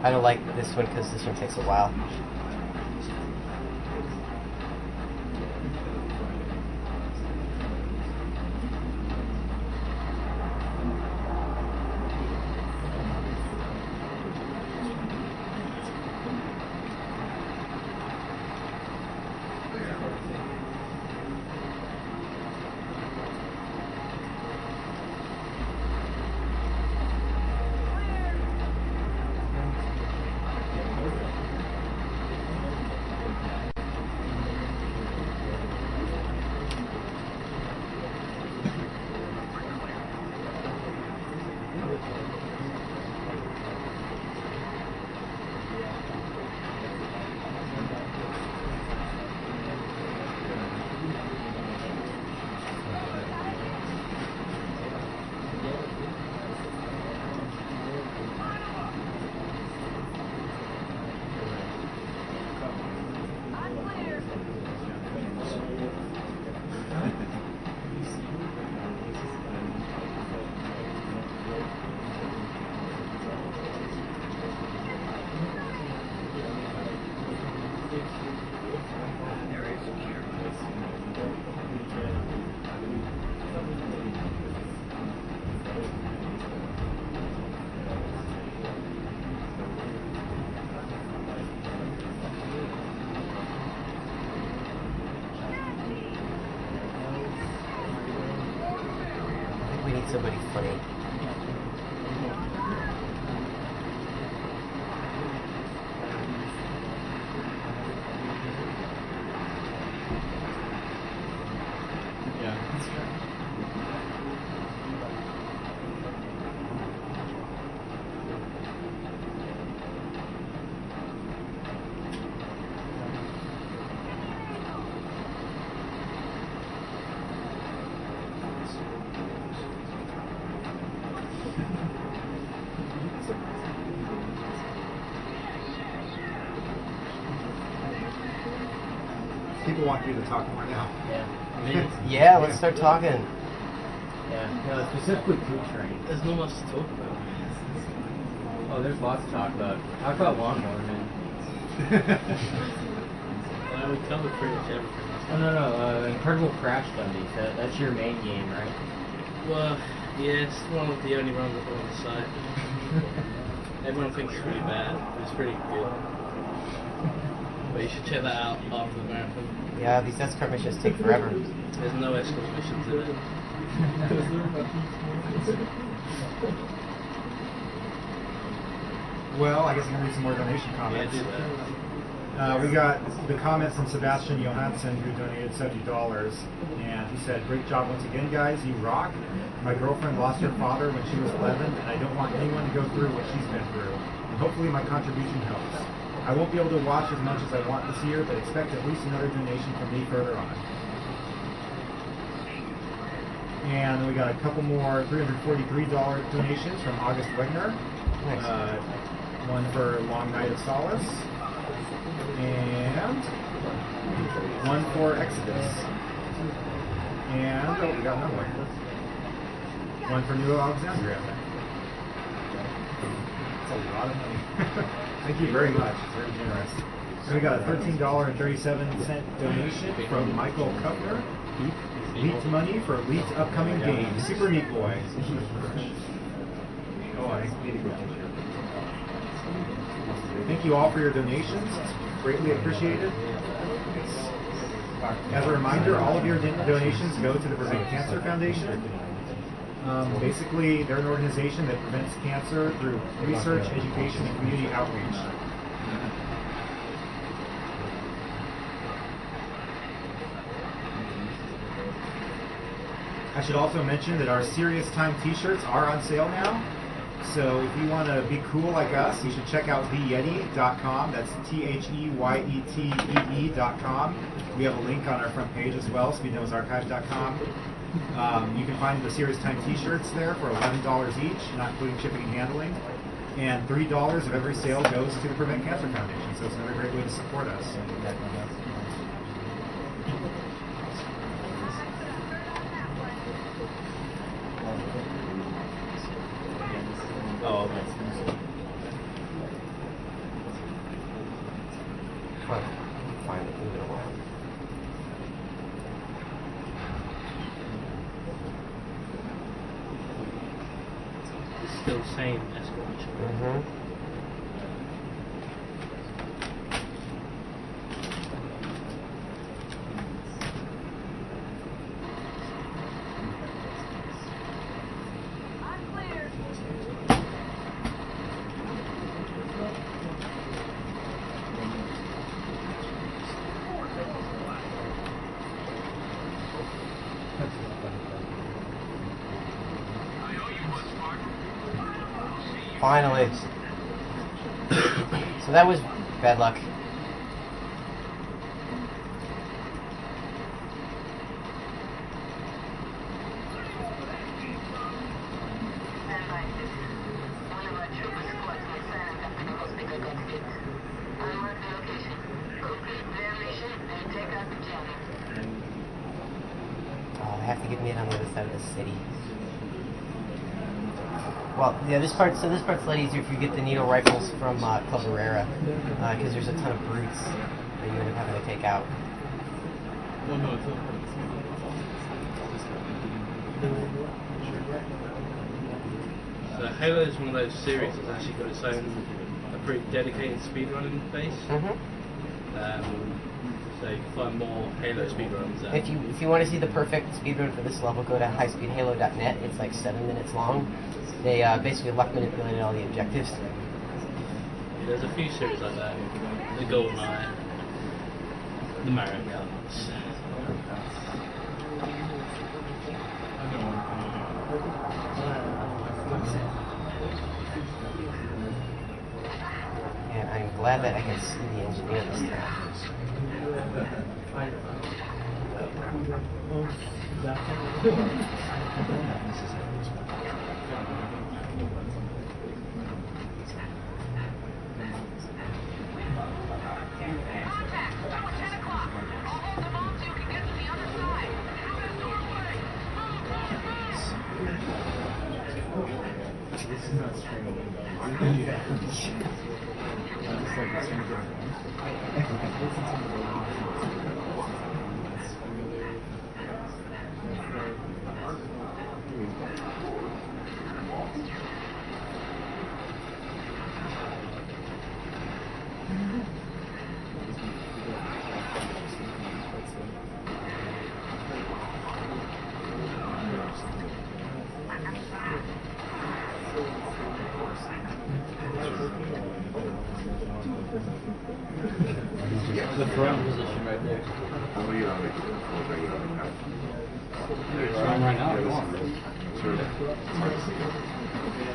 S2: I don't like this one because this one takes a while. We need somebody funny.
S5: Yeah, that's fair.
S4: People want you to talk more now.
S13: Yeah.
S2: Yeah, let's start talking.
S13: Yeah. No, specifically Crew Train.
S8: There's not much to talk about.
S13: Oh, there's lots to talk about. Talk about lawnmower, man.
S8: Well, we covered pretty much everything.
S13: Oh, no. Incredible Crash Dummies. That's your main game, right?
S8: Well, yeah, it's one of the only runs I've got on the site. Everyone thinks it's really bad, but it's pretty good. But you should check that out after the marathon.
S2: Yeah, these escort missions take forever.
S8: There's no escort missions in it.
S4: Well, I guess I can read some more donation comments.
S8: Yeah, do that.
S4: We got the comment from Sebastian Johansson, who donated $70, and he said, "Great job once again, guys. You rock. My girlfriend lost her father when she was 11, and I don't want anyone to go through what she's been through. And hopefully my contribution helps. I won't be able to watch as much as I want this year, but expect at least another donation from me further on." And we got a couple more $343 donations from August Wegner.
S2: Nice.
S4: One for Long Night of Solace, and one for Exodus. And we got another one. One for New Alexandria. That's a lot of money. Thank you very much. It's very generous. So we got a $13.37 donation from Michael Cutler. Leet money for Leet's upcoming game, Super Meat Boy. Oh, I need to go. Thank you all for your donations. Greatly appreciated. As a reminder, all of your donations go to the Prevent Cancer Foundation. Basically, they're an organization that prevents cancer through research, education, and community outreach. I should also mention that our Serious Time t-shirts are on sale now. So if you want to be cool like us, you should check out theyeti.com. That's THEYETEE.com. We have a link on our front page as well, speednosarchive.com. You can find the Serious Time t-shirts there for $11 each, not including shipping and handling. And $3 of every sale goes to the Prevent Cancer Foundation. So it's another great way to support us.
S2: Oh, okay. Fine, move it along.
S8: It's still the same escort mission.
S2: Mm-hmm. Finally. So that was bad luck. Oh, they have to get me on the other side of the city. Well, yeah, this part's a lot easier if you get the needle rifles from Club Herrera, because there's a ton of brutes that you end up having to take out.
S5: Well, no, it's
S8: So Halo is one of those series that's actually got its own a pretty dedicated speedrunning base. So you can find more Halo speedruns.
S2: If you want to see the perfect speedrun for this level, go to highspeedhalo.net. It's like 7 minutes long. They basically luck manipulated all the objectives.
S8: Yeah, there's a few series like that. The GoldenEye, the Mario Karts.
S2: And I'm glad that I can see the engineer this time.
S1: This is not streaming windows. Yeah. I'm just like, it's streaming
S13: The throne position right there.
S11: Oh, yeah, I'll make it. I'll bring it on the couch.
S1: Throwing right now, go on.
S11: Sure.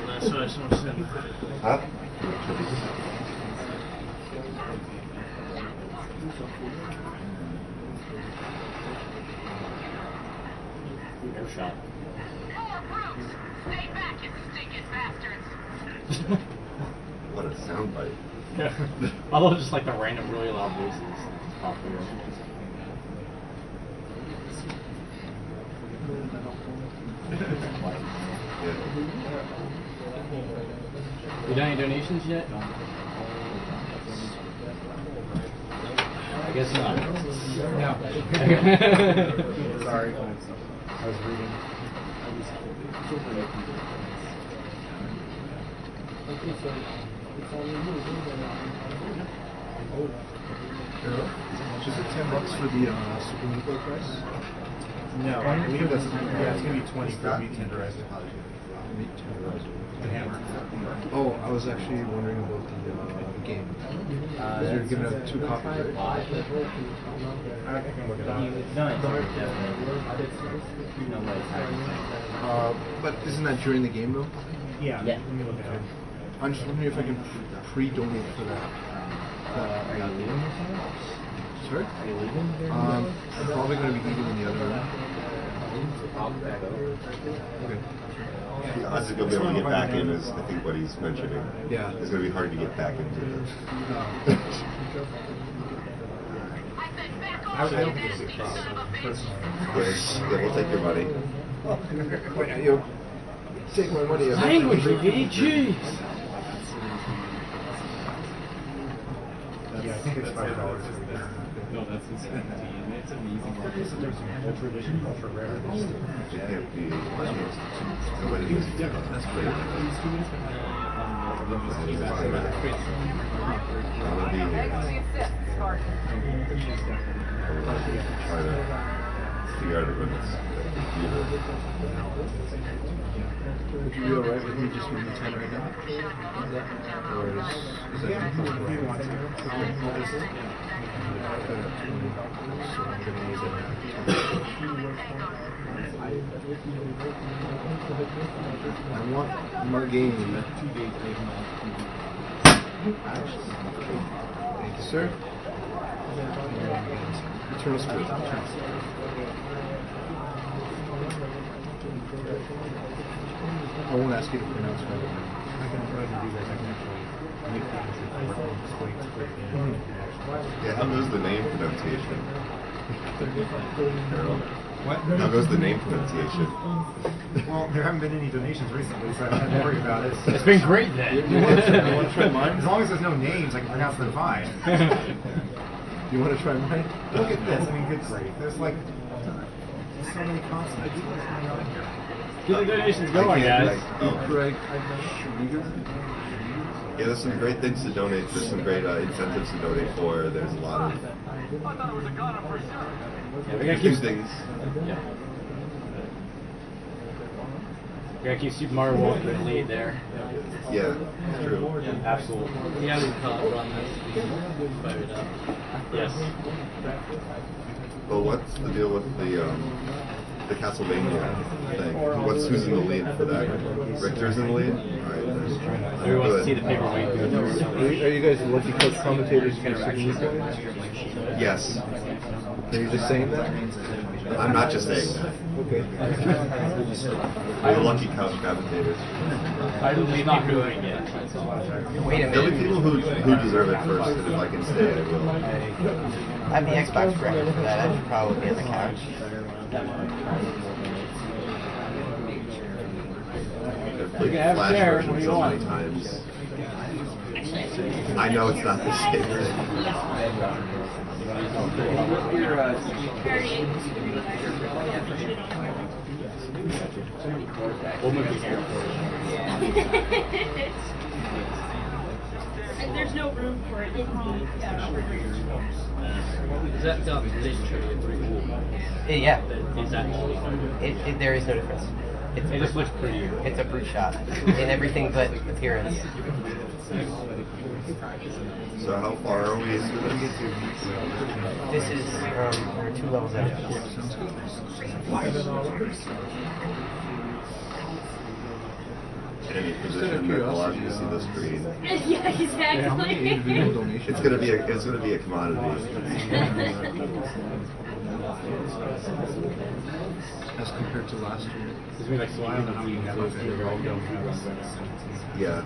S8: That's what I just want to say.
S11: Huh?
S1: No shot.
S14: More brutes! Stay back, you stinking bastards!
S11: What a soundbite.
S1: Yeah. I love just like the random really loud voices pop through. You done any donations yet? I guess not.
S4: No. Sorry. I was reading.
S11: Is it $10 for the Super Meatloaf price?
S4: No, I believe that's it's gonna be 20 for meat tenderizer. The hammer.
S11: Oh, I was actually wondering about the game. You're giving out 2 copies.
S4: I can look it up.
S11: But isn't that during the game though?
S4: Yeah. Let me look it up.
S11: I'm just wondering if I can pre-donate for that.
S13: Are you leaving or something?
S11: Sorry?
S13: Are you leaving?
S11: I'm probably going to be eating in the other room.
S13: I'll back over.
S11: Okay.
S15: The odds of going to be able to get back in is, I think, what he's mentioning.
S11: Yeah.
S15: It's going to be hard to get back into it.
S4: I don't think it's a problem, personally.
S15: Yeah, we'll take your money.
S11: Wait, you take my money.
S1: Language, Ricky, jeez!
S4: Yeah, I think it's $5 for that.
S1: No, that's insane. It's amazing.
S4: There's ultra edition, ultra rare.
S15: It can't be. Nobody is. That's great. I'm gonna be here. Try to figure out when it's computer.
S11: Would you be alright with me just giving you 10 right now? Or is that
S4: Yeah, if you want to.
S11: So I'm gonna use it. I want Margane. Thank you, sir. Eternal Spirit. I won't ask you to pronounce my name.
S4: I can do that. I can actually make the entry for it. Just wait for it in.
S15: Yeah, how goes the name pronunciation? Harold?
S4: What?
S15: How goes the name pronunciation?
S4: Well, there haven't been any donations recently, so I don't have to worry about it.
S1: It's been great then.
S11: You want to try mine?
S4: As long as there's no names, I can pronounce them fine.
S11: You want to try mine?
S4: Look at this. I mean, good grief. There's like so many consonants. What's going on here?
S1: Get the donations going, guys.
S15: Yeah, there's some great things to donate. There's some great incentives to donate for. There's a lot of
S1: Yeah, we gotta keep
S15: things.
S1: Yeah. We gotta keep Super Mario World in the lead there.
S15: Yeah, true.
S1: Absolutely.
S8: Yeah, we can't run this. Fire it up.
S1: Yes.
S15: Well, what's the deal with the Castlevania thing? Who's in the lead for that? Richter's in the lead? Alright.
S1: Who wants to see the paperweight?
S11: Are you guys lucky coach commentators for Super Meatloaf?
S15: Yes.
S11: Are you just saying that?
S15: I'm not just saying that.
S11: Okay.
S15: We're lucky couch commentators.
S1: He's not doing it.
S2: Wait a
S15: There'll be
S2: minute.
S15: people who deserve it first, and if I can stay, I will.
S2: I have the Xbox record for that. I should probably be on the couch.
S15: Please
S12: can have a
S15: Flash
S12: chair.
S15: version
S12: What do you
S15: so
S12: want?
S15: many times. I know it's not the same thing.
S9: And there's no room for it in the refrigerator.
S8: Is that done literally in 3
S2: Yeah.
S8: It's actually
S2: There is no difference.
S1: It just looks prettier.
S2: It's a brute shot in everything but appearance.
S15: So how far are we into this?
S2: This is we're 2 levels out.
S15: Any position that allows you to see the screen.
S9: Yeah, exactly.
S15: It's gonna be a commodity.
S11: As compared to last year.
S1: It's gonna be like slime and how many those are all going
S15: Yeah.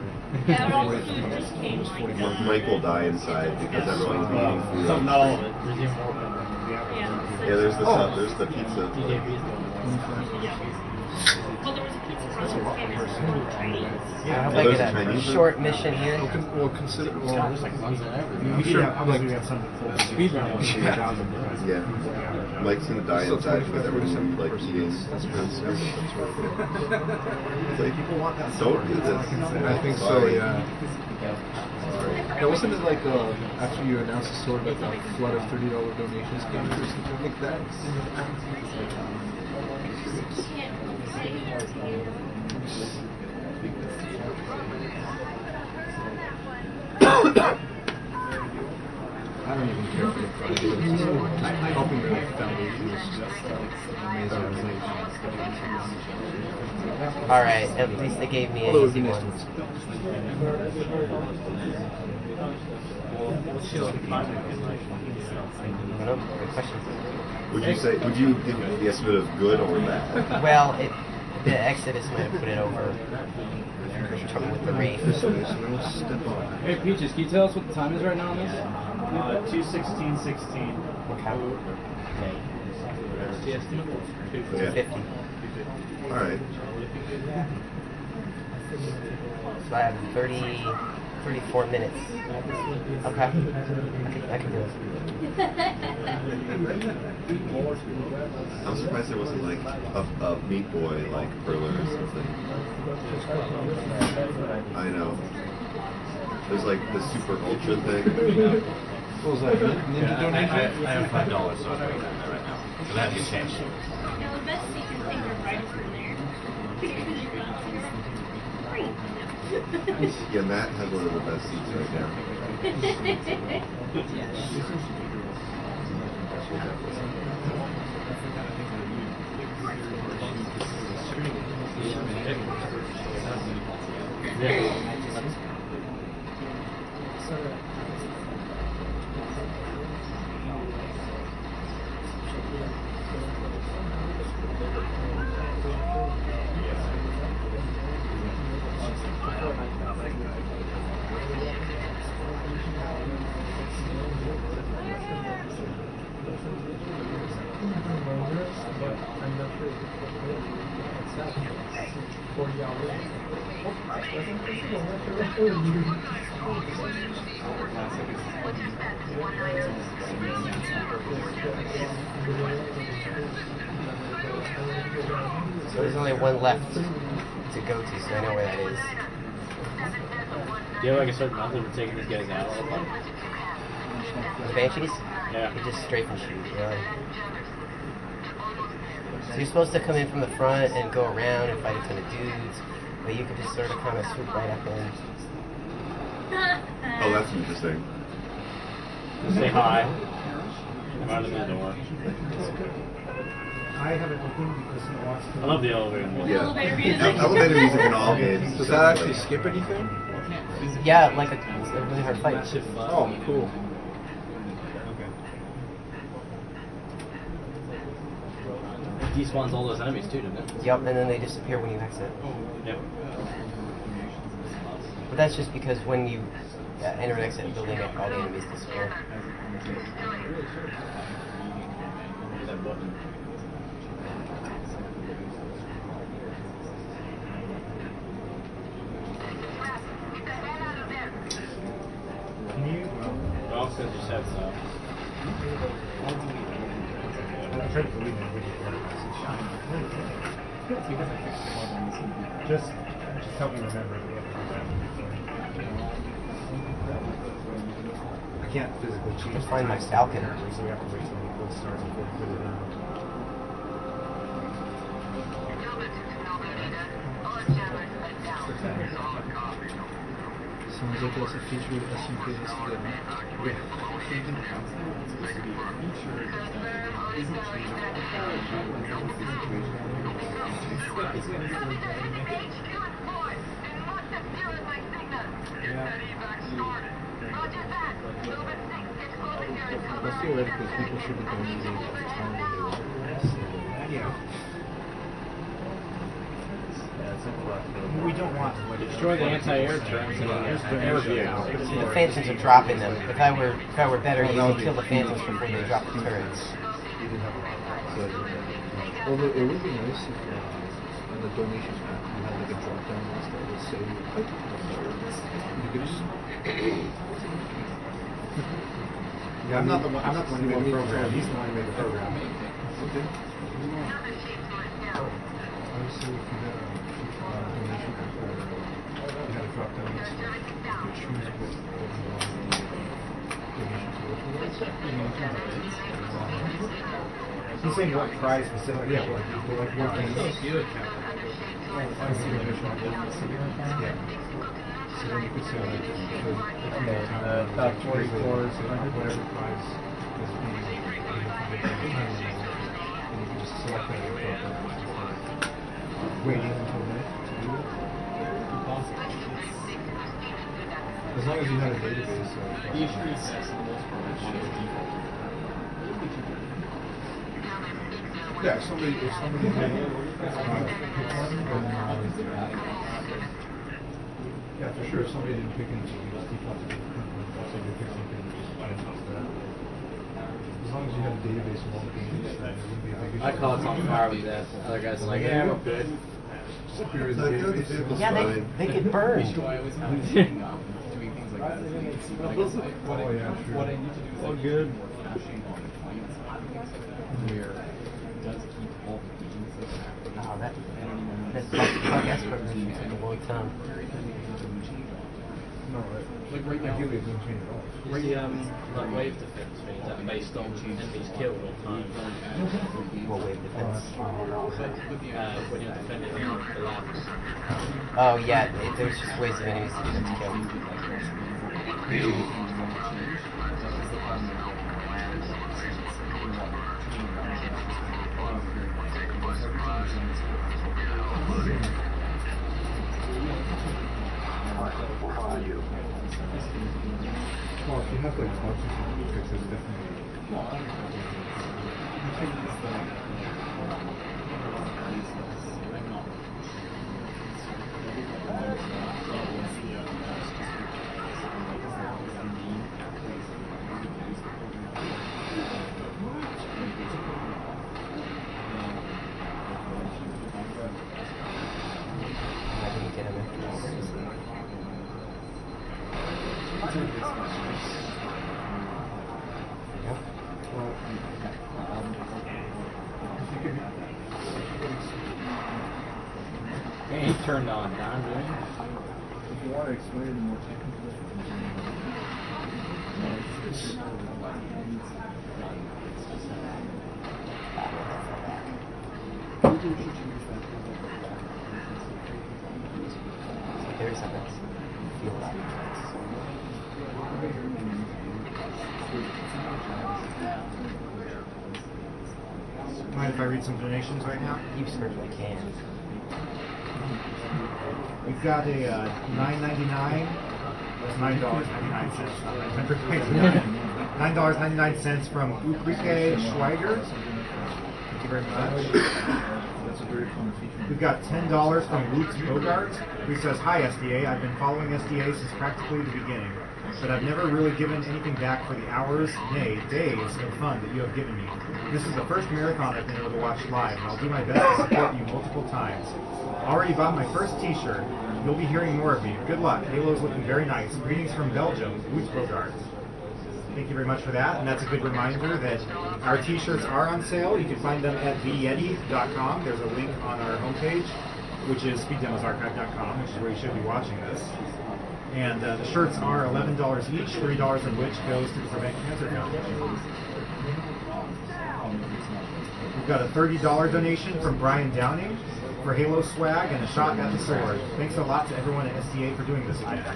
S9: Yeah, it all food just came like that.
S15: Mike will die inside because everyone's eating food.
S1: Some, not all of it. There's even more.
S15: Yeah, there's the stuff. There's the pizza.
S9: Well, there was a pizza place in Chinese.
S2: Yeah,
S15: Oh,
S2: like
S15: there's a
S2: a
S15: Chinese
S2: short mission here.
S11: Well, consider. Well,
S1: There's like ones in everything.
S11: I'm sure. Like,
S1: Speed round.
S15: Yeah. Mike's gonna die inside because everyone's like eating. It's like people want that. Don't do this.
S11: I think so. Yeah. Yeah, wasn't it like after you announced the sword, like a flood of $30 donations came or something like that? I don't even care for the prize. Just helping the foundation is just amazing.
S2: Alright, at least they gave me an easy one. Good question.
S15: Would you give the estimate of good or bad?
S2: Well, the Exodus might have put it over trouble with the rate.
S12: Hey Peaches, can you tell us what the time is right now on this?
S9: 2:16:16.
S2: Okay.
S15: Yeah.
S2: 50.
S15: Alright.
S2: So I have 34 minutes. Okay. I can do this.
S15: I'm surprised there wasn't like a Meat Boy like Perler or something. I know. There's like the super ultra thing.
S11: What was that? Ninja donation?
S16: I have $5, so I'm doing that right now. So that has changed.
S9: No, the best secret thing are right over there. Because you're not free.
S15: Yeah, Matt has one of the best seats right now.
S2: So there's only one left to go to, so I know where that is.
S1: Do you have like a certain method for taking these guys out?
S2: The Banshees?
S1: Yeah.
S2: You just strafe and shoot, really. So you're supposed to come in from the front and go around and fight a ton of dudes, but you could just sort of kind of swoop right up in.
S15: Oh, that's interesting.
S1: Say hi. I'm out of the door.
S4: I have it open because he wants to.
S1: I love the elevator music.
S15: Yeah.
S9: Elevator music.
S15: Elevator music in all games.
S11: Does that actually skip anything?
S2: Yeah, like a really hard fight.
S11: Oh, cool.
S1: Despawns all those enemies too, doesn't it?
S2: Yep, and then they disappear when you exit.
S1: Yep.
S2: But that's just because when you enter and exit a building, all the enemies disappear.
S1: so.
S4: I tried to believe in Just help me remember that we have to do that before. I can't physically change.
S2: Just find my Falcon.
S4: So we have to wait till the code starts before we put it in.
S11: Sounds like that's a feature of SMP is together. Well, theoretically, people should be donating at the time when they want this.
S4: Yeah. We don't want to
S1: destroy the anti-air turrets and air vehicles.
S2: The Phantoms are dropping them. If I were better, you could kill the Phantoms before they drop the turrets.
S11: Well, it would be nice if on the donation map you had like a drop down list that would say you could just.
S4: Yeah, I'm not the one who made the program. He's the one who made the program.
S11: Okay. Obviously, if you had a donation map where you had a drop down list, you could choose what you want donation to go towards.
S4: He's saying what prize specifically? Yeah, like what games?
S11: Yeah. So then you could say like
S12: top 44 is
S11: whatever prize is being and you can just select that and drop that. Waiting until a minute to do it. As long as you had a database yeah, if somebody had yeah, for sure. If somebody didn't pick anything, you just default to somebody pick something and just add it to that. As long as you have a database of all the games, then it wouldn't be a big issue.
S12: I call it on fire with that. Other guys are like, yeah, I'm good.
S2: Yeah, they get burned.
S5: Oh
S11: yeah, sure.
S5: What I need to do is
S12: all good.
S2: Oh, that podcast program took a long time.
S11: No,
S5: like right now,
S11: ideally it doesn't change at all.
S8: You see, like wave defense means that based on enemies killed all time.
S2: Well, wave defense.
S8: When you're defending the labs.
S2: Oh yeah, there's just ways of enemies to get killed.
S11: Well, if you have like bugs or something, fix it definitely.
S1: Man, he turned on Don, right?
S11: If you want to explain it more technically,
S2: There's something. Feel that.
S4: Mind if I read some donations right now?
S2: You certainly can.
S4: We've got a $9.99. That's $9.99. $9.99 from Ukrike Schweiger. Thank you very much.
S11: that's a very common feature.
S4: We've got $10 from Lutz Bogart, who says, "Hi SDA, I've been following SDA since practically the beginning, but I've never really given anything back for the hours, nay, days of fun that you have given me. This is the first marathon I've been able to watch live, and I'll do my best to support you multiple times. Already bought my first t-shirt. You'll be hearing more of me. Good luck. Halo's looking very nice. Greetings from Belgium, Lutz Bogart." Thank you very much for that. And that's a good reminder that our t-shirts are on sale. You can find them at theyeti.com. There's a link on our homepage, which is speeddemosarchive.com, which is where you should be watching this. And the shirts are $11 each, $3 of which goes to the Prevent Cancer Foundation. We've got a $30 donation from Brian Downing for Halo swag and a shot at the sword. Thanks a lot to everyone at SDA for doing this again.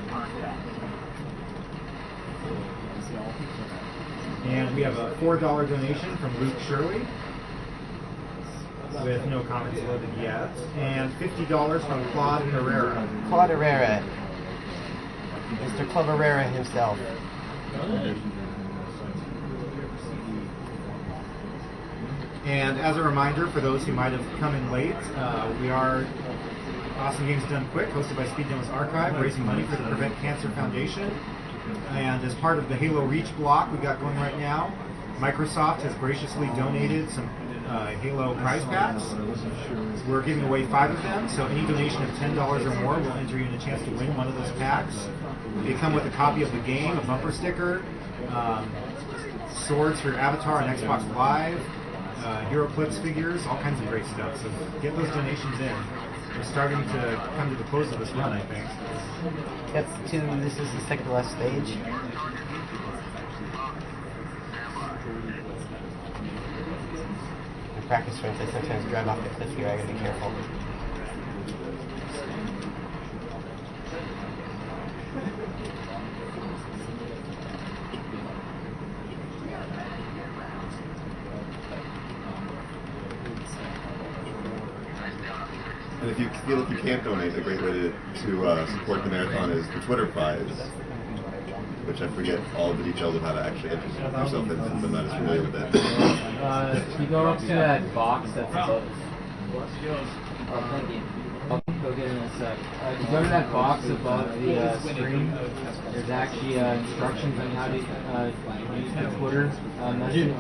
S4: And we have a $4 donation from Luke Shirley, with no comments loaded yet, and $50 from Claude Herrera.
S2: Claude Herrera. Mr. Claude Herrera himself.
S4: And as a reminder, for those who might have come in late, we are Awesome Games Done Quick, hosted by Speed Demos Archive, raising money for the Prevent Cancer Foundation. And as part of the Halo Reach block we've got going right now, Microsoft has graciously donated some Halo prize packs. We're giving away 5 of them, so any donation of $10 or more will enter you in a chance to win one of those packs. They come with a copy of the game, a bumper sticker, swords for your avatar on Xbox Live, HeroClix figures, all kinds of great stuff. So get those donations in. We're starting to come to the close of this run, I think.
S2: This is the second to last stage. In practice runs, I sometimes drive off the cliff here. I gotta be careful.
S15: And if you feel like you can't donate, a great way to support the marathon is the Twitter prize, which I forget all the details of how to actually enter yourself in, since I'm not as familiar with that.
S13: You go up to that box that's above. Oh, thank you. I'll go get it in a sec. If you go to that box above the screen, there's actually instructions on how to use the Twitter message.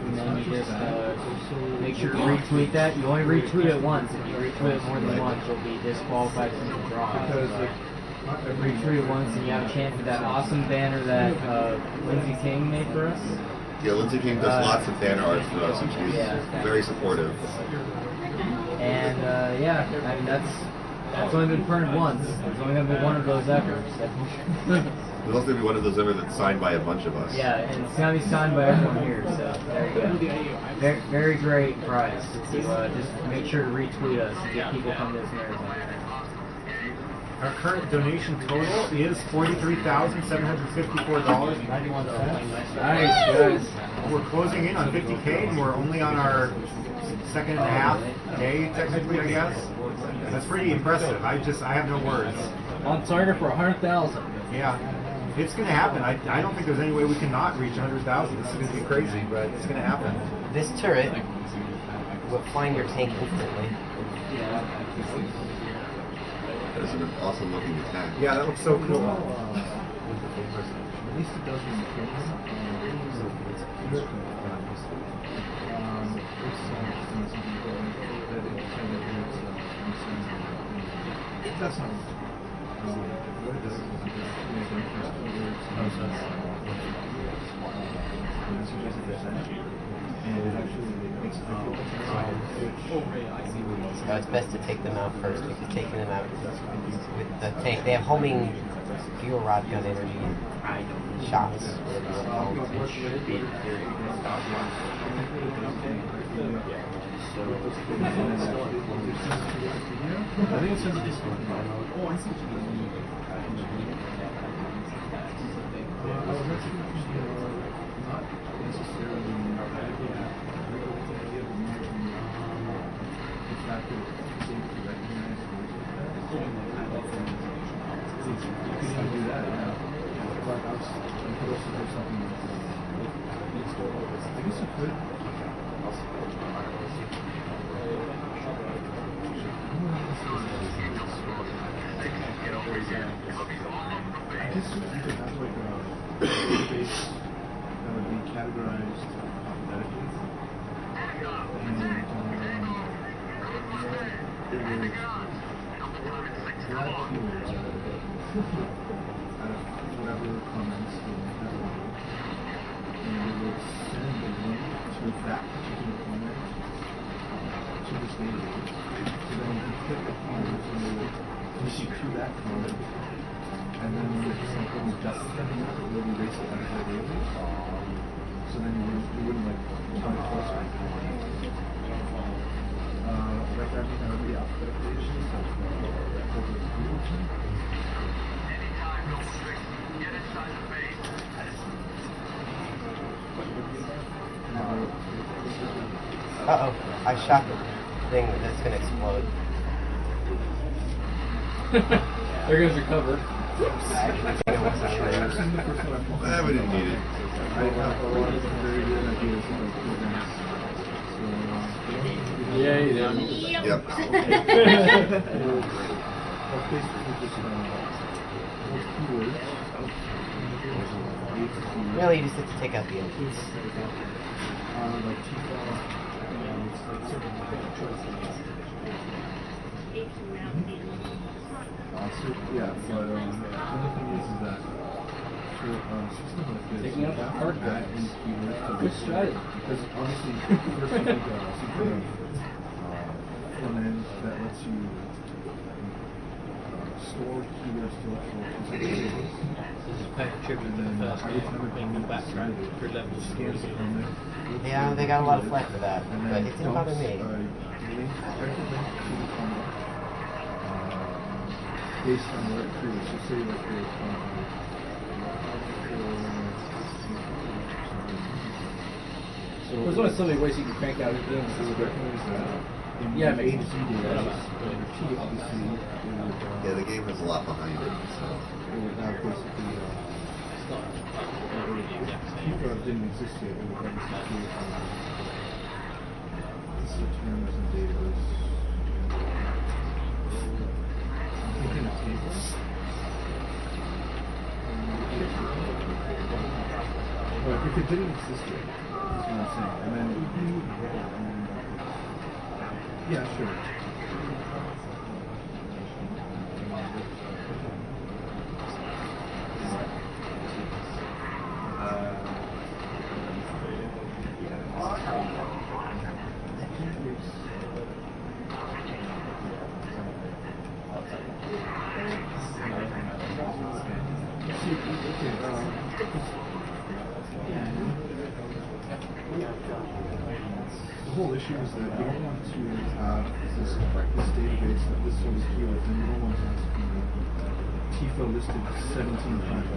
S13: And then you just make sure to retweet that. You only retweet it once. If you retweet it more than once, you'll be disqualified from the draw. Retweet it once and you have a chance at that awesome banner that Lindsay King made for us.
S15: Yeah, Lindsay King does lots of banner art for us, and she's very supportive.
S13: And yeah, I mean that's only been printed once. There's only going to be one of those ever. So.
S15: There's also going to be one of those ever that's signed by a bunch of us.
S13: Yeah, and it's going to be signed by everyone here, so there you go. Very, very great prize. So just make sure to retweet us and get people come to this marathon.
S4: Our current donation total is $43,754.91.
S13: Nice, guys.
S4: We're closing in on 50K, and we're only on our second and a half day, technically, I guess. That's pretty impressive. I have no words.
S6: On target for 100,000.
S4: Yeah. It's going to happen. I don't think there's any way we can not reach 100,000. This is going to be crazy, but it's going to happen.
S2: This turret will find your tank instantly.
S15: That is an awesome looking attack.
S4: Yeah, that looks so cool.
S11: At least it does in the that's not what it does is it makes a difference and it actually makes it
S2: So it's best to take them out first, because taking them out with the tank, they have homing fuel rod gun energy shots.
S11: I think it's in the Discord. Oh, I see what you mean. Not necessarily the fact that it's safe to recognize you can do that now. But you could also do something I guess you could. I guess you could have like a database that would be categorized alphabetically. And it would whatever comments they might have on it, and they would send a link to that particular comment to this database. So then you click upon it and they would push you to that comment, and then when it's something just coming up, it will erase it out of the database. So then you wouldn't like try to force it. Right now we have the alphabet creations of the Google team.
S2: Uh-oh, I shot the thing that's gonna explode.
S12: There goes your cover.
S2: I wasn't sure.
S15: We didn't need it.
S11: I have a lot of very good ideas about programs.
S12: Yeah, you did.
S15: Yep.
S11: Basically just keywords.
S2: Really, you just have to take out the inputs.
S11: Like yeah, but the other thing is that for a system like this,
S12: Taking out the hard drive.
S11: these keywords to
S12: Good strategy.
S11: because obviously first you need some kind of front end that lets you store keywords to actual tables.
S8: This is pack tribute to the first game, bring them back for levels.
S2: Yeah, they got a lot of flack for that, but it didn't bother me.
S11: Link directly link to the comment based on what it creates. So say like
S12: There's only so many ways you can crank out your games. Yeah, it makes sense.
S11: Obviously,
S15: Yeah, the game has a lot behind it. So.
S11: it would have basically people that didn't exist yet. It would obviously create this terms and database. I'm thinking of tables. But if it didn't exist yet, that's what I'm saying. And then yeah, sure. The whole issue is that you don't want to have this database of this sort of keywords, and you don't want to have TIFO listed 17 times.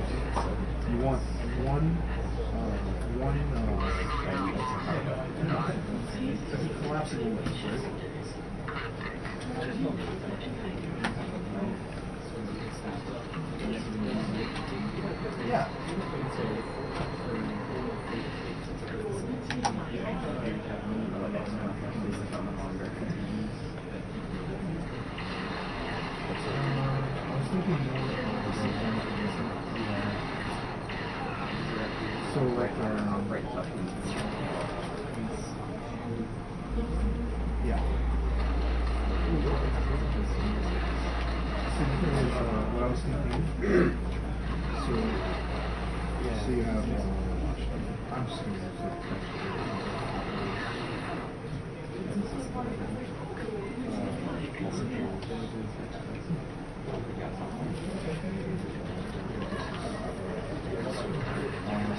S11: You want one collapsible list, right? Yeah. So like yeah. What I was thinking. So you have. I'm just gonna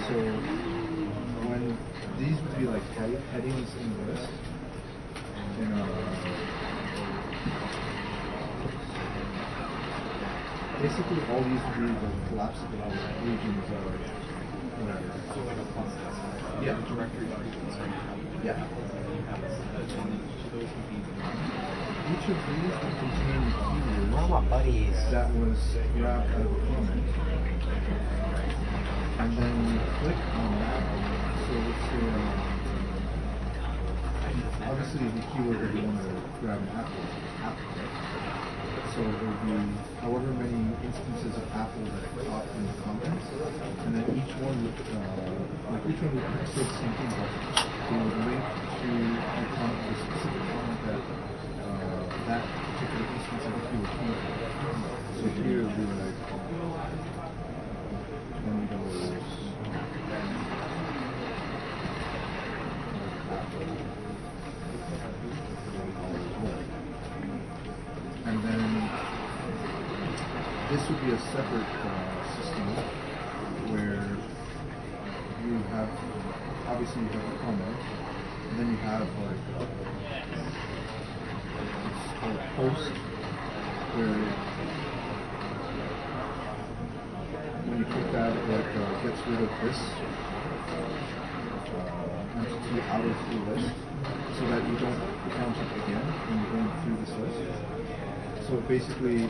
S11: so when these would be like headings in the list, basically all these would be the collapsible regions of whatever. So like a font. Yeah. Directory. Yeah. Each of these would contain keywords that was grabbed out of the comment. And then you click on that. So let's say, obviously the keyword that you want to grab an apple, right? So it would be however many instances of apple that pop in the comments, and then each one would, say the same thing, but they would link to the comment, the specific comment that that particular instance of the keyword came from. So here would be like, And then this would be a separate system where you have, obviously you have a comment, and then you have like it's called post, where when you click that it gets rid of this entity out of the list so that you don't count it again when you're going through this list. So basically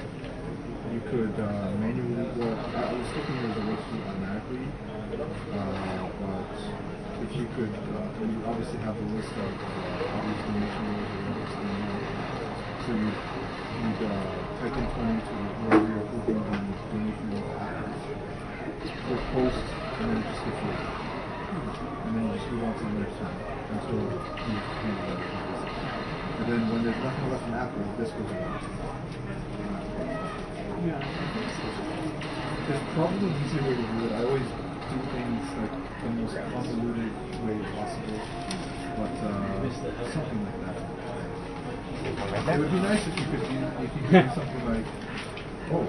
S11: you could manually, well, I was thinking there was a way to do it automatically, but if you could, you obviously have the list of all these donation rules or whatever's going on. So you'd type in 20 to wherever you're hoping the donation will happen. Or post, and then it just gets rid of it. And then you just move on to the next one until you finish it. And then when there's nothing left in Apple, this goes away. There's probably an easier way to do it. I always do things like the most convoluted way possible, but something like that. It would be nice if you could do something like, oh,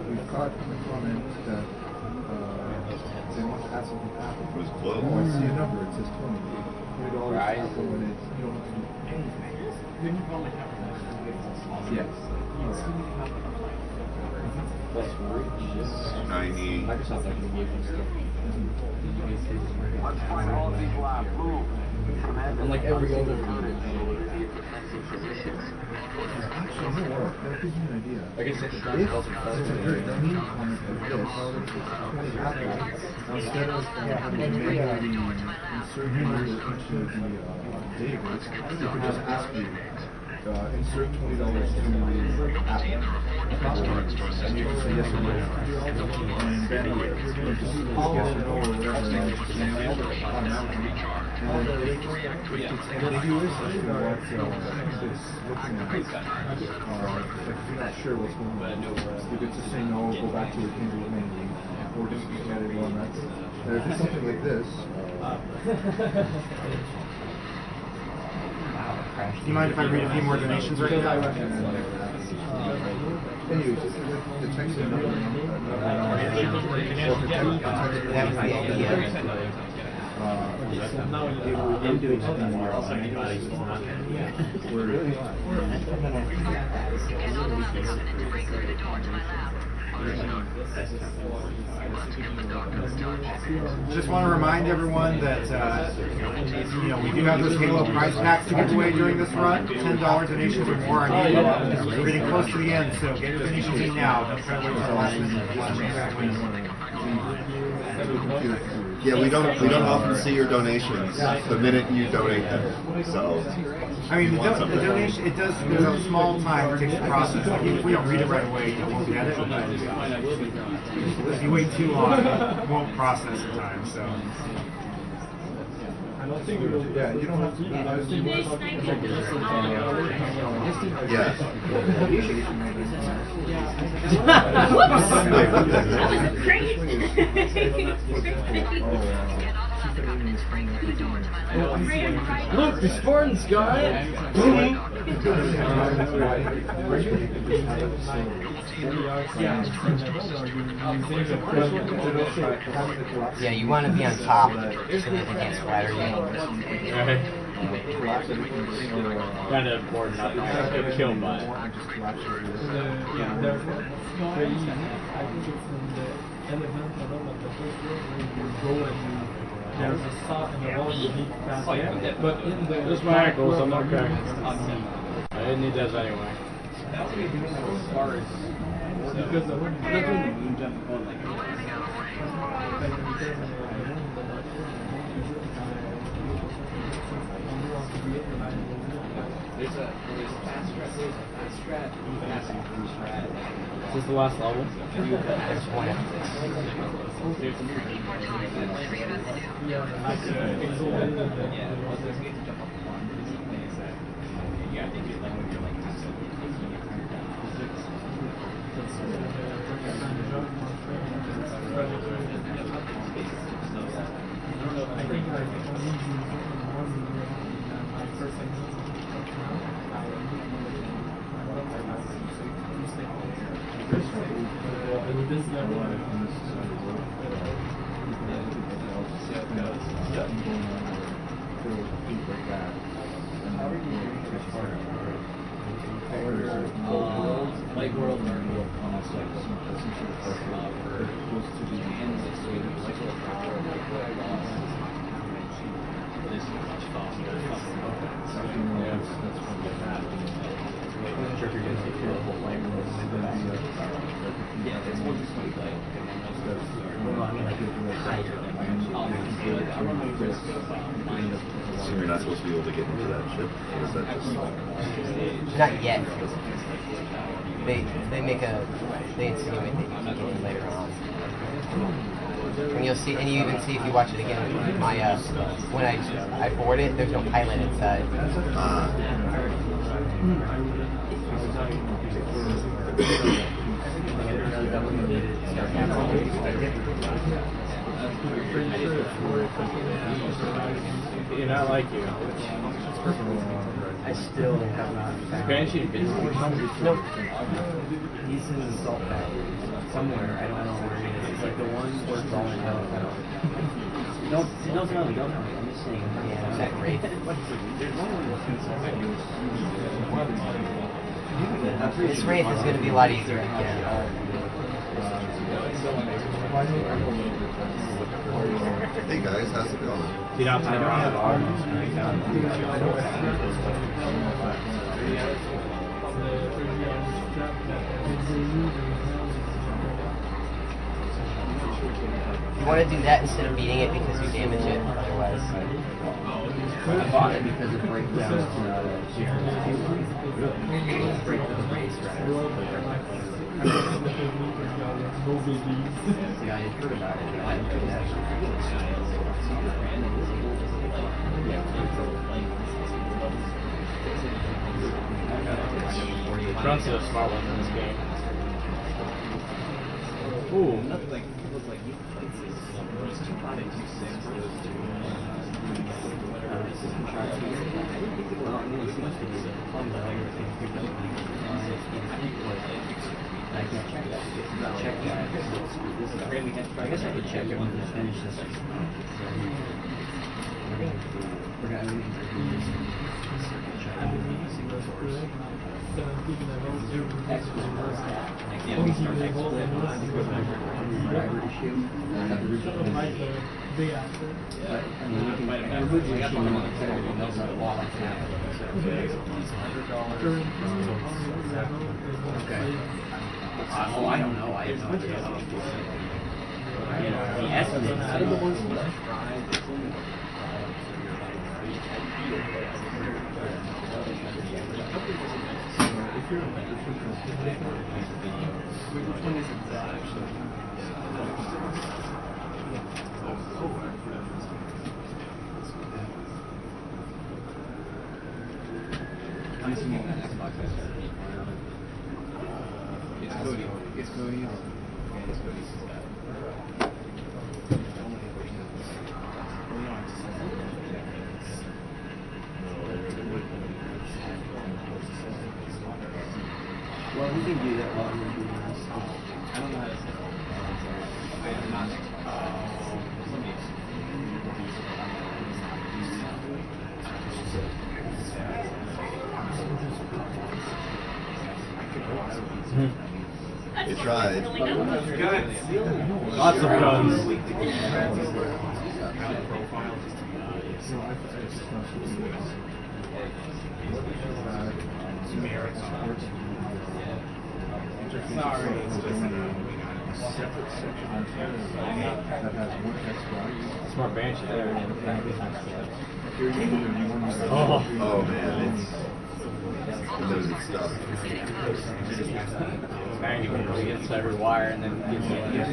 S11: we've got a comment that they want to add something to Apple. Oh, I see a number. It says $20. Apple, and you don't have to do anything. Then you probably have yes.
S15: That's 90.
S11: Microsoft actually gave them stuff.
S12: And like every other
S11: actually, you know what? That gives me an idea.
S12: I guess it's
S11: if there's a very clean comment like this, Apple, instead of having to manually insert numbers into the database, you could just ask you, insert $20 to Apple. And you can say yes or no. And then you just yes or no or whatever, and then just automatically. And then if it's ambiguous as to what it's looking at, like if you're not sure what's going on, you could just say no, go back to your handle manually, or just get it on that. And if it's something like this,
S4: do you mind if I read a few more donations right now?
S11: Anyways, the text is not
S4: Just want to remind everyone that we do have those Halo prize packs to give away during this run. $10 donations or more are needed. We're getting close to the end, so get your donations in now. Don't try to wait until the last minute.
S15: Yeah, we don't often see your donations the minute you donate them. So
S4: I mean, the donation, it does, there's a small time it takes to process. Like, if we don't read it right away, you won't get it. If you wait too long, it won't process in time, so.
S11: Yeah, you don't have to.
S15: yeah.
S12: Look, the Spartans got it!
S2: Yeah, you want to be on top so that they can't splatter you.
S1: Kind of important not to get killed by it.
S17: There's a stop in the wall you need to pass it. But in the
S1: Just my ankles, I'm not cracking. I didn't need those anyway.
S17: Because the wind
S12: There's a fast strat.
S1: Is this the last level?
S2: There's one after this.
S17: Yeah.
S5: Light World
S15: So you're not supposed to be able to get into that ship? Or is that just...
S2: Not yet. They insinuate that you can get in later on. And you'll see, and you even see if you watch it again. My when I board it, there's no pilot inside.
S1: You're not like you.
S13: I still have not.
S1: Banshee business.
S13: Nope. He's in the salt factory somewhere. I don't know where he is. It's like the one works all in hell. Don't tell me. I'm just saying. Yeah.
S2: Is that great? This Wraith is going to be a lot easier to get.
S15: Hey guys, how's it going?
S1: You don't have arms.
S2: You want to do that instead of beating it because you damage it otherwise.
S13: I bought it because it breaks down Yeah, I heard about it. I didn't do that.
S1: Grunts are the smart ones in this game. Ooh.
S3: Like, it looks like you played this. Two body, 2/6 for those two.
S13: I can't check that. Check that. I guess I could check it when we finish this. We're gonna
S3: Oh, I don't know. I have no idea. You know, the estimate out of the ones that I tried, it's only which one is it actually? I'm assuming that Xbox has it's Cody. It's Cody. Okay, it's Cody's.
S13: Well, we can do that while we're doing this.
S3: I don't know how to say it. I am not.
S15: You tried.
S1: Lots of guns.
S11: Separate section that has one X value.
S1: Smart Banshee there.
S15: Oh man, it's loaded stuff.
S1: Now you can go inside every wire and then get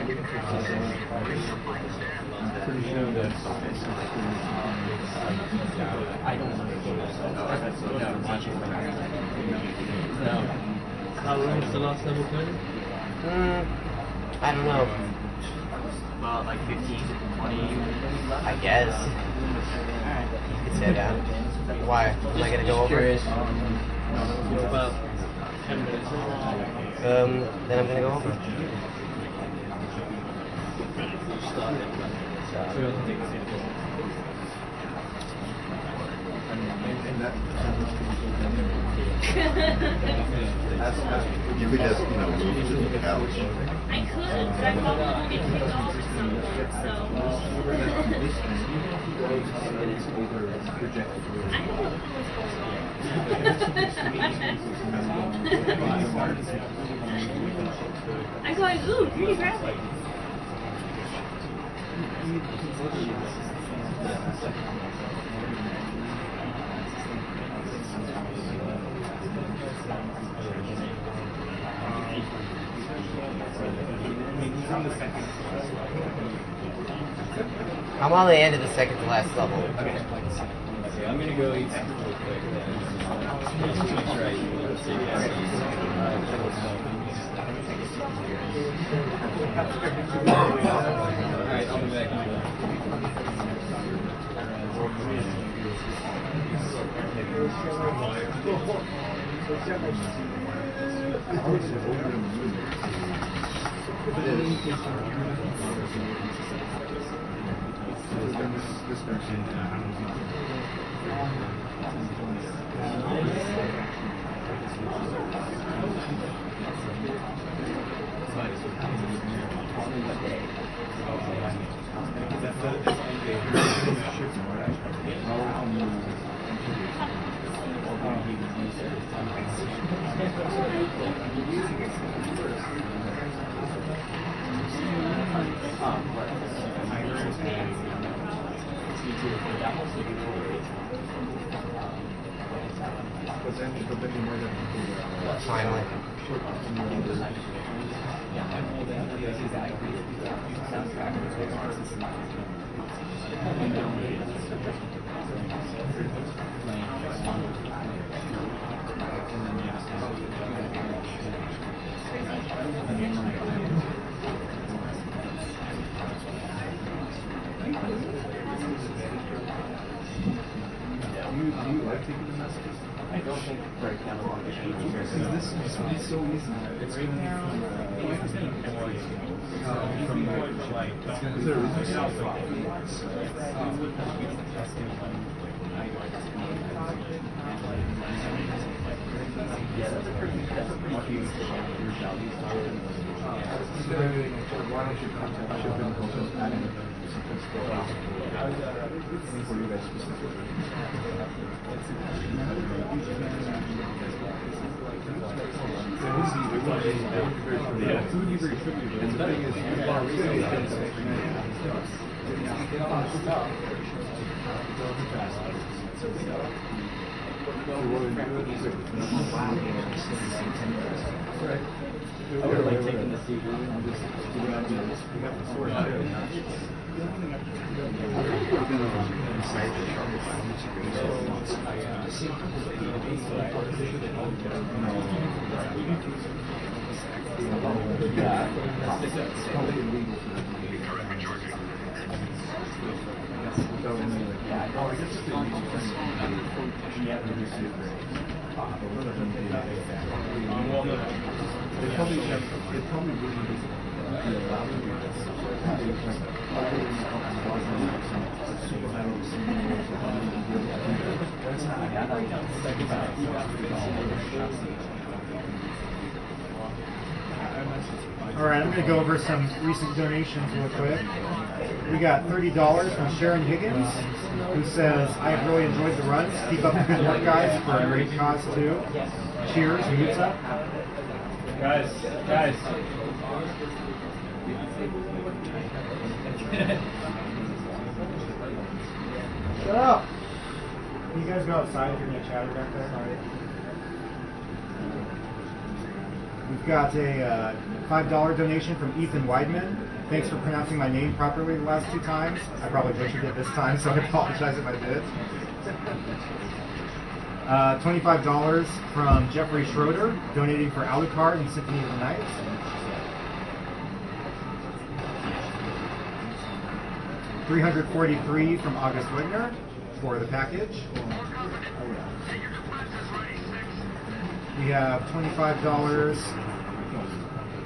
S11: I'm pretty sure that
S2: I don't know.
S8: How long is the last level played?
S2: I don't know.
S3: Well, like 15, 20.
S2: I guess. You could say that. Why? Am I gonna go over it?
S8: About 10 minutes.
S2: Then I'm gonna go over it.
S15: You could just, move to the couch.
S9: I could, but I probably won't get kicked off at some point, so. I'm going, ooh, pretty graphic.
S2: I'm on the end of the second to last level.
S10: Okay, I'm gonna go eat something real quick. Alright, I'll be back.
S2: Finally.
S11: Do you like taking the messages?
S3: I don't think right now on the sheet
S11: Because this is so easy. It's going to be from like, is there a reason?
S3: Yeah, that's a pretty huge
S11: Why don't you contact shipping and for you guys specifically? Yeah, it would be very tricky. And the thing is, you want to really
S3: I would like taking the CD and just
S4: Alright, I'm going to go over some recent donations real quick. We got $30 from Sharon Higgins, who says, I have really enjoyed the runs. Keep up the good work, guys, for a great cause, too. Cheers, Mutsa.
S1: Guys.
S4: Shut up! Can you guys go outside if you're going to chatter back there? We've got a $5 donation from Ethan Weidman. Thanks for pronouncing my name properly the last 2 times. I probably butchered it this time, so I apologize if I did. $25 from Jeffrey Schroeder, donating for Alucard and Symphony of the Night. $343 from August Wigner for the package. We have $25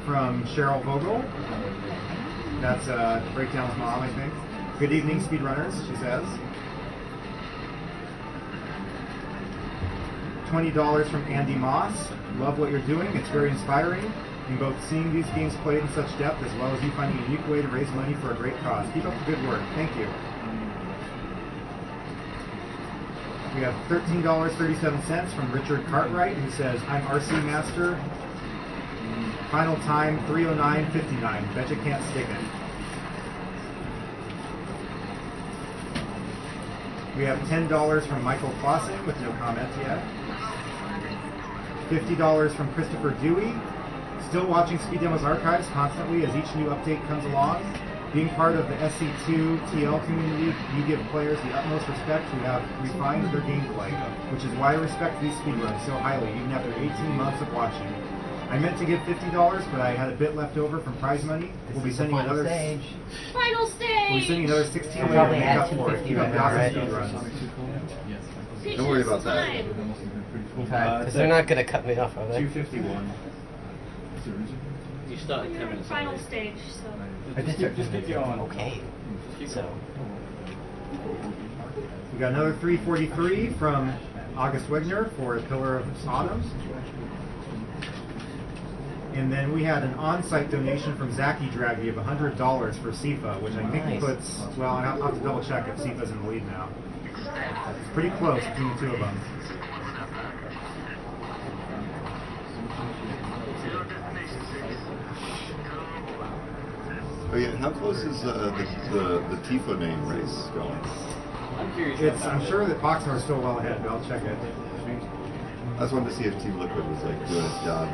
S4: from Cheryl Vogel. That's Breakdown's mom, I think. Good evening, speedrunners, she says. $20 from Andy Moss. Love what you're doing. It's very inspiring in both seeing these games played in such depth as well as you finding a unique way to raise money for a great cause. Keep up the good work. Thank you. We have $13.37 from Richard Cartwright, who says, I'm RC Master. Final time 3:09:59. Bet you can't stick it. We have $10 from Michael Clausen with no comments yet. $50 from Christopher Dewey. Still watching Speed Demos Archives constantly as each new update comes along. Being part of the SC2 TL community, you give players the utmost respect who have refined their gameplay, which is why I respect these speedruns so highly, even after 18 months of watching. I meant to give $50, but I had a bit left over from prize money. We'll be sending another
S9: Final stage!
S4: We'll be sending another 16
S2: We'll
S4: later to
S2: probably
S4: make
S2: add
S4: up for it.
S2: 250
S4: Keep
S2: right
S4: up the
S2: now,
S4: awesome
S2: right?
S4: speedruns.
S15: Don't worry about that.
S2: Because they're not going to cut me off, are they?
S11: 251.
S8: You started 10 minutes
S9: Final
S8: early.
S9: stage, so.
S11: Just keep going.
S2: Okay. So.
S4: We got another 343 from August Wigner for Pillar of Autumn. And then we had an on-site donation from Zachy Draggy of $100 for SIFA, which I think puts, well, I'll have to double check if SIFA's in the lead now. It's pretty close between the 2 of them.
S15: Oh yeah, how close is the Tifa name race going?
S8: I'm curious.
S4: I'm sure that Boxer is still well ahead, but I'll check it.
S15: I just wanted to see if Team Liquid was like doing its job.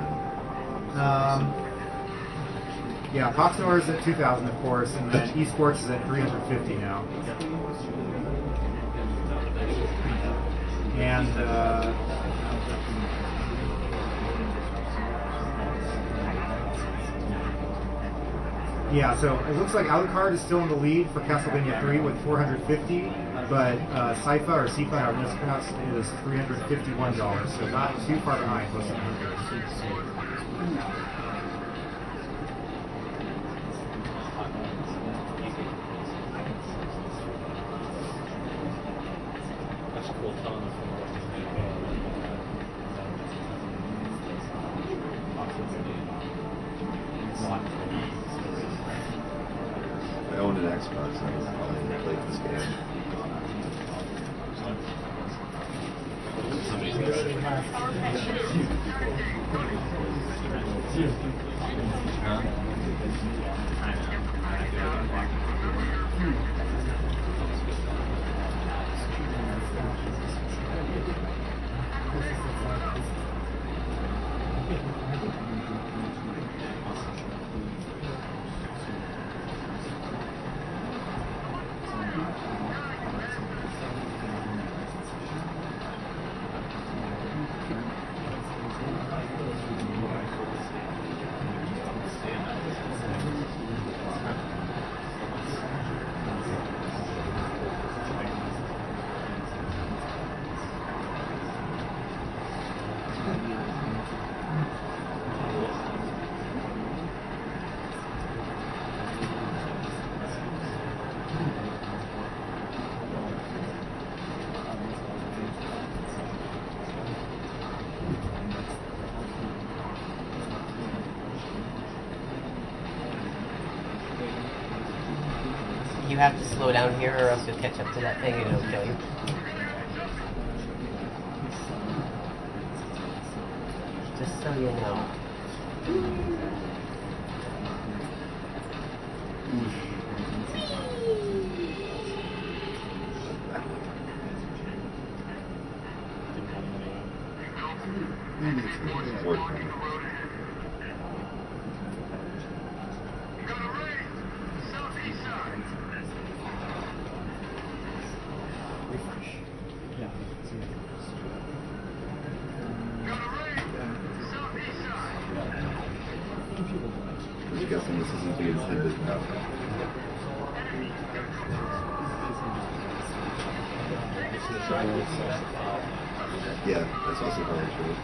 S4: Yeah, Boxer is at 2,000, of course, and then Esports is at 350 now. And yeah, so it looks like Alucard is still in the lead for Castlevania 3 with 450, but SIFA, or SIFA, however it's pronounced, is $351, so not too far behind, close to 100.
S8: That's Cortana
S15: I owned an Xbox, I probably played this game.
S2: You have to slow down here or else you'll catch up to that thing and it'll kill you. Just so you know.
S15: this isn't the intended outcome. Yeah, that's also probably true.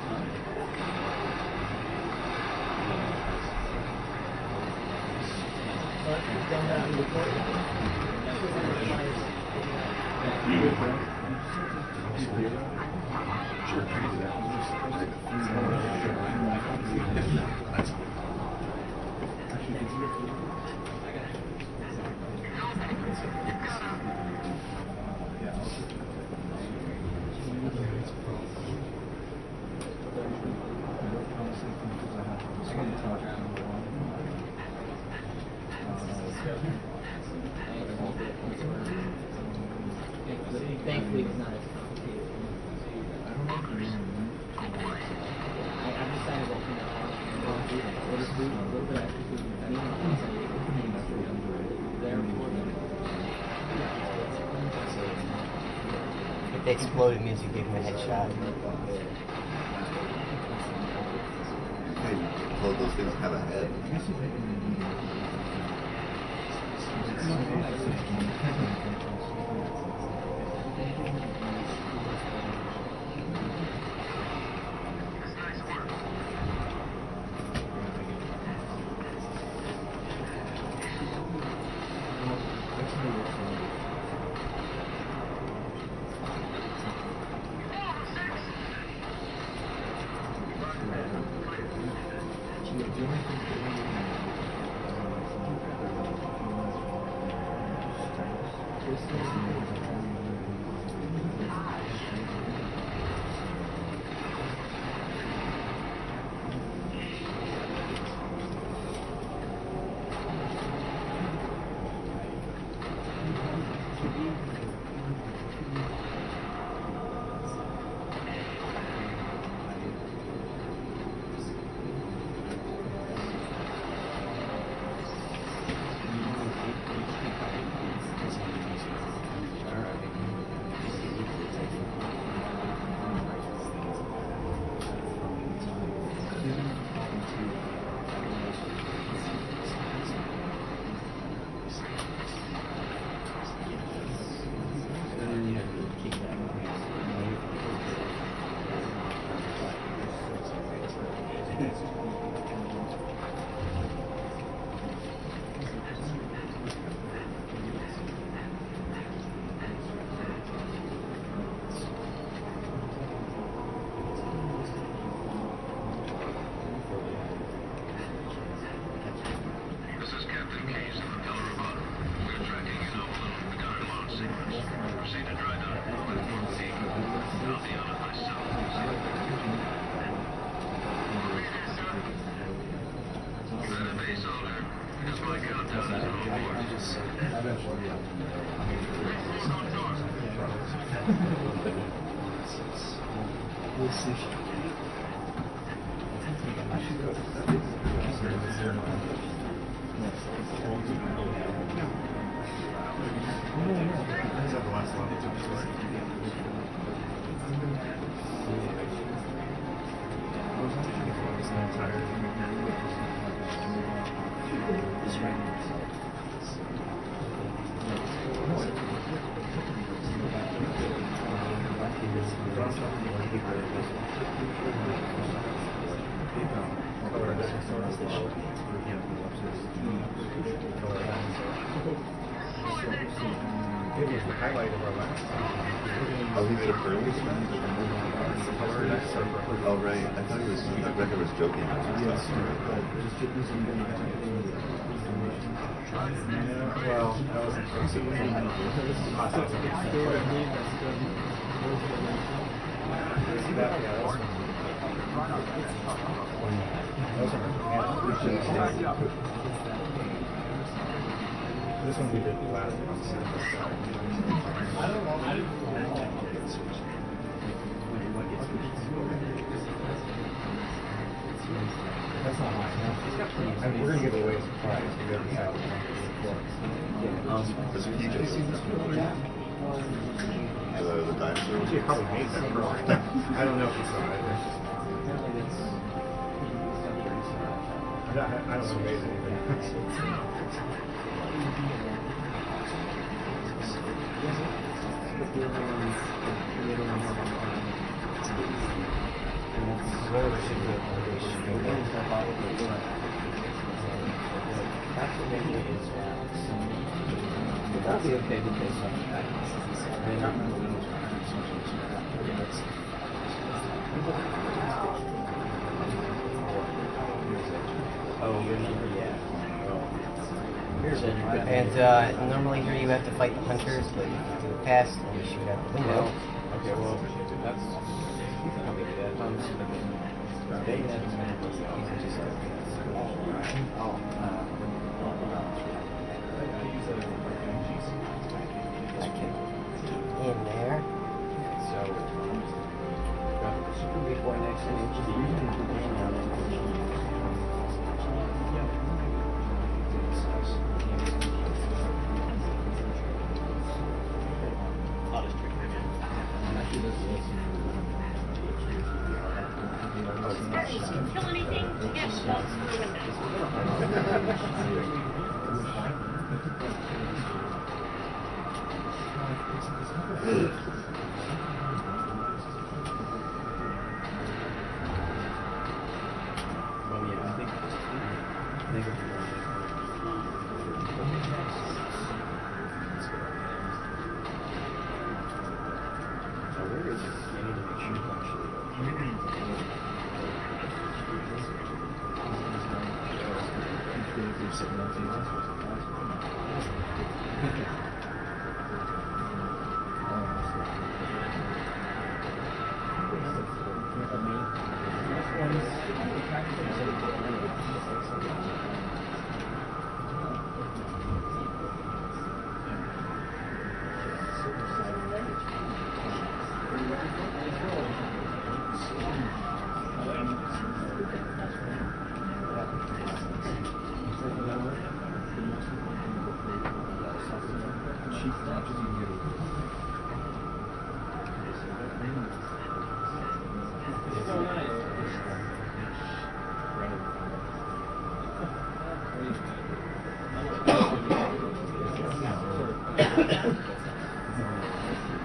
S13: Thankfully, it's not as complicated. I've decided that, you know, I'll do a little food, a little bit of extra food, I mean, there for them.
S2: If they explode, it means you gave them a headshot.
S15: Hey, both those things have a head. Oh, he made a pearly? Oh, right. I thought he was, Rebecca was joking.
S4: Well, that was impressive. This one we did last month. That's not mine. I mean, we're going to give away a surprise. We got the salad.
S15: There's peaches. The dinosaur.
S4: She probably made that pearl. I don't know if you saw it. I I don't want to raise anything.
S12: That'll be okay because
S2: And normally here you have to fight the hunters, but you can do it past and you shoot out the window.
S12: okay, well, that's probably that.
S2: In there.
S12: Before next
S9: Kill anything? Yes.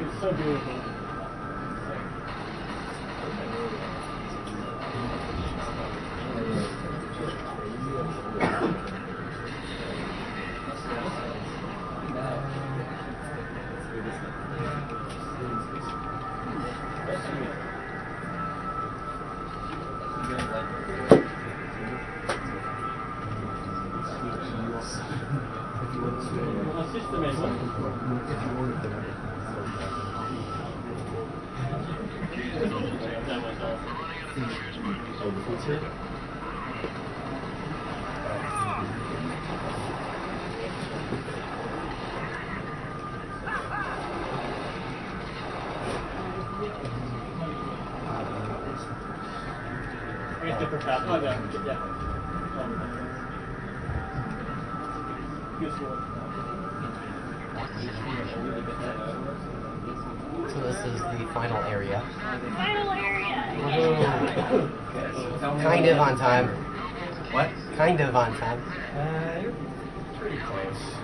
S17: It's so beautiful. Different path. Oh, yeah.
S2: So this is the final area.
S9: Final area.
S2: Kind of on time.
S3: What?
S2: Kind of on time.
S3: You're pretty close.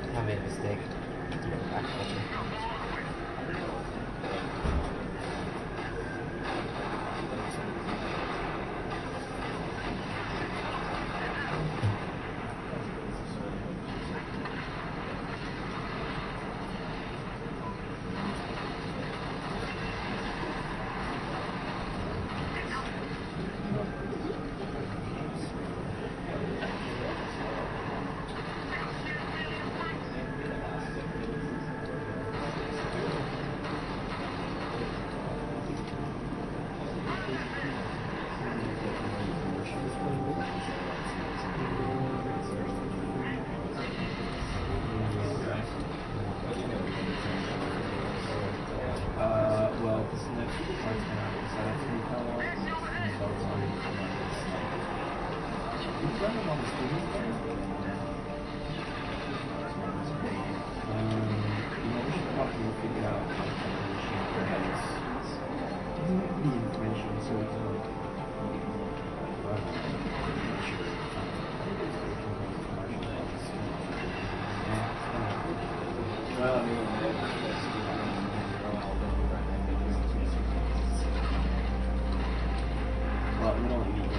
S2: I made a mistake.
S11: Well, this next part's gonna be set up to be so it's already it's running on the studio thing. We should probably figure out how to the information so we can well, I mean, well, we don't need it.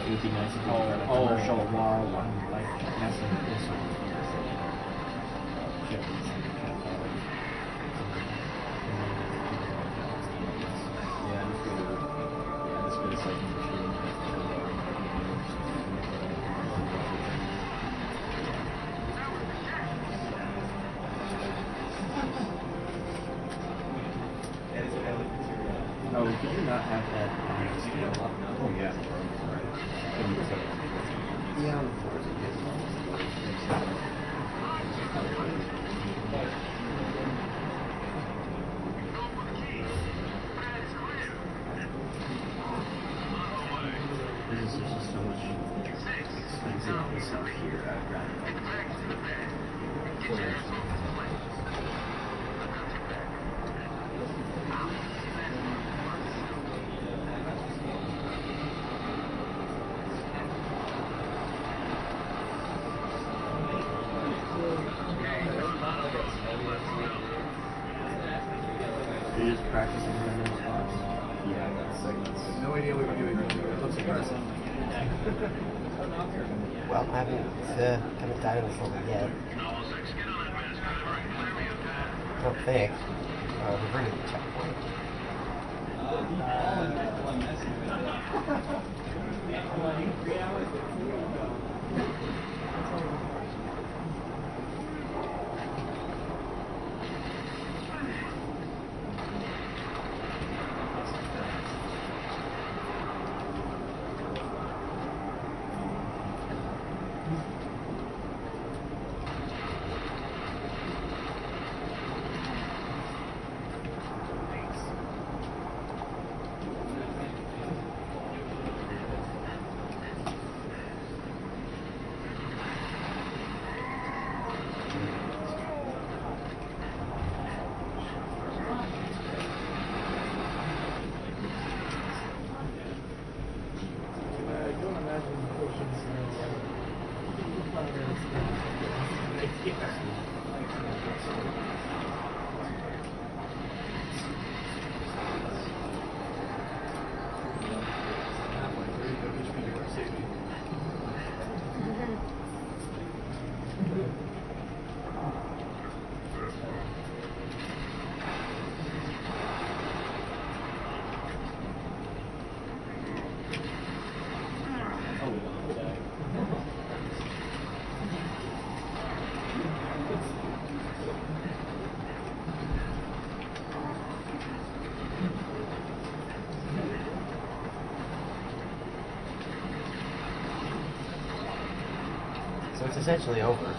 S11: It would be nice if we had a commercial wall one, like messing with this one. Yeah, just go to second machine. Oh, did you not have that on the scale up? Oh, yeah. Yeah, on the floor. This is just so much expensive stuff here. I'd rather You're just practicing random spots? Yeah, that's no idea what you're doing. It looks impressive.
S2: Well, I haven't died on this level yet. I don't think. We're bringing the checkpoint. So it's essentially over.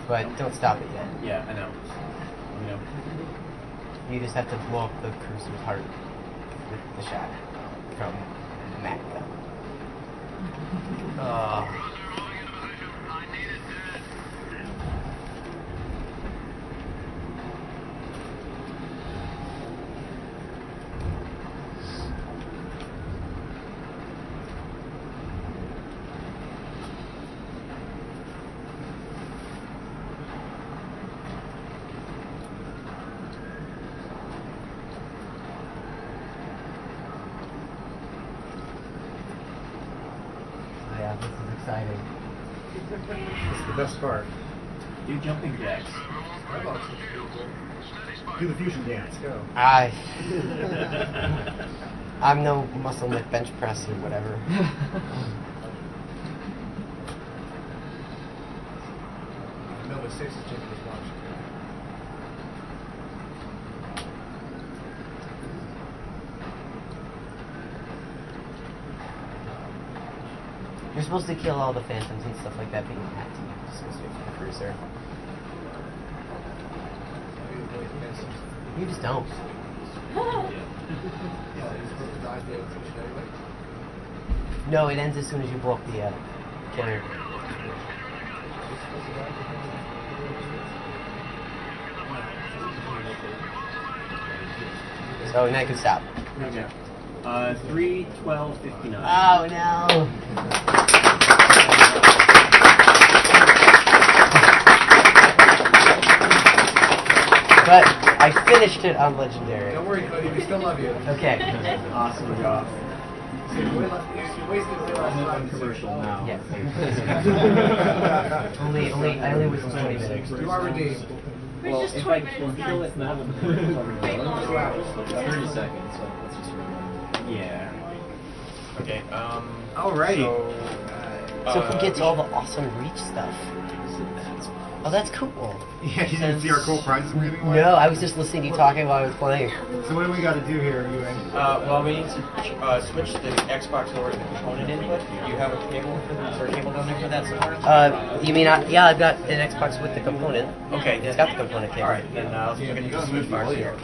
S2: But don't stop it yet.
S3: Yeah, I know. You know.
S2: You just have to blow up the cruiser's heart with the shot from Mac gun. Yeah, this is exciting.
S4: It's the best part.
S3: Do jumping jacks.
S4: Do the fusion dance. Go.
S2: I'm no muscle lift bench press or whatever.
S4: No, but 6 is just this watch.
S2: You're supposed to kill all the phantoms and stuff like that, but you don't have to. You just go straight for the cruiser. You just don't. No, it ends as soon as you blow up the killer. So now you can stop.
S3: Okay. 3:12:59.
S2: Oh no! But I finished it on Legendary.
S6: Don't worry, Cody, we still love you.
S2: Okay.
S3: Awesome job.
S6: You wasted way less time.
S3: Commercial now.
S2: Yes. I only was 20 minutes.
S6: You are redeemed.
S9: Well, just 20 minutes
S3: Kill
S9: now.
S3: it now. 30 seconds. So let's just. Yeah. Okay.
S4: Alrighty.
S2: So who gets all the awesome reach stuff? Oh, that's cool.
S4: Yeah, you didn't see our cool prizes we're giving away?
S2: No, I was just listening to you talking while I was playing.
S4: So what do we got to do here, you and?
S3: Well, we need to switch the Xbox over to the component input. Do you have a cable for that, or a cable down there for that somewhere?
S2: You mean yeah, I've got an Xbox with the component.
S3: Okay,
S2: It's got the component cable.
S3: All right, then I'll look at the switch box here.